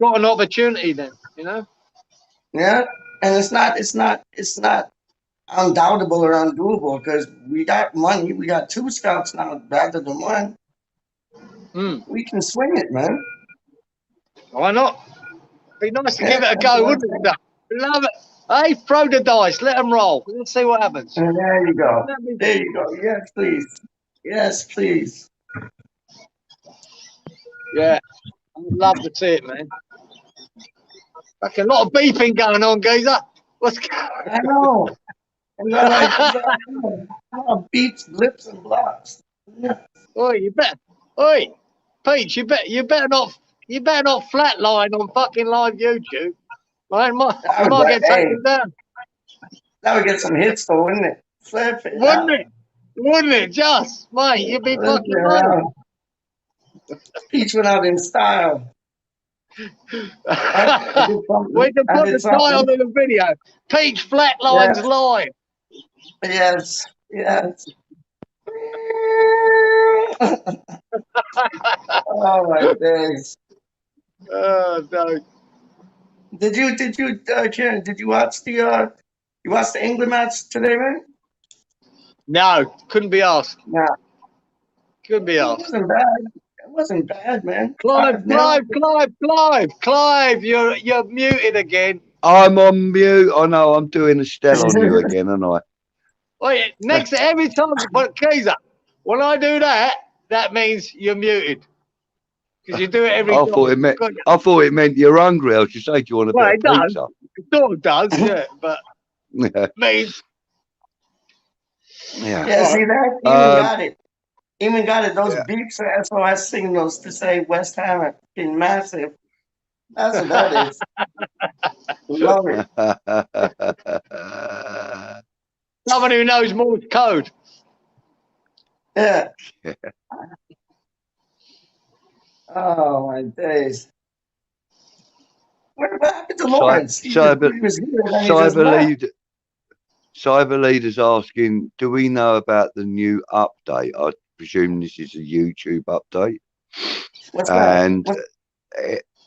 Got an opportunity then, Yeah, and it's not undoubtable or undoable because we got money. We got 2 scouts now rather than 1. We can swing it, man. Why not? Be nice to give it a go, wouldn't it? Love it. Hey, throw the dice. Let them roll. Let's see what happens. And there you go. There you go. Yes, please. Yes, please. Yeah, I'd love to see it, man. Like a lot of beeping going on, geezer. What's going on? I know. And beeps, blips, and blocks. Yeah. Oi, Peach, you better not flatline on fucking live YouTube. I might get taken down. That would get some hits, though, wouldn't it? Wouldn't it? Just, mate, you'd be fucking right. Peach went out in style. We can put the title in the video. Peach flatlines live. Yes. Oh my days. Oh no. Did you Kieran, did you watch the England match today, man? No, couldn't be asked. No. Couldn't be asked. It wasn't bad, man. Clive, you're muted again. I'm on mute. I know I'm doing a stell on you again, aren't I? Wait, next every time, but Kaiser, when I do that, that means you're muted. Because you do it every time. I thought it meant you're hungry. I was just saying, do you want a bit of pizza? It sort of does, yeah, but means. Yeah, see that? Got it. Even got it. Those beeps are SOS signals to say West Ham is massive. That's what that is. Love it. Someone who knows Morse code. Yeah. Oh my days. What happened to Lawrence? Cyber Leader's asking, do we know about the new update? I presume this is a YouTube update. What's that? And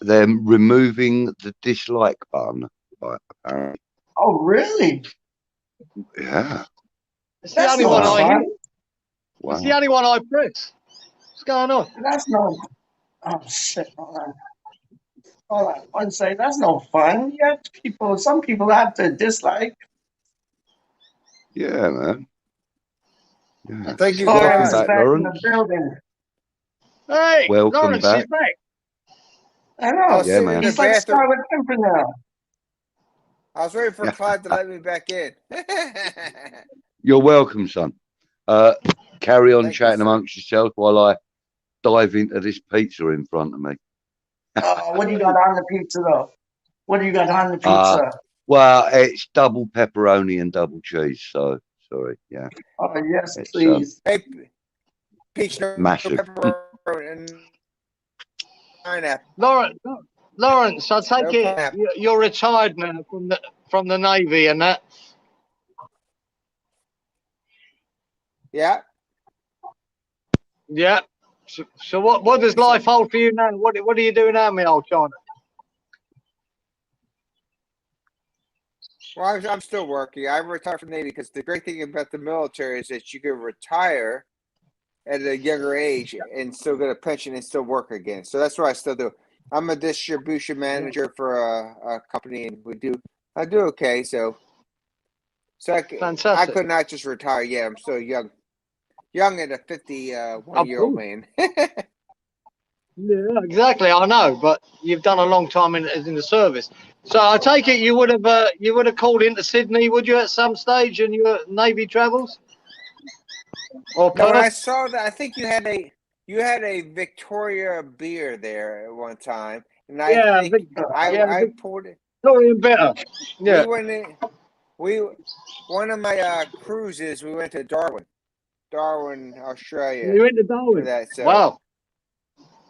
they're removing the dislike button, apparently. Oh, really? Yeah. It's the only one I hear. Wow. It's the only one I press. What's going on? That's no. Oh shit! Hold on. One second. That's no fun. You have people. Some people have to dislike. Yeah, man. Yeah. Thank you, Welcome back, back Lawrence. in the building. Hey, welcome Lawrence back. is back. I know. I was sitting in the He's like bathroom. Scarlet Pimpernel. I was waiting for Clyde to let me back in. You're welcome, son. Carry on Thank chatting you, amongst yourselves while I dive into this pizza in front of me. What do you got on the pizza, though? What do you got on the pizza? Well, it's double pepperoni and double cheese. So, sorry. Yeah. Oh, yes, it's, please. Hey, Peach, no massive. pepperoni and pineapple. Lawrence, I take it you're retired now from the Navy and that. Yeah. Yeah. So what does life hold for you now? What are you doing now, my old China? Well, I'm still working. I retired from the Navy because the great thing about the military is that you can retire at a younger age and still get a pension and still work again. So that's what I still do. I'm a distribution manager for a company, and I do okay. So I could not just retire yet. I'm still young and a 51-year-old man. Yeah, exactly. I know, but you've done a long time in the service. So I take it you would have called into Sydney, would you, at some stage in your Navy travels? Or no, I saw that. I think you had a Victoria beer there at one time, and I think I poured it. Victoria better. Yeah. We went in. One of my cruises, we went to Darwin, Australia. You went to Darwin for that. So, wow.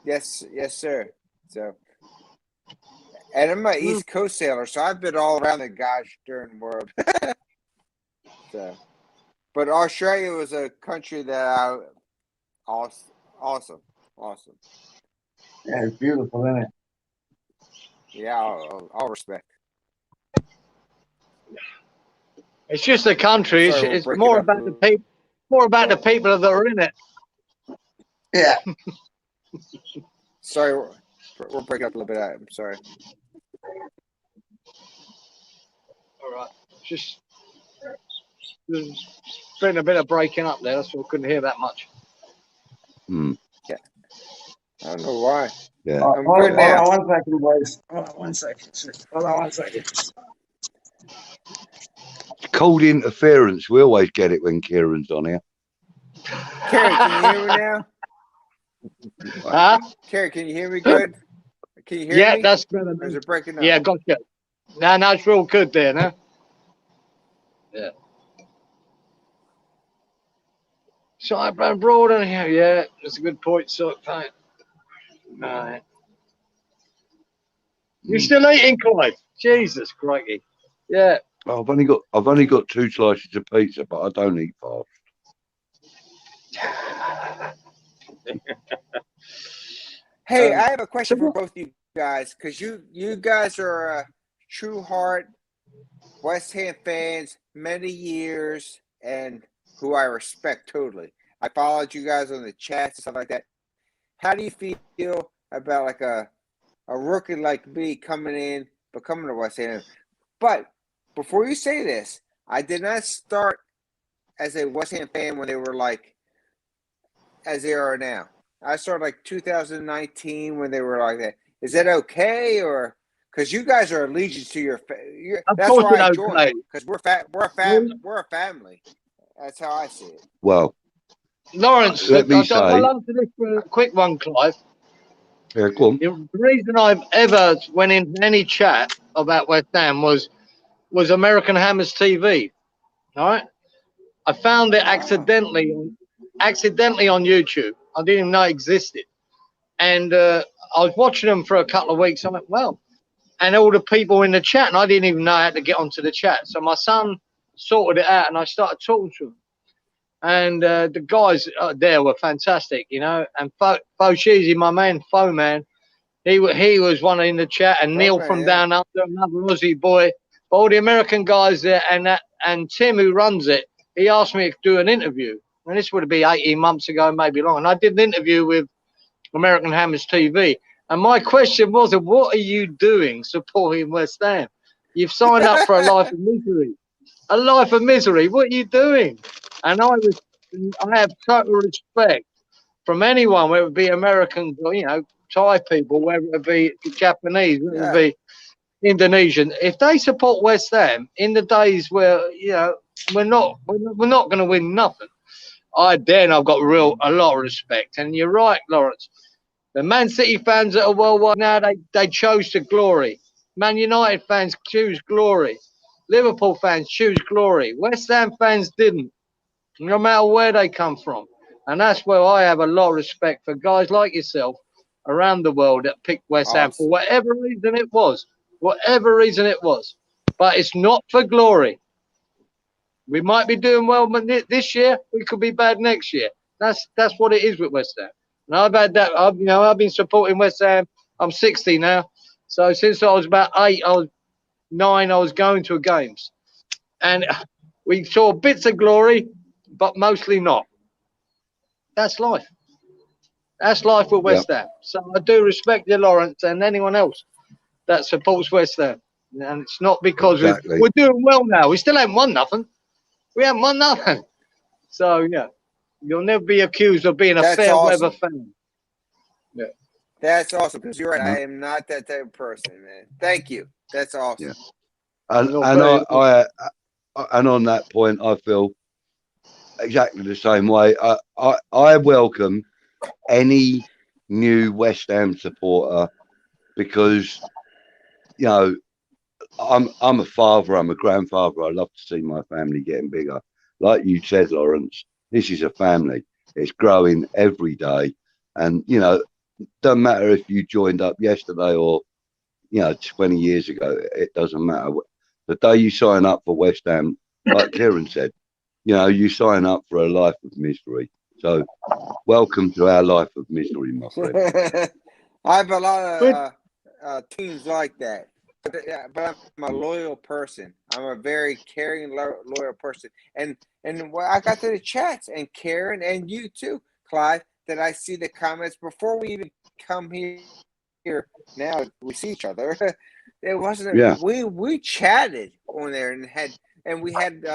Yes, sir. So, and I'm an East Coast sailor, so I've been all around the gosh darn world. So, but Australia was a country that awesome. Yeah, it's beautiful, isn't it? Yeah, all respect. It's just a country. It's more about the people. More about the people that are in it. Yeah. Sorry, we're breaking up a little bit. I'm sorry. All right. Just there's been a bit of breaking up there. That's why I couldn't hear that much. Yeah. I don't know why. Yeah. I'm good now. Hold on 1 second, boys. Hold on 1 second. Hold on 1 second. Cold interference. We always get it when Kieran's on here. Carrie, can you hear me now? Huh? Carrie, can you hear me good? Can you hear me? Yeah, that's better. Or is it breaking up? Yeah, gotcha. No, it's real good there, no? Yeah. Side brown broad on here, yeah. That's a good point, so fine. All right. You still eating, Clive? Jesus crikey. Yeah. I've only got 2 slices of pizza, but I don't eat fast. Hey, I have a question for both you guys, because you guys are true heart West Ham fans, many years, and who I respect totally. I followed you guys on the chats and stuff like that. How do you feel about like a rookie like me coming in, becoming a West Ham? But before you say this, I did not start as a West Ham fan when they were like as they are now. I started like 2019 when they were like that. Is that okay, or because you guys are allegiance to your? That's why I joined, because we're a family. That's how I see it. Well, Lawrence, I'll answer this for a quick one, Clive. Yeah, go on. The reason I've ever went into any chat about West Ham was American Hammers TV. All right, I found it accidentally on YouTube. I didn't even know it existed, and I was watching them for a couple of weeks. I went, well, and all the people in the chat, and I didn't even know how to get onto the chat. So my son sorted it out, and I started talking to him. And the guys there were fantastic, you know. And Fo Sheezy, my man, Fo man, he was one in the chat, and Neil from down under, another Aussie boy. all the American guys there, and Tim, who runs it, he asked me to do an interview. And this would be 18 months ago, maybe longer. And I did an interview with American Hammers TV. And my question was, what are you doing supporting West Ham? You've signed up for a life of misery. A life of misery. What are you doing? And I have total respect from anyone, whether it be American, you know, Thai people, whether it be Japanese, whether it be Indonesian. If they support West Ham in the days where, you know, we're not going to win nothing, I've got a lot of respect. And you're right, Lawrence. The Man City fans that are worldwide now, they chose to glory. Man United fans choose glory. Liverpool fans choose glory. West Ham fans didn't, no matter where they come from. And that's where I have a lot of respect for guys like yourself around the world that picked West Ham for whatever reason it was. Whatever reason it was. But it's not for glory. We might be doing well this year. We could be bad next year. That's what it is with West Ham. And I've had that. I've been supporting West Ham. I'm 60 now. So since I was about 8, I was 9, I was going to games. And we saw bits of glory, but mostly not. That's life. That's life with West Ham. So I do respect you, Lawrence, and anyone else that supports West Ham. And it's not because we're doing well now. We still haven't won nothing. We haven't won nothing. So, yeah, you'll never be accused of being a fair weather fan. Yeah. That's awesome, because you're right. I am not that type of person, man. Thank you. That's awesome. Yeah. And on that point, I feel exactly the same way. I welcome any new West Ham supporter because, you know, I'm a father, I'm a grandfather. I love to see my family getting bigger. Like you said, Lawrence, this is a family. It's growing every day. And, you know, doesn't matter if you joined up yesterday or, you know, 20 years ago. It doesn't matter. The day you sign up for West Ham, like Kieran said, you know, you sign up for a life of misery. So welcome to our life of misery, my friend. I have a lot of teams like that. But I'm a loyal person. I'm a very caring, loyal person. And when I got to the chats, and Karen and you too, Clive, that I see the comments before we even come here. Now we see each other. It wasn't. We chatted on there and we had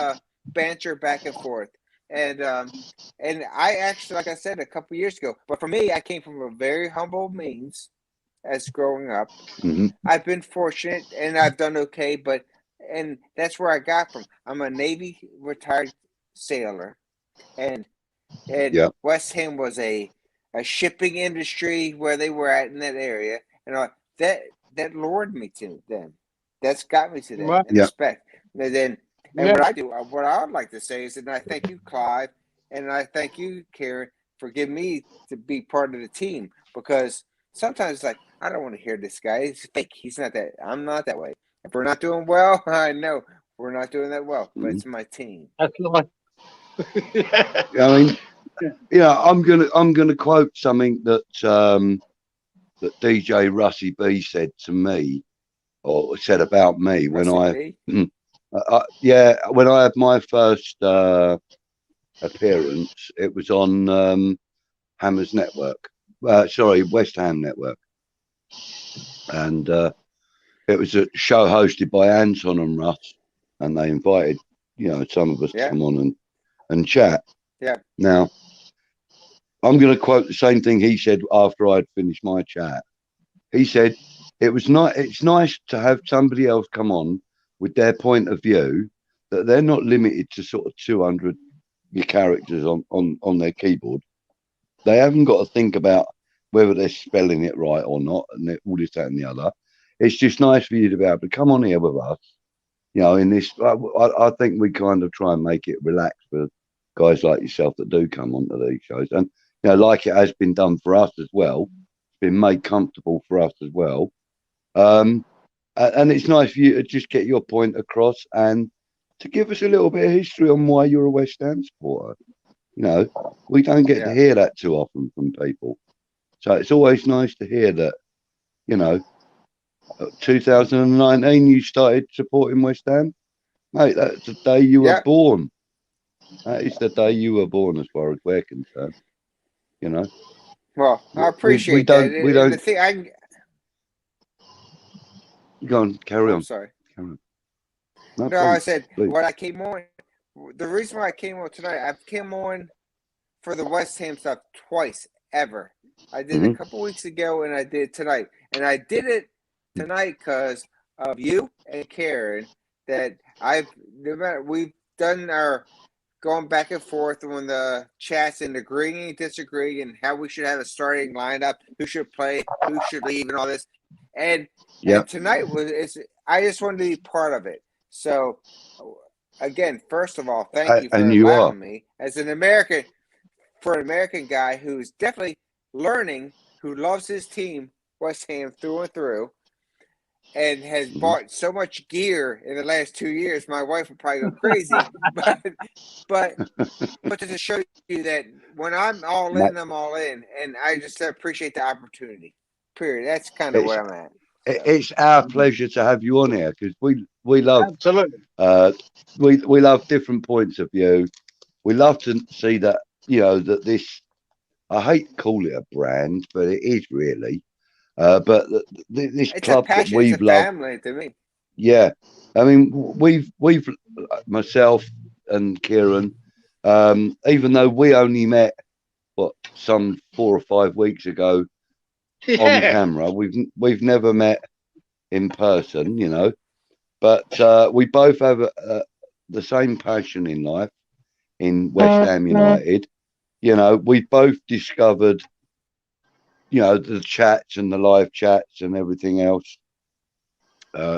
banter back and forth. And I actually, like I said a couple years ago, but for me, I came from a very humble means. As growing up, I've been fortunate and I've done okay, and that's where I got from. I'm a Navy retired sailor, and West Ham was a shipping industry where they were at in that area, and that lured me to them. That's got me to them and respect. And what I would like to say is that I thank you, Clive, and I thank you, Karen, for giving me to be part of the team, because sometimes it's like, I don't want to hear this guy. He's fake. He's not that. I'm not that way. If we're not doing well, I know we're not doing that well, but it's my team. That's life. I mean, yeah, I'm gonna quote something that that DJ Russie B said to me, or said about me when when I had my first appearance. It was on Hammers Network. West Ham Network. And it was a show hosted by Anton and Russ, and they invited, you know, some of us to come on and chat. Yeah. Now, I'm going to quote the same thing he said after I'd finished my chat. He said, it's nice to have somebody else come on with their point of view, that they're not limited to sort of 200 characters on their keyboard. They haven't got to think about whether they're spelling it right or not, and all this, that, and the other. It's just nice for you to be able to come on here with us. You know, in this, I think we kind of try and make it relaxed for guys like yourself that do come onto these shows. And, you know, like it has been done for us as well, it's been made comfortable for us as well. And it's nice for you to just get your point across and to give us a little bit of history on why you're a West Ham supporter. You know, we don't get to hear that too often from people. So it's always nice to hear that, you know, 2019, you started supporting West Ham, mate. That's the day you were born. That is the day you were born, as far as we're concerned. You know. Well, I appreciate that. We don't. The thing Go on, carry on. Sorry. Carry on. No, please, I said please. when I came on. The reason why I came on tonight, I came on for the West Ham stuff twice ever. I did it a couple weeks ago, and I did it tonight. And I did it tonight because of you and Karen. That we've done our going back and forth on the chats and agreeing and disagreeing, and how we should have a starting lineup, who should play, who should leave, and all this. And tonight I just wanted to be part of it. So. Again, first of all, thank you for allowing me as an American, for an American guy who's definitely learning, who loves his team, West Ham through and through, and has bought so much gear in the last 2 years. My wife will probably go crazy, but to show you that when I'm all in, I'm all in, and I just appreciate the opportunity. Period. That's kind of where I'm at. It's our pleasure to have you on here because we love absolutely. We love different points of view. We love to see that that this. I hate to call it a brand, but it is really. But this it's club a passion, that we've it's a loved, family to me. Yeah, I mean we've myself and Kieran, even though we only met some 4 or 5 weeks ago. On camera, we've never met in person, but we both have the same passion in life in West Ham United. We both discovered the chats and the live chats and everything else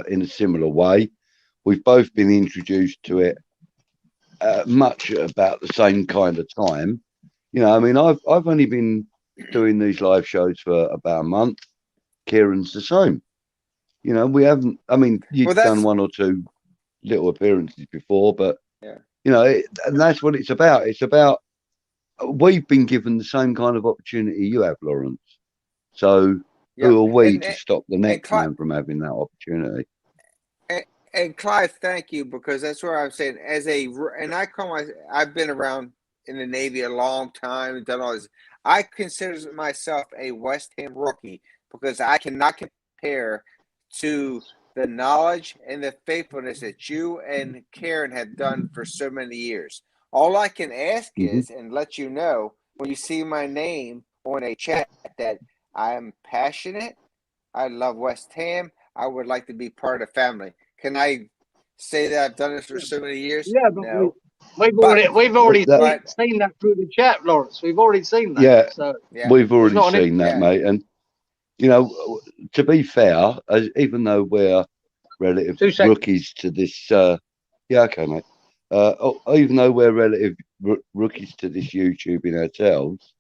in a similar way. We've both been introduced to it much about the same kind of time. I mean, I've only been doing these live shows for about a month. Kieran's the same. We haven't. I mean, you've done 1 or 2 little appearances before, but and that's what it's about. It's about we've been given the same kind of opportunity you have, Lawrence. So who are we to stop the next man from having that opportunity? And Clive, thank you, because that's what I'm saying. I've been around in the Navy a long time and done all this. I consider myself a West Ham rookie because I cannot compare to the knowledge and the faithfulness that you and Karen have done for so many years. All I can ask is, and let you know, when you see my name on a chat, that I am passionate. I love West Ham. I would like to be part of the family. Can I say that I've done this for so many years? Yeah, but no. We've already seen that through the chat, Lawrence. We've already seen that. Yeah, so, we've already seen that, mate. And to be fair, even though we're relative rookies to this, okay, mate. Even though we're relative rookies to this YouTubing ourselves,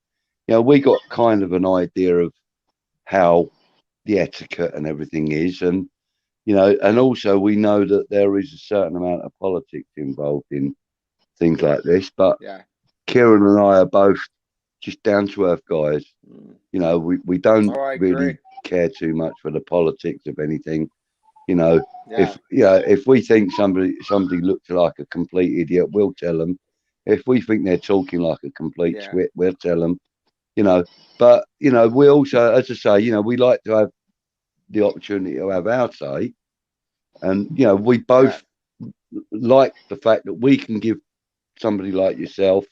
we got kind of an idea of how the etiquette and everything is, and and also we know that there is a certain amount of politics involved in things like this. But Kieran and I are both just down to earth guys. We don't really care too much for the politics of anything. If we think somebody looks like a complete idiot, we'll tell them. If we think they're talking like a complete twit, we'll tell them. But we also, as I say, we like to have the opportunity to have our say, and we both like the fact that we can give somebody like yourself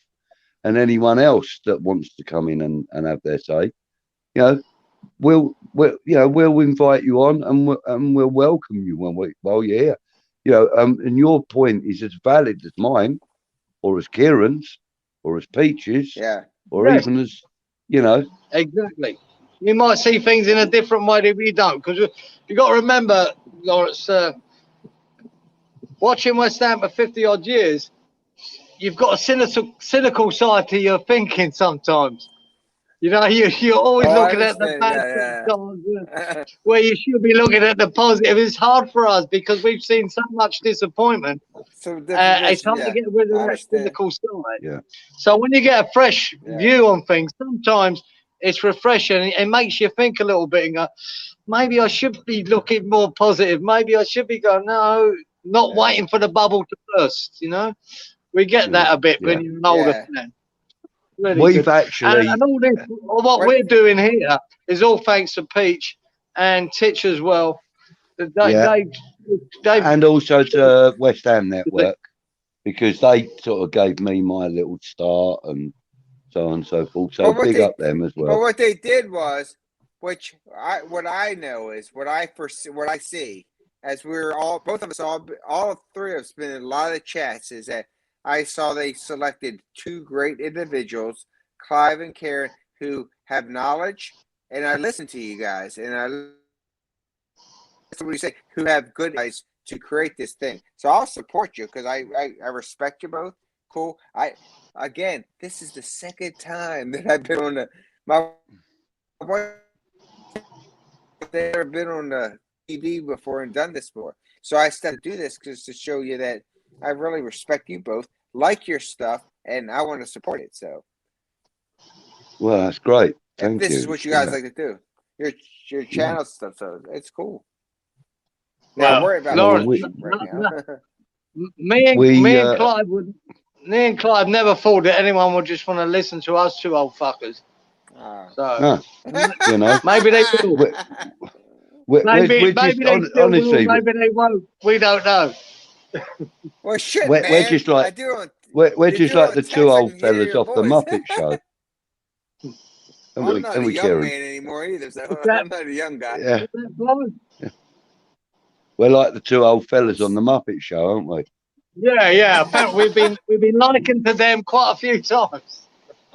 and anyone else that wants to come in and have their say, we'll invite you on and we'll welcome you while you're here. And your point is as valid as mine, or as Kieran's, or as Peach's, or even as exactly. You might see things in a different way if you don't, because you got to remember, Lawrence, watching West Ham for 50 odd years, you've got a cynical side to your thinking sometimes. You're always looking at the bad where you should be looking at the positive. It's hard for us because we've seen so much disappointment. It's hard to get rid of that cynical side. Yeah. So when you get a fresh view on things, sometimes it's refreshing. It makes you think a little bit and go, maybe I should be looking more positive. Maybe I should be going, no, not waiting for the bubble to burst. You know, we get that a bit when you're an older fan. Really We've good. actually, and all this, what we're doing here is all thanks to Peach and Titch as well. They've and also to West Ham Network, because they sort of gave me my little start and so on and so forth. So big up them as well. But what they did was, what I know is what I see, as we're both of us, all three of us been in a lot of chats, is that I saw they selected two great individuals, Clive and Karen, who have knowledge, and I listen to you guys, and I listen to what you say, who have good advice to create this thing. So I'll support you because I respect you both. Cool. Again, this is the second time that I've been on my wife has never been on the TV before and done this before. So I started to do this just to show you that I really respect you both, like your stuff, and I want to support it. So, well, that's great. Thank you. This is what you guys like to do. Your channel stuff, so it's cool. Now worry about Lawrence, right now. me and Clive never thought that anyone would just want to listen to us two old fuckers. So you know, maybe they will. Maybe they still will. Maybe they won't. We don't know. Well, shit, we're man. just like we're just like the two old fellas off the Muppet Show. I'm not a young man anymore either, so I'm not a young guy. Yeah. We're like the two old fellas on the Muppet Show, aren't we? Yeah. We've been likened to them quite a few times.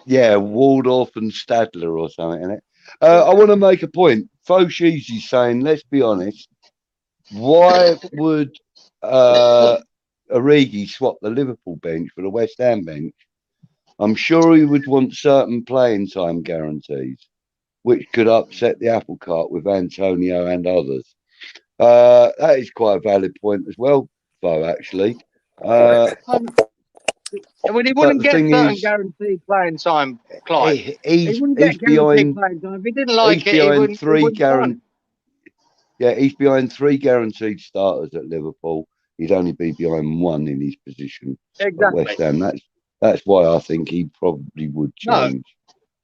Yeah, Waldorf and Stadler or something, innit? I want to make a point. Foshizi's saying, let's be honest, why would Origi swap the Liverpool bench for the West Ham bench? I'm sure he would want certain playing time guarantees, which could upset the apple cart with Antonio and others. That is quite a valid point as well, Fo, actually. Well, he wouldn't get certain guaranteed playing time, Clive. He wouldn't get guaranteed playing time. If he didn't like it, he wouldn't. Yeah, he's behind 3 guaranteed starters at Liverpool. He'd only be behind 1 in his position at West Ham. That's why I think he probably would change.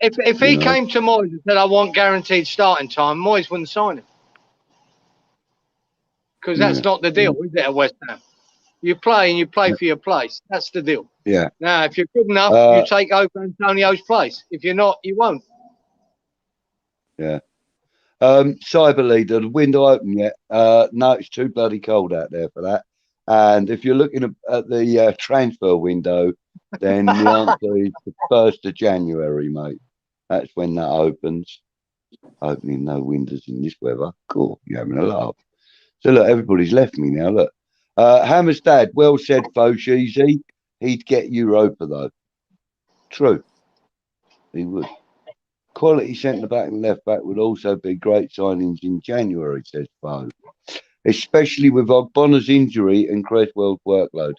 No. If he came to Moyes and said, I want guaranteed starting time, Moyes wouldn't sign him. Because that's not the deal, is it, at West Ham? You play and you play for your place. That's the deal. Yeah. Now, if you're good enough, you take over Antonio's place. If you're not, you won't. Yeah. Cyber Leader, the window open yet? No, it's too bloody cold out there for that. And if you're looking at the transfer window, then the answer is the 1st of January, mate. That's when that opens. Opening no windows in this weather. Cool, you're having a laugh. So look, everybody's left me now. Look, Hammer's dad, well said, Foshizi. He'd get Europa though. True, he would. Quality centre back and left back would also be great signings in January, says Fo. Especially with Ogbonna's injury and Creswell's workload.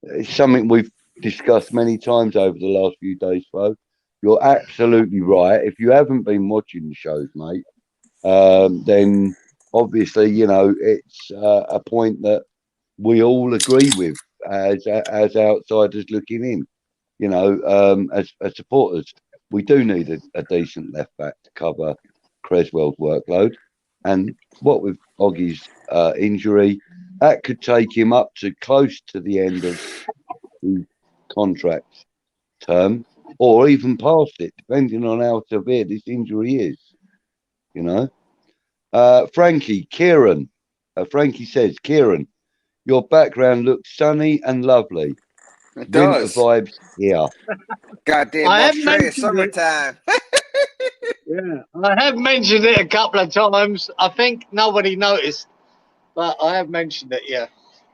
It's something we've discussed many times over the last few days, Fo. You're absolutely right. If you haven't been watching the shows, mate, then obviously, you know, it's a point that we all agree with as outsiders looking in. You know, as supporters, we do need a decent left back to cover Creswell's workload. And what with Oggy's injury, that could take him up to close to the end of the contract term, or even past it, depending on how severe this injury is. You know, Frankie says, Kieran, your background looks sunny and lovely. It does. Winter vibes here. Goddamn Australia summertime. Yeah, I have mentioned it a couple of times. I think nobody noticed, but I have mentioned it. Yeah,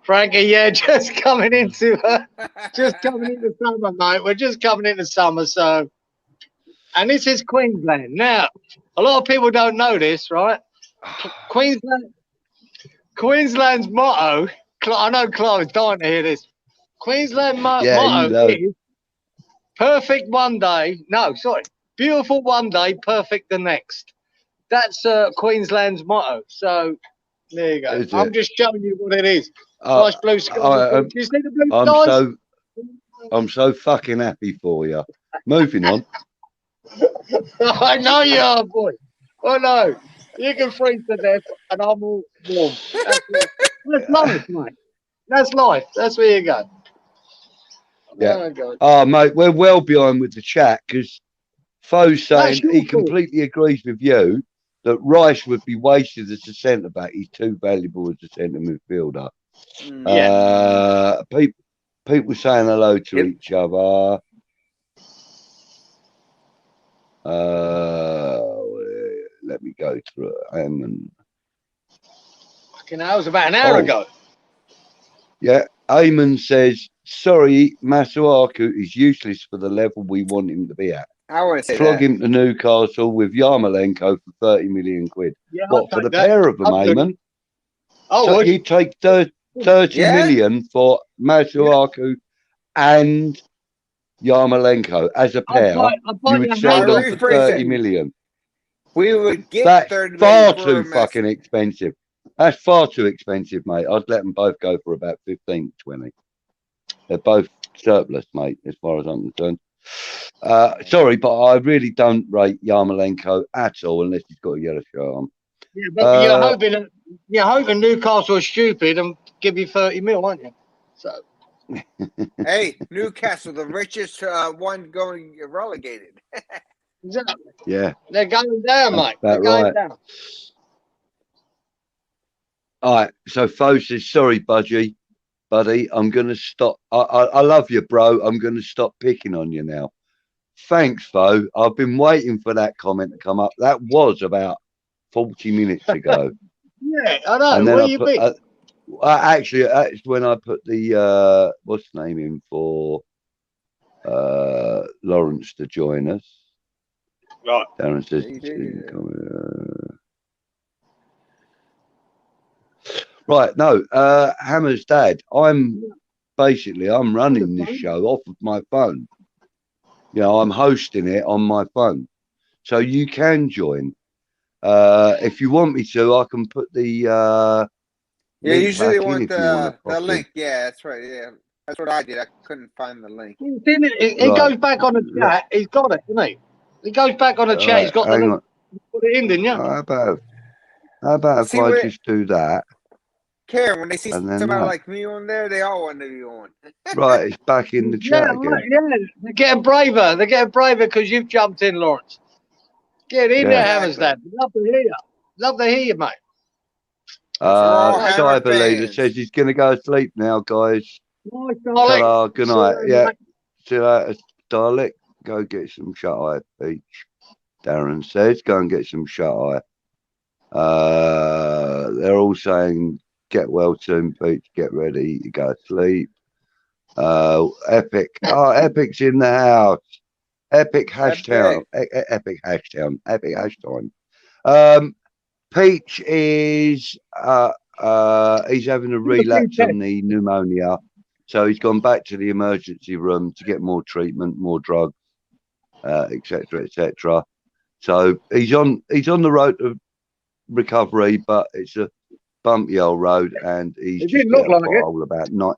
Frankie. Yeah, just coming into summer, mate. We're just coming into summer, so. And this is Queensland. Now, a lot of people don't know this, right? Queensland's motto. I know Clive's dying to hear this. Queensland motto is perfect one day. No, sorry. Beautiful one day, perfect the next. That's Queensland's motto. So there you go. I'm just showing you what it is. Nice blue sky. Do you see the blue skies? I'm so fucking happy for you. Moving on. I know you are, boy. Oh no, you can freeze to death, and I'm all warm. That's life, mate. That's life. That's where you go. Yeah. Oh, mate, we're well behind with the chat because Fo's saying he completely agrees with you that Rice would be wasted as a centre back. He's too valuable as a centre midfielder. Yeah. People saying hello to each other. Let me go through it. Fucking hell, it was about an hour ago. Yeah. Eamon says, sorry, Masuaku is useless for the level we want him to be at. I want to say Flog him to Newcastle with Yarmolenko for 30 million quid. Yeah, what, for the pair of them, Eamon? So you take 30 million for Masuaku and Yarmolenko as a pair. You would sell them for 30 million. We would get 30 million. That's far too fucking expensive. That's far too expensive, mate. I'd let them both go for about 15, 20. They're both surplus, mate, as far as I'm concerned. Sorry, but I really don't rate Yarmolenko at all unless he's got a yellow shirt on. Yeah, but you're hoping Newcastle is stupid and give you 30 mil, aren't you? So. Hey, Newcastle, the richest one going relegated. Exactly. Yeah. They're going down, mate. They're going down. All right. So Fo says, sorry, buddy, I'm going to stop. I love you, bro. I'm going to stop picking on you now. Thanks, Fo. I've been waiting for that comment to come up. That was about 40 minutes ago. Yeah, I know. And then where you been? Actually, that's when I put the what's the name in for Lawrence to join us. Right. Darren says, right, no, Hammer's dad. I'm running this show off of my phone. You know, I'm hosting it on my phone. So you can join. If you want me to, I can put the usually they want the link. Yeah, that's right. Yeah. That's what I did. I couldn't find the link. It goes back on the chat. He's got it, doesn't he? It goes back on the chat. He's got the link. Put it in, didn't you? How about if I just do that? Karen, when they see somebody like me on there, they all want to be on. Right, it's back in the chat again. Right, yeah, they're getting braver. They're getting braver because you've jumped in, Lawrence. Get in there, Hammers, Dad. Love to hear you. Love to hear you, mate. Cyber Leader says he's going to go to sleep now, guys. Nice, darling. Good night. Yeah. See you later, Dalek. Go get some shut-eye, Peach. Darren says, go and get some shut-eye. They're all saying, get well soon, Peach. Get ready. You go to sleep. Epic. Oh, Epic's in the house. Epic hashtag. Epic hashtag. Epic hashtag. Peach is he's having a relapse on the pneumonia, so he's gone back to the emergency room to get more treatment, more drugs, etc., etc. So he's on the road to recovery, but it's a bumpy old road, and he's just hit a pothole about 9.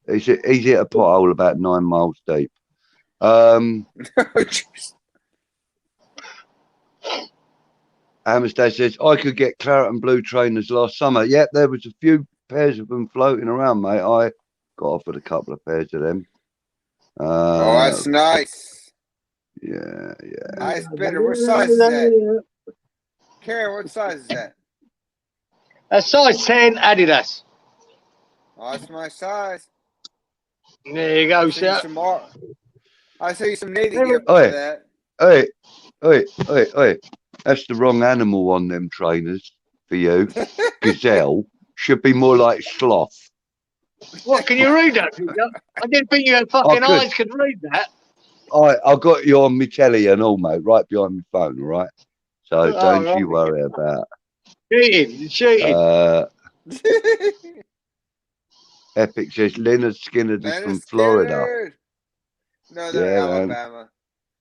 He's hit a pothole about 9 miles deep. Amistad says, I could get claret and blue trainers last summer. Yeah, there was a few pairs of them floating around, mate. I got offered a couple of pairs of them. Oh, that's nice. Yeah. Nice, better. What size is that? Karen, what size is that? A size 10 Adidas. Oh, that's my size. There you go, sir. I see some native gear for that. Hey. That's the wrong animal on them trainers for you. Gazelle should be more like sloth. What, can you read that? I didn't think you had fucking eyes could read that. I got you on my telly and all, mate, right behind my phone, all right? So don't you worry about cheating. Epic says Leonard Skinner is from Florida. No, they're Alabama.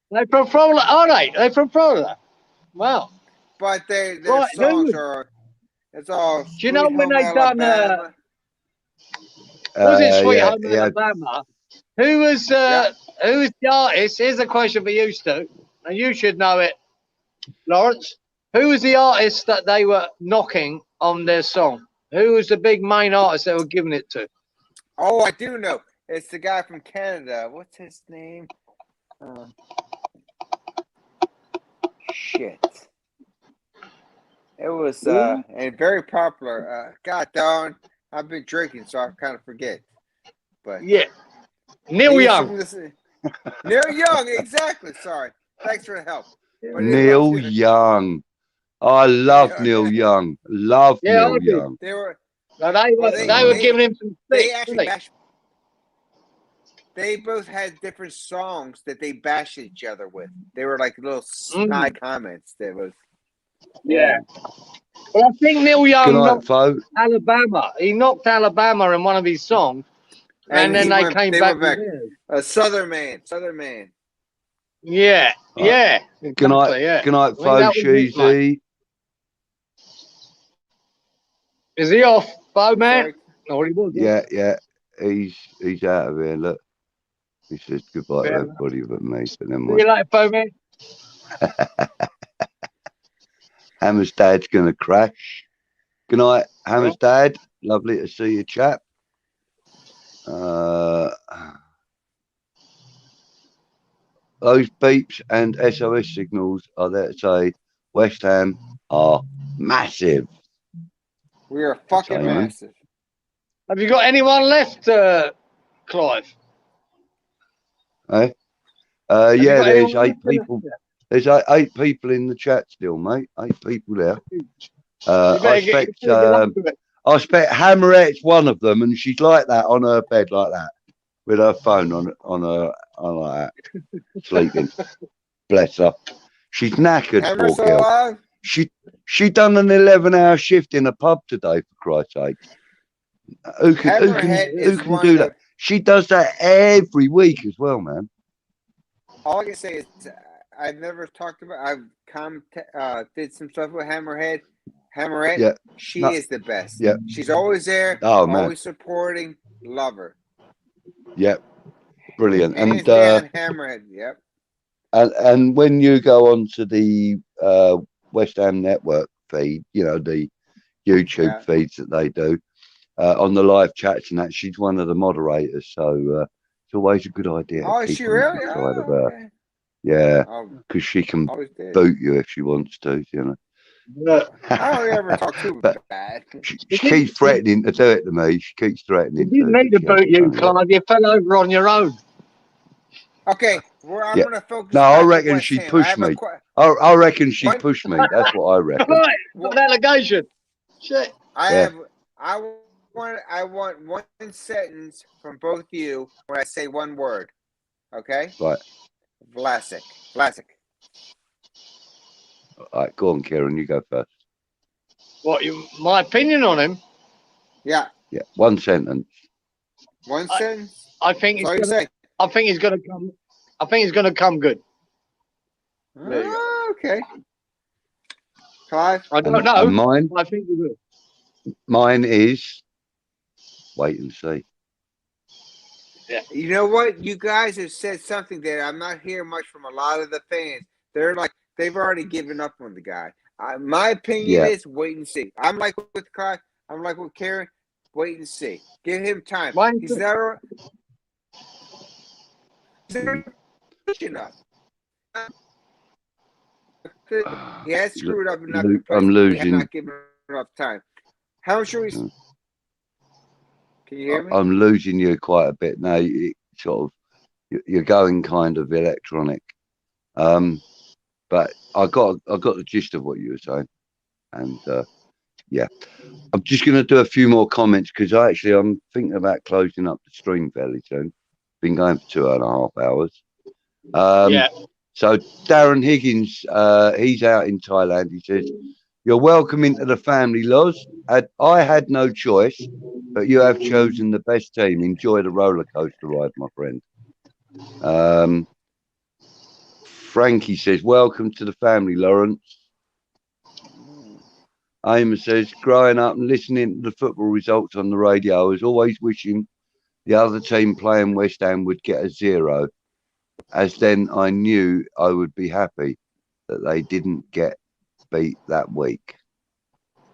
They're from Florida, are they? They're from Florida. Wow. but their songs are. It's all. Do you know when they done? Was it Sweet Home Alabama? Who was the artist? Here's a question for you, Stu, and you should know it, Lawrence. Who was the artist that they were knocking on their song? Who was the big main artist they were giving it to? Oh, I do know. It's the guy from Canada. What's his name? Shit. It was and very popular. God darn, I've been drinking, so I kind of forget. But yeah, Neil Young. Neil Young, exactly. Sorry. Thanks for the help. But Neil Young. I love Neil Young. Love Neil Young. They were giving him some sticks. They both had different songs that they bashed each other with. They were like little snide comments. That was Well, I think Neil Young knocked Alabama. He knocked Alabama in one of his songs, and then they came back. A Southern man. Yeah, yeah. Good night, Fo Cheesy. Is he off, Bo man? Oh, he was. Yeah. He's out of here. Look, he says goodbye to everybody but me. But then see you later, Bo man. Hammer's dad's gonna crash. Good night, Hammer's dad. Lovely to see you, chap. Those beeps and SOS signals are there to say West Ham are massive. We are fucking massive. Have you got anyone left, Clive? Yeah, there's 8 people. There's 8 people in the chat still, mate. 8 people there. I expect Hammerette's one of them, and she's like that on her bed, like that, with her phone on like that, sleeping. Bless her. She's knackered, poor girl. She done an 11-hour shift in a pub today, for Christ's sake. Who can do that? She does that every week as well, man. All I can say is I've never talked about. I've did some stuff with Hammerette. She is the best. Yeah, she's always there. Always supporting. Love her. Yep, brilliant. And Hammerhead. Yep. And when you go onto the West Ham Network feed, you know, the YouTube feeds that they do on the live chats and that, she's one of the moderators, so it's always a good idea. Oh, is she really? Okay. Yeah, because she can boot you if she wants to, you know. I don't ever talk too bad. She keeps threatening to do it to me. She keeps threatening. You didn't need to boot you, Clive. You fell over on your own. Okay, I'm going to focus. No, I reckon she pushed me. I reckon she pushed me. That's what I reckon. Right, an allegation. Shit. I want one sentence from both of you when I say one word. Okay. Right. Vlasic. All right, go on, Kieran. You go first. What? My opinion on him? Yeah. Yeah. One sentence. One sentence. I think he's going to come. I think he's going to come good. Okay. Clive? I don't know. Mine? I think he will. Mine is wait and see. Yeah. You know what? You guys have said something that I'm not hearing much from a lot of the fans. They're like, they've already given up on the guy. My opinion is wait and see. I'm like with Clive. I'm like with Karen. Wait and see. Give him time. He's never enough. He has screwed up enough. I'm losing. He has not given enough time. How sure he's? Can you hear me? I'm losing you quite a bit now. You're going kind of electronic. But I got the gist of what you were saying, and I'm just going to do a few more comments because I'm thinking about closing up the stream fairly soon. Been going for 2.5 hours. So Darren Higgins, he's out in Thailand. He says, "You're welcome into the family, Loz. I had no choice, but you have chosen the best team. Enjoy the roller coaster ride, my friend." Frankie says, "Welcome to the family, Lawrence." Amos says, growing up and listening to the football results on the radio, I was always wishing the other team playing West Ham would get a 0, as then I knew I would be happy that they didn't get beat that week.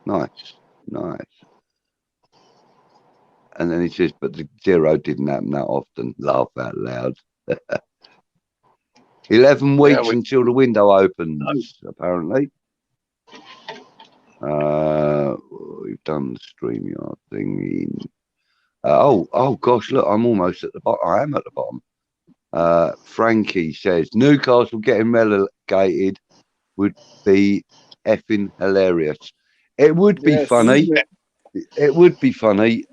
Nice. And then he says, but the 0 didn't happen that often. Laugh out loud. 11 weeks until the window opens, apparently. We've done the StreamYard thing. Oh gosh, look, I'm almost at the bottom. I am at the bottom. Frankie says, Newcastle getting relegated would be effing hilarious. It would be funny. It would be funny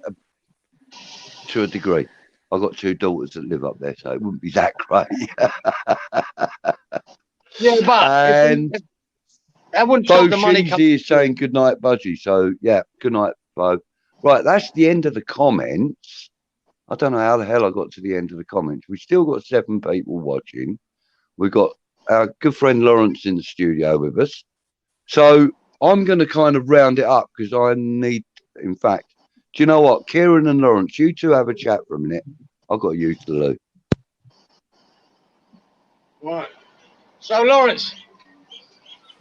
to a degree. I've got 2 daughters that live up there, so it wouldn't be that great. Yeah, but and I wouldn't Bo Shinsey is saying good night, Budgie. So yeah, good night, Bo. Right, that's the end of the comments. I don't know how the hell I got to the end of the comments. We've still got 7 people watching. We've got our good friend Lawrence in the studio with us. So I'm going to kind of round it up because I need, in fact, do you know what? Kieran and Lawrence, you two have a chat for a minute. I've got to use the loo. Right. So, Lawrence,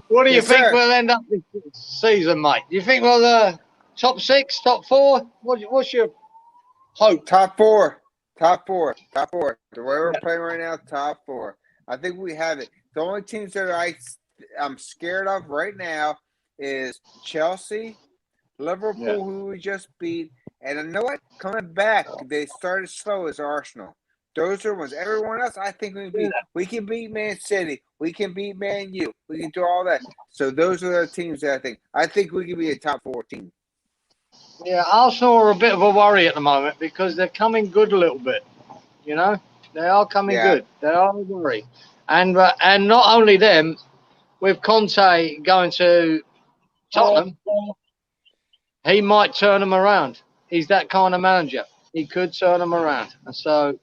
what do you think we'll end up this season, mate? Do you think we'll top 6, top 4? What's your hope? Top 4. The way we're playing right now, top 4. I think we have it. The only teams that I'm scared of right now is Chelsea, Liverpool, who we just beat, and you know what? Coming back, they started slow as Arsenal. Those are ones. Everyone else, I think we can beat. We can beat Man City. We can beat Man U. We can do all that. So those are the teams that I think. I think we can be a top 4 team. Yeah, Arsenal are a bit of a worry at the moment because they're coming good a little bit. You know, they are coming good. They are a worry, and not only them, with Conte going to Tottenham, he might turn them around. He's that kind of manager. He could turn them around. And so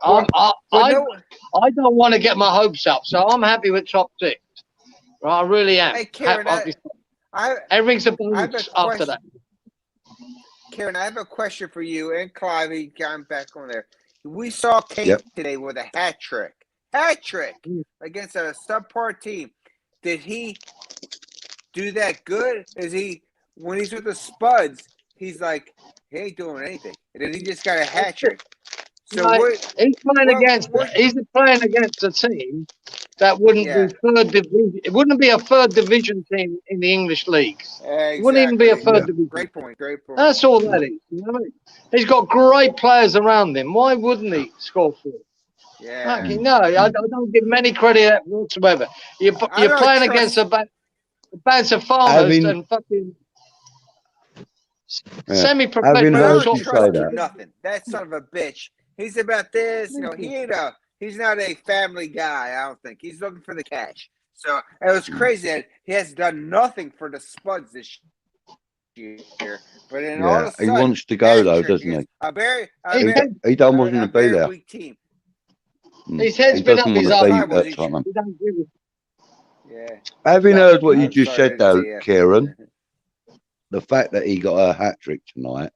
I don't want to get my hopes up. So I'm happy with top 6. Right, I really am. Hey, Kieran, everything's a bonus after that. Kieran, I have a question for you and Clive. He got back on there. We saw Kane today with a hat trick against a subpar team. Did he do that good? Is he, when he's with the Spuds, he's like, he ain't doing anything, and then he just got a hat trick. So he's playing against a team that wouldn't be third division. It wouldn't be a third division team in the English leagues. It wouldn't even be a third division. Great point. That's all that is. You know what I mean? He's got great players around him. Why wouldn't he score for it? Yeah. No, I don't give him any credit whatsoever. You're playing against a bunch of farmers and fucking semi-professional. Nothing. That son of a bitch. He's about this. You know, he's not a family guy. I don't think he's looking for the cash. So it was crazy that he has done nothing for the Spuds this year. But in all of a sudden, he wants to go though, doesn't he? He don't want to be there. Team. His head's been up his arse. Having heard what you just said though, Kieran, the fact that he got a hat trick tonight,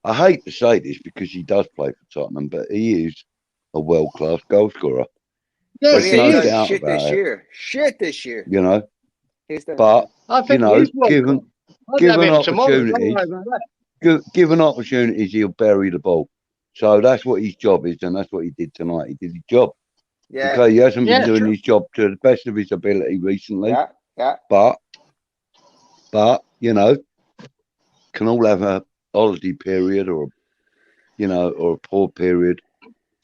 I hate to say this because he does play for Tottenham, but he is a world-class goal scorer. Yes, he is. No doubt shit about this year. Shit this year. You know, but you know, given opportunities, he'll bury the ball. So that's what his job is, and that's what he did tonight. He did his job. Yeah. Okay, he hasn't been doing his job to the best of his ability recently. Yeah. But you know, can all have a holiday period or a poor period.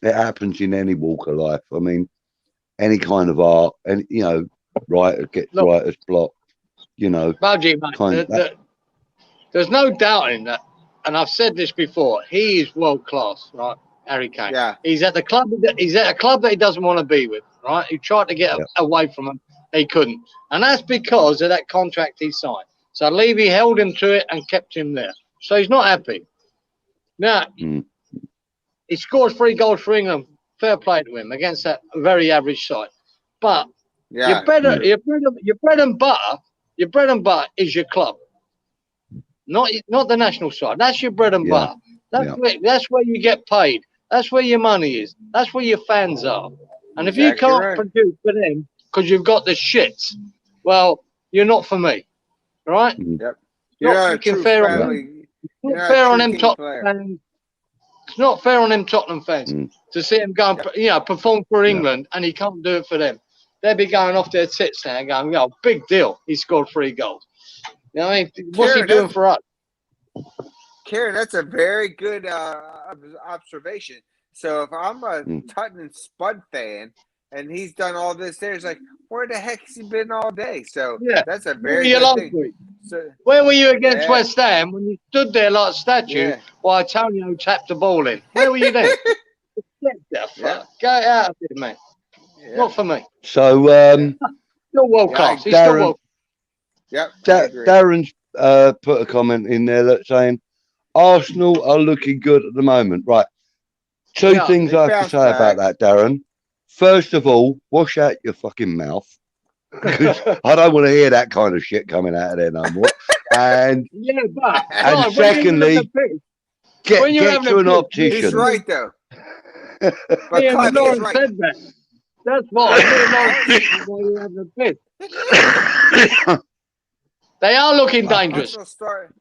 It happens in any walk of life. I mean, any kind of art, and writer gets writer's block. Budgie, mate, there's no doubting that, and I've said this before. He is world class, right? Harry Kane. Yeah. He's at the club. He's at a club that he doesn't want to be with, right? He tried to get away from him. He couldn't, and that's because of that contract he signed. So Levy held him to it and kept him there. So he's not happy. Now, he scores 3 goals for England. Fair play to him against that very average side. But Yeah. Your bread and butter is your club, not the national side. That's your bread and butter. That's where you get paid. That's where your money is. That's where your fans are. And if you can't produce for them because you've got the shits, well, you're not for me, right? Yep. You're not a true family. You're not fair on them Tottenham fans. It's not fair on them Tottenham fans to see him go and perform for England and he can't do it for them. They'll be going off their tits now and going, "Yo, big deal. He scored 3 goals." You know what I mean? What's he doing for us? Karen, that's a very good observation. So if I'm a Tottenham Spud fan and he's done all this there, it's like, where the heck has he been all day? So that's a very good thing. So, where were you against West Ham when you stood there like a statue while Antonio tapped the ball in? Where were you then? Get out of here, man. Not for me. So, still world class. He's Darren, still world. Darren's put a comment in there that's saying Arsenal are looking good at the moment. Right. Two things I have to say about that, Darren. First of all, wash out your fucking mouth. Because I don't want to hear that kind of shit coming out of there no more. And secondly, get to an optician. He's right though. But Lawrence said that. That's why you have the piss. They are looking dangerous. Start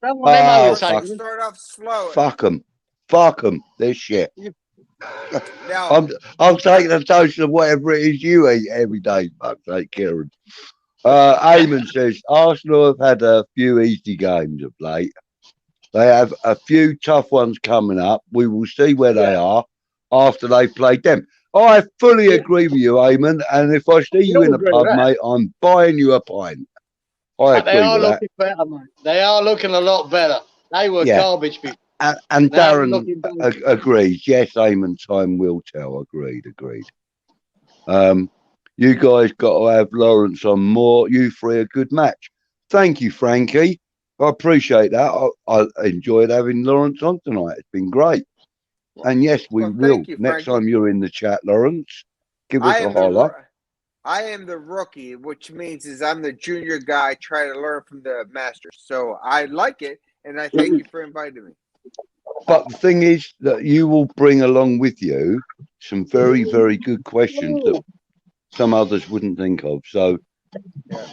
off slow. Fuck them. They're shit. I'm taking a dose of whatever it is you eat every day. Fuck's sake, Kieran. Eamon says Arsenal have had a few easy games of late. They have a few tough ones coming up. We will see where they are after they've played them. I fully agree with you, Eamon. And if I see you in a pub, mate, I'm buying you a pint. They are looking better, mate. They are looking a lot better. They were garbage people. And Darren agrees. Yes, Eamon, time will tell. Agreed. You guys got to have Lawrence on more. You three a good match. Thank you, Frankie. I appreciate that. I enjoyed having Lawrence on tonight. It's been great. And yes, we will. Next time you're in the chat, Lawrence, give us a holler. I am the rookie, which means I'm the junior guy trying to learn from the masters. So I like it, and I thank you for inviting me. But the thing is that you will bring along with you some very, very good questions that some others wouldn't think of. So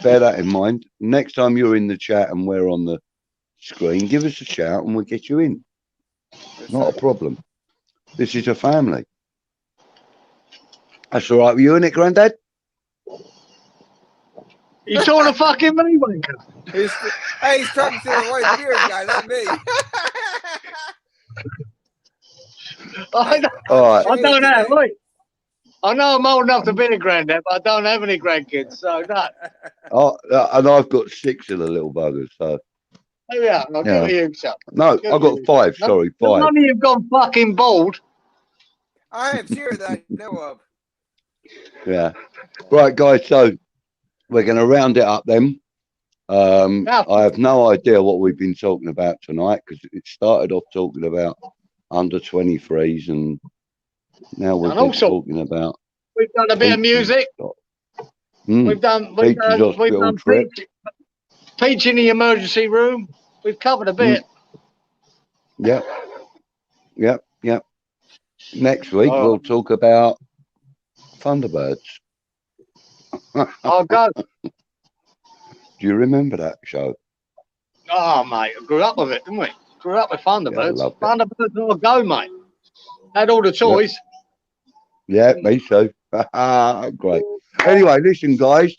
bear that in mind. Next time you're in the chat and we're on the screen, give us a shout and we'll get you in. Not a problem. This is a family. That's all right with you, isn't it, Grandad? You talking to fucking me, wanker? He's talking to the white beard guy, not me. I don't have. Wait, I know I'm old enough to be a granddad, but I don't have any grandkids, so no. And I've got 6 of the little buggers, so. Oh yeah, I'll give it you some. No, I've got 5. Sorry, 5. None of you've gone fucking bald. I have 0 that I know of. Yeah. Right, guys. So we're going to round it up then. I have no idea what we've been talking about tonight because it started off talking about under 23s and now we're talking about. We've done a bit of music. We've done Peach in the emergency room. We've covered a bit. Yep. Next week we'll talk about Thunderbirds. Oh God. Do you remember that show? Oh mate, I grew up with it, didn't we? Grew up with Thunderbirds. Yeah, Thunderbirds all go, mate. Had all the toys. Yeah, me too. Great. Anyway, listen, guys.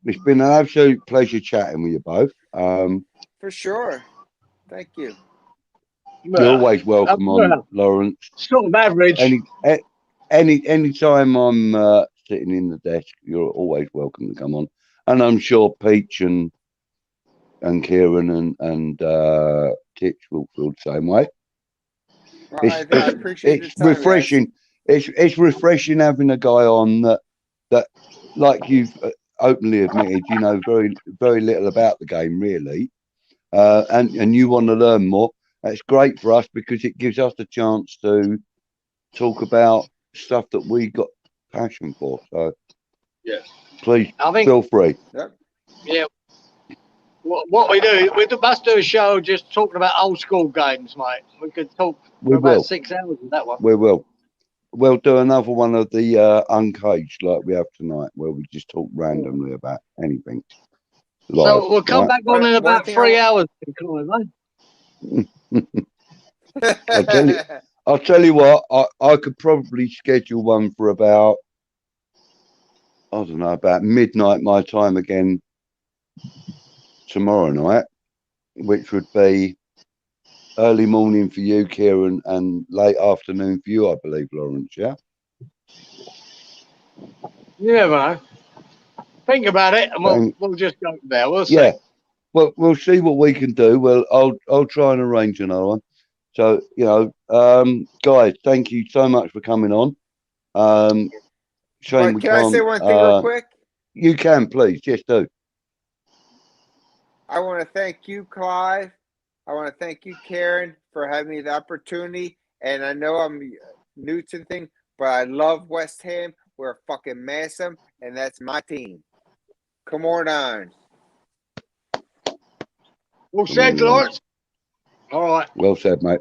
It's been an absolute pleasure chatting with you both. For sure. Thank you. You're always welcome on, Lawrence. Sort of average. Any time I'm sitting in the desk, you're always welcome to come on. And I'm sure Peach and Kieran and Titch will feel the same way. Well, I appreciate it's refreshing. It's refreshing having a guy on that like you've openly admitted, you know very, very little about the game really, and you want to learn more. That's great for us because it gives us a chance to talk about stuff that we got passion for. So Yeah. Please feel free. Yep. Yeah. What we do, must do a show just talking about old school games, mate. We could talk for about 6 hours with that one. We will. We'll do another one of the Uncaged like we have tonight, where we just talk randomly about anything. Live, so we'll come back on in about 3 hours. I'll tell you what, I could probably schedule one for about, I don't know, about midnight my time again tomorrow night, which would be early morning for you, Kieran, and late afternoon for you, I believe, Lawrence, yeah? Yeah, man. Think about it, and we'll just go there. We'll see. Yeah, well, we'll see what we can do. Well, I'll try and arrange another one. So, you know, guys, thank you so much for coming on. Shame we can can't. I say one thing real quick? You can, please. Yes, do. I want to thank you, Clive. I want to thank you, Karen, for having me the opportunity. And I know I'm new to the thing, but I love West Ham. We're fucking massive, and that's my team. Come on. Well said, Lawrence. All right. Well said, mate.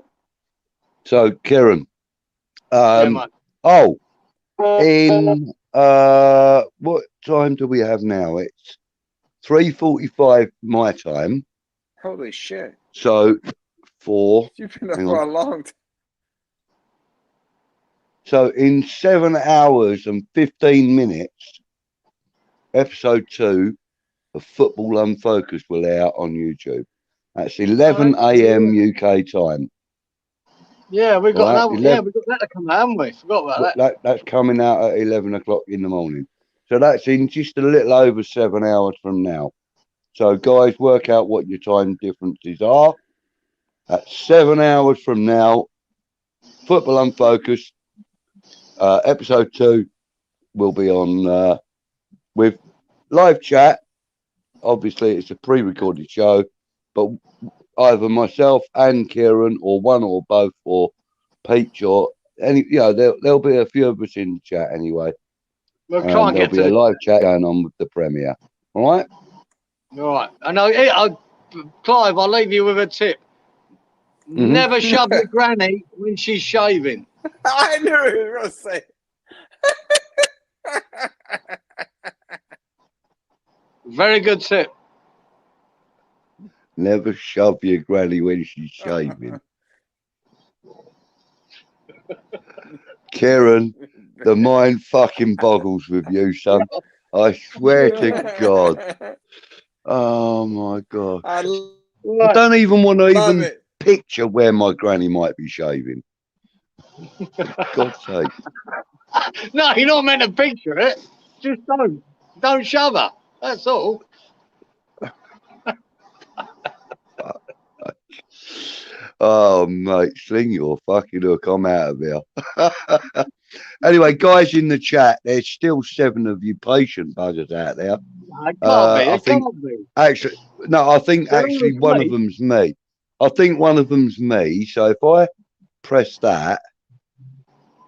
So, Kieran. Yeah, mate. Oh, in what time do we have now? It's 3:45 my time. Holy shit. So, You've been up for a long time. So, in 7 hours and 15 minutes, episode 2 of Football Unfocused will be out on YouTube. That's 11 a.m. UK time. Yeah, we've got we've got that to come out, haven't we? Forgot about that. That's coming out at 11 o'clock in the morning. So that's in just a little over 7 hours from now. So guys, work out what your time differences are. That's 7 hours from now. Football Unfocused, episode 2 will be on with live chat. Obviously, it's a pre-recorded show, but either myself and Kieran, or one or both, or Peach, or any, you know, there'll be a few of us in the chat anyway. We'll try and there'll be a live chat going on with the premiere. All right. All right. And Clive, I'll leave you with a tip. Never shove your granny when she's shaving. I knew he was going to say. Very good tip. Never shove your granny when she's shaving. Kieran, the mind fucking boggles with you, son. I swear to God. Oh my God. I don't even want to picture where my granny might be shaving. For God's sake. No, you're not meant to picture it. Just don't shove her. That's all. Oh, mate, sling your fucking hook. I'm out of here. Anyway, guys in the chat, there's still 7 of you patient buggers out there. It can't be. Actually, no, I think actually one of them's me. I think one of them's me. So if I press that,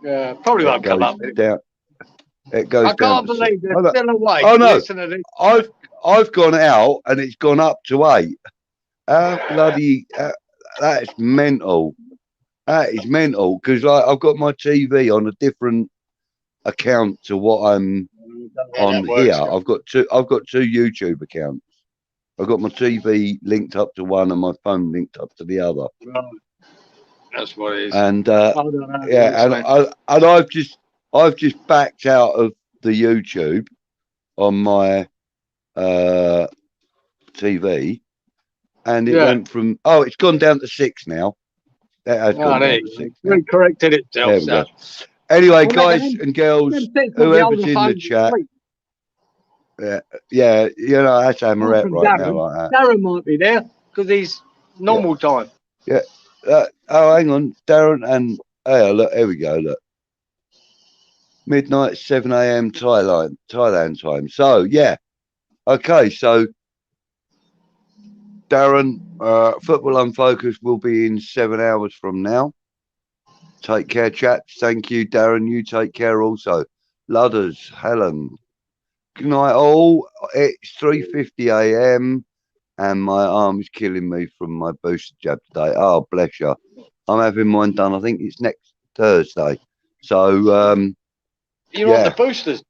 yeah, probably won't come up. Down. It goes. I can't believe they're still awake. Oh no, I've gone out and it's gone up to 8. Bloody, that is mental. That is mental because I've got my TV on a different account to what I'm on here. I've got two YouTube accounts. I've got my TV linked up to one and my phone linked up to the other. Right. That's what it is. And yeah, and I've just backed out of the YouTube on my TV, and it went from it's gone down to 6 now. That has gone down to 6. It corrected itself. There we go. Anyway, guys and girls, whoever's in the chat. Yeah, you know, that's ArE right now, like that. Darren might be there because he's normal time. Yeah. Oh, hang on, Darren and look, here we go. Look, midnight, 7 a.m. Thailand time. So yeah, okay. So Darren, Football Unfocused will be in 7 hours from now. Take care, chaps. Thank you, Darren. You take care also. Ludders, Helen, Good night, all. It's 3:50 a.m. and my arm is killing me from my booster jab today. Oh, bless you. I'm having mine done. I think it's next Thursday. So, you want the boosters?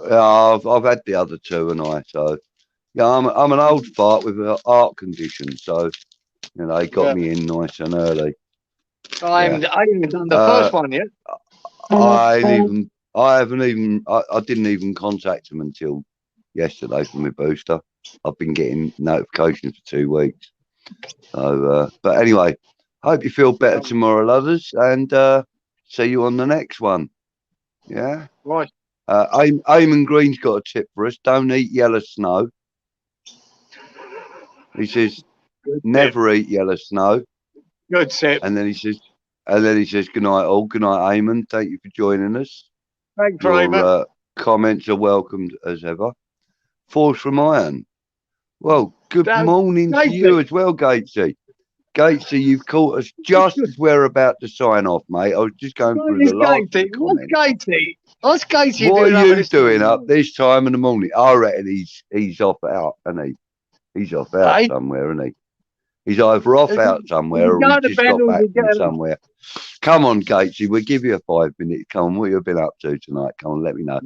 I've had the other two, and so yeah, I'm an old fart with an heart condition, so you know they got me in nice and early. I haven't done the first one yet. I didn't even contact them until yesterday for my booster. I've been getting notifications for 2 weeks. So, but anyway, hope you feel better tomorrow, lovers, and see you on the next one. Yeah. Right. Eamon Green's got a tip for us. Don't eat yellow snow. He says, never eat yellow snow. Good tip. And then he says, good night, all. Good night, Eamon. Thank you for joining us. Thanks, Eamon. Comments are welcomed as ever. Force from Iron. Well, good morning to you as well, Gatesy. Gatesy, you've caught us just as we're about to sign off, mate. I was just going through the last comments. What's Gatesy what are you doing up this time in the morning? I reckon he's off out, isn't he? He's off out somewhere, isn't he? He's either off out somewhere or he just got back from somewhere. Come on, Gatesy, we'll give you a 5 minutes. Come on, what have you been up to tonight? Come on, let me know.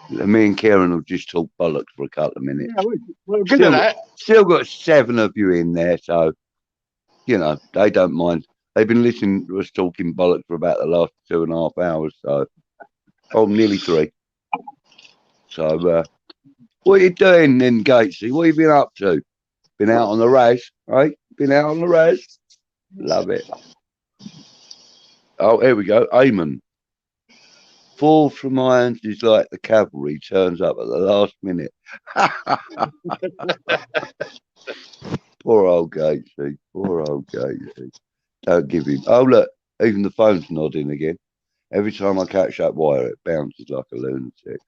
Me and Karen will just talk bollocks for a couple of minutes. Yeah, we're good at that. Still got 7 of you in there, so, you know, they don't mind. They've been listening to us talking bollocks for about the last 2.5 hours, so, nearly 3. So, what are you doing then, Gatesy? What have you been up to? Been out on the raz, right? Been out on the raz? Love it. Oh, here we go. Eamon. Fall from irons is like the cavalry turns up at the last minute. Poor old Gatesy. Poor old Gatesy. Don't give him. Oh, look. Even the phone's nodding again. Every time I catch that wire, it bounces like a lunatic.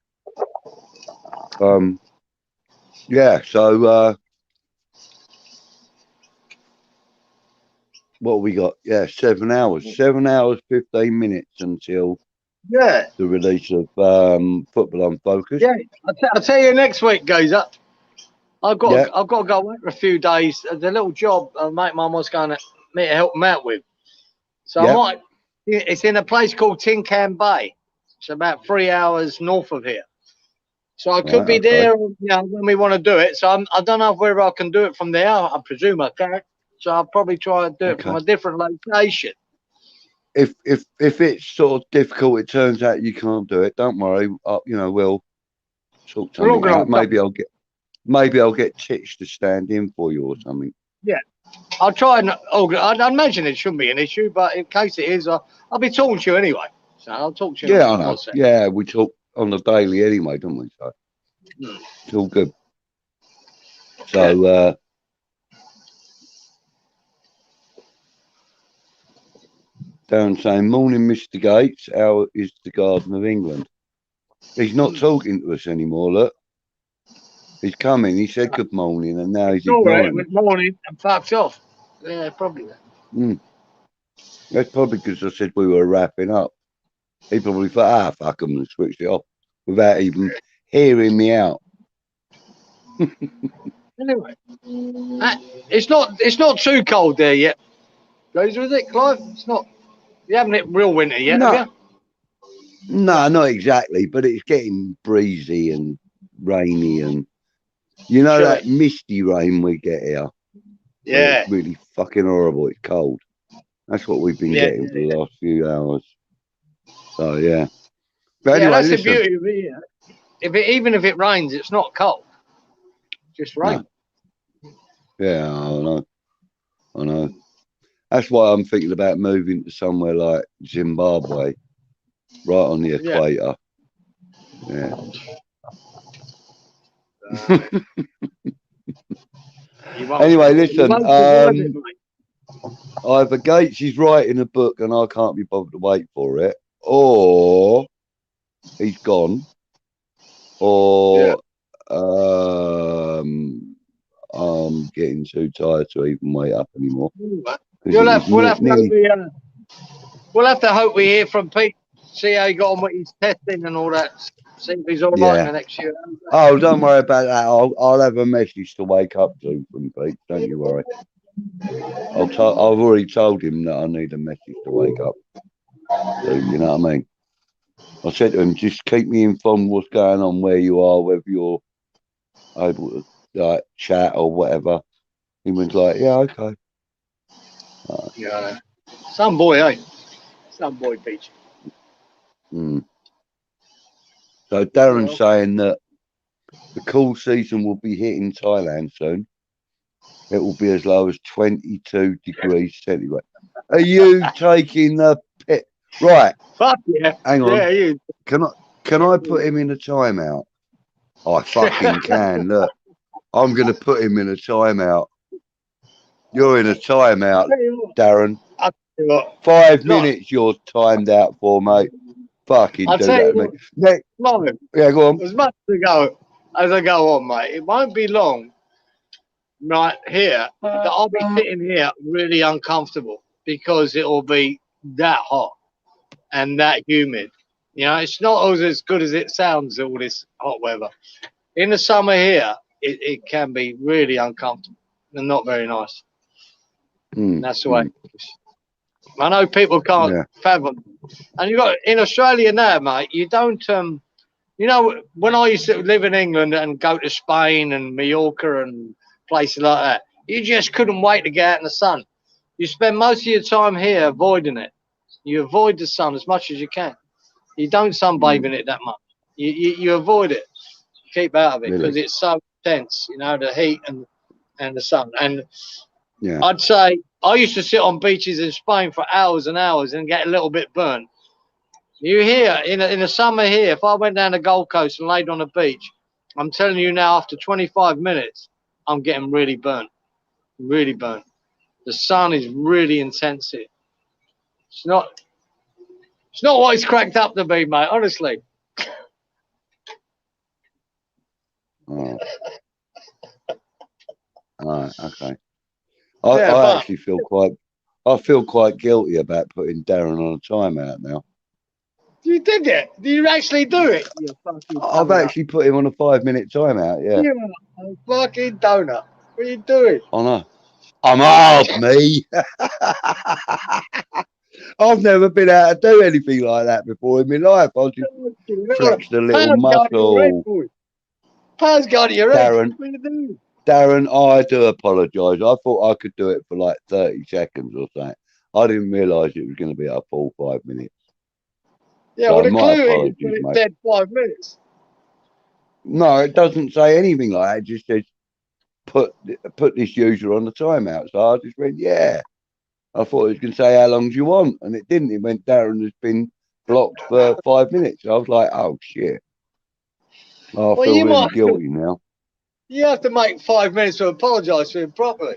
Yeah, so what we got? Yeah, 7 hours. 7 hours, 15 minutes until the release of Football Unfocused. Yeah, I'll tell you next week, Gazer. I've got to go away for a few days. The little job mate mum was going to me to help him out with. So I might. It's in a place called Tin Can Bay. It's about 3 hours north of here. So I could be there, you know, when we want to do it. So I don't know whether I can do it from there. I presume I can. So I'll probably try and do it from a different location. If it's sort of difficult, it turns out you can't do it. Don't worry. You know, we'll sort something out. Maybe I'll get Titch to stand in for you or something. Yeah, I'll try and. I imagine it shouldn't be an issue, but in case it is, I'll be talking to you anyway. So I'll talk to you. Yeah, I know. Yeah, we talk on the daily anyway, don't we? So it's all good. So Darren saying, morning, Mr. Gates. How is the Garden of England? He's not talking to us anymore, look. He's coming. He said good morning, and now he's ignoring good morning and fucked off. Yeah, probably that. That's probably because I said we were wrapping up. He probably thought, fuck him, and switched it off without even hearing me out. Anyway, it's not too cold there yet. Goes with it, Clive? It's not. You haven't hit real winter yet, have you? No, not exactly, but it's getting breezy and rainy, and you know that misty rain we get here. Yeah, it's really fucking horrible. It's cold. That's what we've been getting for the last few hours. So yeah. But anyway, that's the beauty of it. Even if it rains, it's not cold. Just rain. No. Yeah, I know. That's why I'm thinking about moving to somewhere like Zimbabwe, right on the equator. Yeah. Anyway, listen. Either Gates is writing a book and I can't be bothered to wait for it, or he's gone, or I'm getting too tired to even wait up anymore. We'll have to hope we hear from Pete, see how he got on with his testing and all that. See if he's all right in the next few hours. Oh, don't worry about that. I'll have a message to wake up to from Pete. Don't you worry. I've already told him that I need a message to wake up to. You know what I mean? I said to him, just keep me informed what's going on, where you are, whether you're able to like chat or whatever. He was like, yeah, okay. Yeah. Some boy, eh? Some boy, Peach. So Darren's saying that the cool season will be hitting Thailand soon. It will be as low as 22 degrees centigrade. Are you taking the pit? Right. Fuck yeah. Hang on. Yeah, you. Can I put him in a timeout? I fucking can. Look, I'm going to put him in a timeout. You're in a timeout, Darren. 5 minutes you're timed out for, mate. Fucking do that to me. Yeah, go on. As much as I go on, mate, it won't be long right here that I'll be sitting here really uncomfortable because it'll be that hot and that humid. You know, it's not always as good as it sounds, all this hot weather. In the summer here, it can be really uncomfortable and not very nice. That's the way. I know people can't fathom. And you got in Australia now, mate, you don't you know, when I used to live in England and go to Spain and Mallorca and places like that, you just couldn't wait to get out in the sun. You spend most of your time here avoiding it. You avoid the sun as much as you can. You don't sunbathe in it that much. You avoid it. Keep out of it because it's so intense, you know, the heat and the sun. And I'd say I used to sit on beaches in Spain for hours and hours and get a little bit burnt. You here in the summer here, if I went down the Gold Coast and laid on the beach, I'm telling you now, after 25 minutes, I'm getting really burnt. Really burnt. The sun is really intense here. It's not what it's cracked up to be, mate, honestly. Oh. Right, okay. I actually feel quite guilty about putting Darren on a timeout now. You did it? Did you actually do it? I've actually put him on a 5-minute timeout, yeah. You're a fucking donut. What are you doing? I know. I'm hard, me. I've never been able to do anything like that before in my life. I just flexed a little muscle. Power's got your Darren, what are you doing? Darren, I do apologise. I thought I could do it for like 30 seconds or something. I didn't realise it was going to be a full 5 minutes. Yeah, well, the clue is when it's dead 5 minutes. No, it doesn't say anything like that. It just says, put this user on the timeout. So I just went, yeah. I thought it was going to say, how long do you want? And it didn't. It went, Darren has been blocked for 5 minutes. I was like, oh, shit. I feel really guilty now. You have to make 5 minutes to apologise to him properly.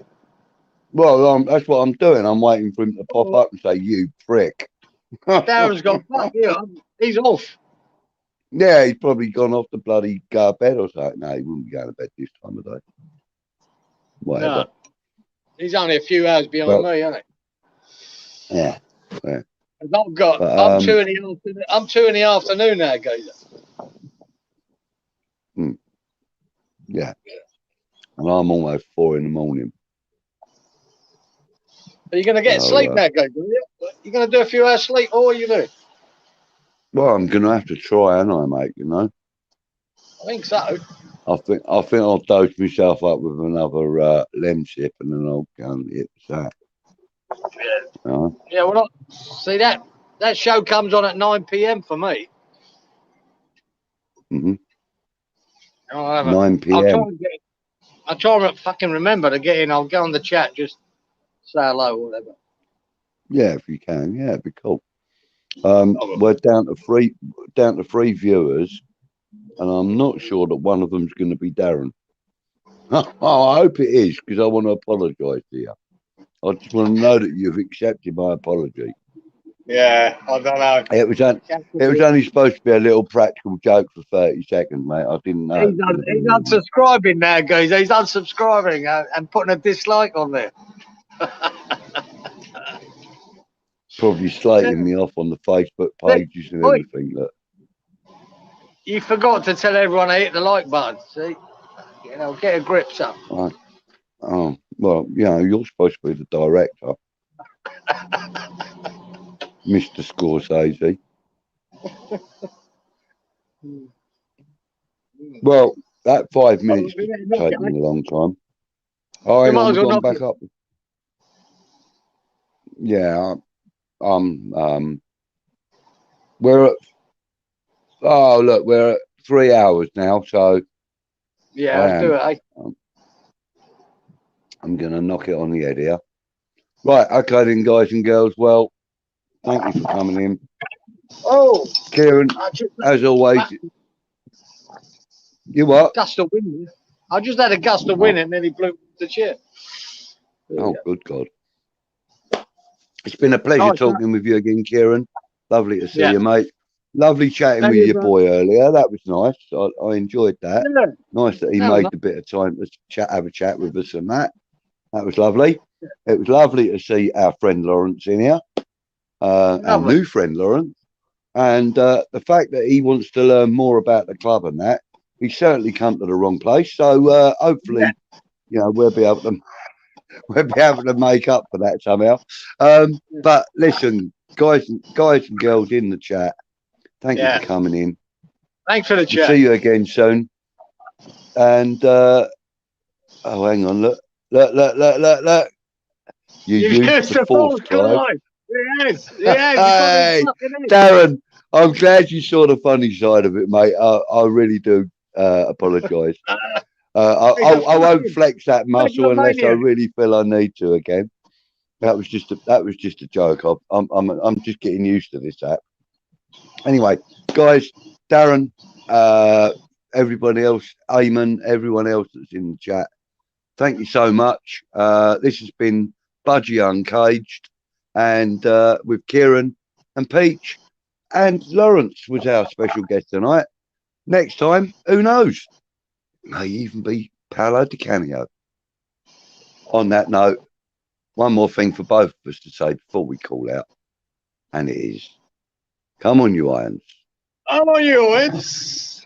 Well, that's what I'm doing. I'm waiting for him to pop up and say, you prick. Darren's gone, fuck you. He's off. Yeah, he's probably gone off to bloody go to bed or something. No, he wouldn't be going to bed this time of day. Whatever. No. He's only a few hours behind me, isn't he? Yeah. I'm 2 in the afternoon now, geezer. Yeah. And I'm almost 4 in the morning. Are you going to get sleep now, geezer? You're going to do a few hours sleep, or what are you doing? Well, I'm going to have to try, aren't I, mate, you know? I think so. I think I'll dose myself up with another lem sip and then I'll go and hit the sack. Yeah. Yeah, well, see, that show comes on at 9 p.m. for me. 9 p.m. I'll try and fucking remember to get in. I'll go on the chat, just say hello or whatever. Yeah, if you can. Yeah, it'd be cool. We're down to three viewers, and I'm not sure that one of them's going to be Darren. Oh, I hope it is, because I want to apologise to you. I just want to know that you've accepted my apology. Yeah, I don't know. It was only supposed to be a little practical joke for 30 seconds, mate. I didn't know. He's unsubscribing now, guys. He's unsubscribing and putting a dislike on there. Probably slating me off on the Facebook pages and everything. Look. You forgot to tell everyone to hit the like button. See, you know, get a grip, son. Right. Oh well, you know, you're supposed to be the director, Mr. Scorsese. Well, that 5 minutes was taking a long time. Oh, hang on, we've gone back up. Yeah, we're at. Oh, look, we're at 3 hours now, so yeah, do it. I'm gonna knock it on the head here. Right, okay then, guys and girls. Well, thank you for coming in. Oh, Kieran, as always. You what? Gust of wind. I just had a gust of wind and then he blew the chair. Oh, good God. It's been a pleasure talking with you again, Kieran. Lovely to see you, mate. Lovely chatting with your boy earlier. That was nice. I enjoyed that. Yeah. Nice that he made a bit of time to have a chat with us and that. That was lovely. It was lovely to see our friend Lawrence in here, our new friend Lawrence. And the fact that he wants to learn more about the club and that, he's certainly come to the wrong place. So hopefully, you know, we'll be able to make up for that somehow. But listen, guys and girls in the chat, thank you for coming in. Thanks for the chat. See you again soon. And oh, hang on, look. You used the force, Clive. Yes. Hey, Darren, I'm glad you saw the funny side of it, mate. I really do apologise. I won't flex that muscle unless I really feel I need to again. That was just a joke. I'm just getting used to this app. Anyway, guys, Darren, everybody else, Eamon, everyone else that's in the chat, thank you so much. This has been Budgie Uncaged, and with Kieran and Peach, and Lawrence was our special guest tonight. Next time, who knows? May even be Paolo Di Canio. On that note, one more thing for both of us to say before we call out, and it is, come on, you irons. Come on, you irons.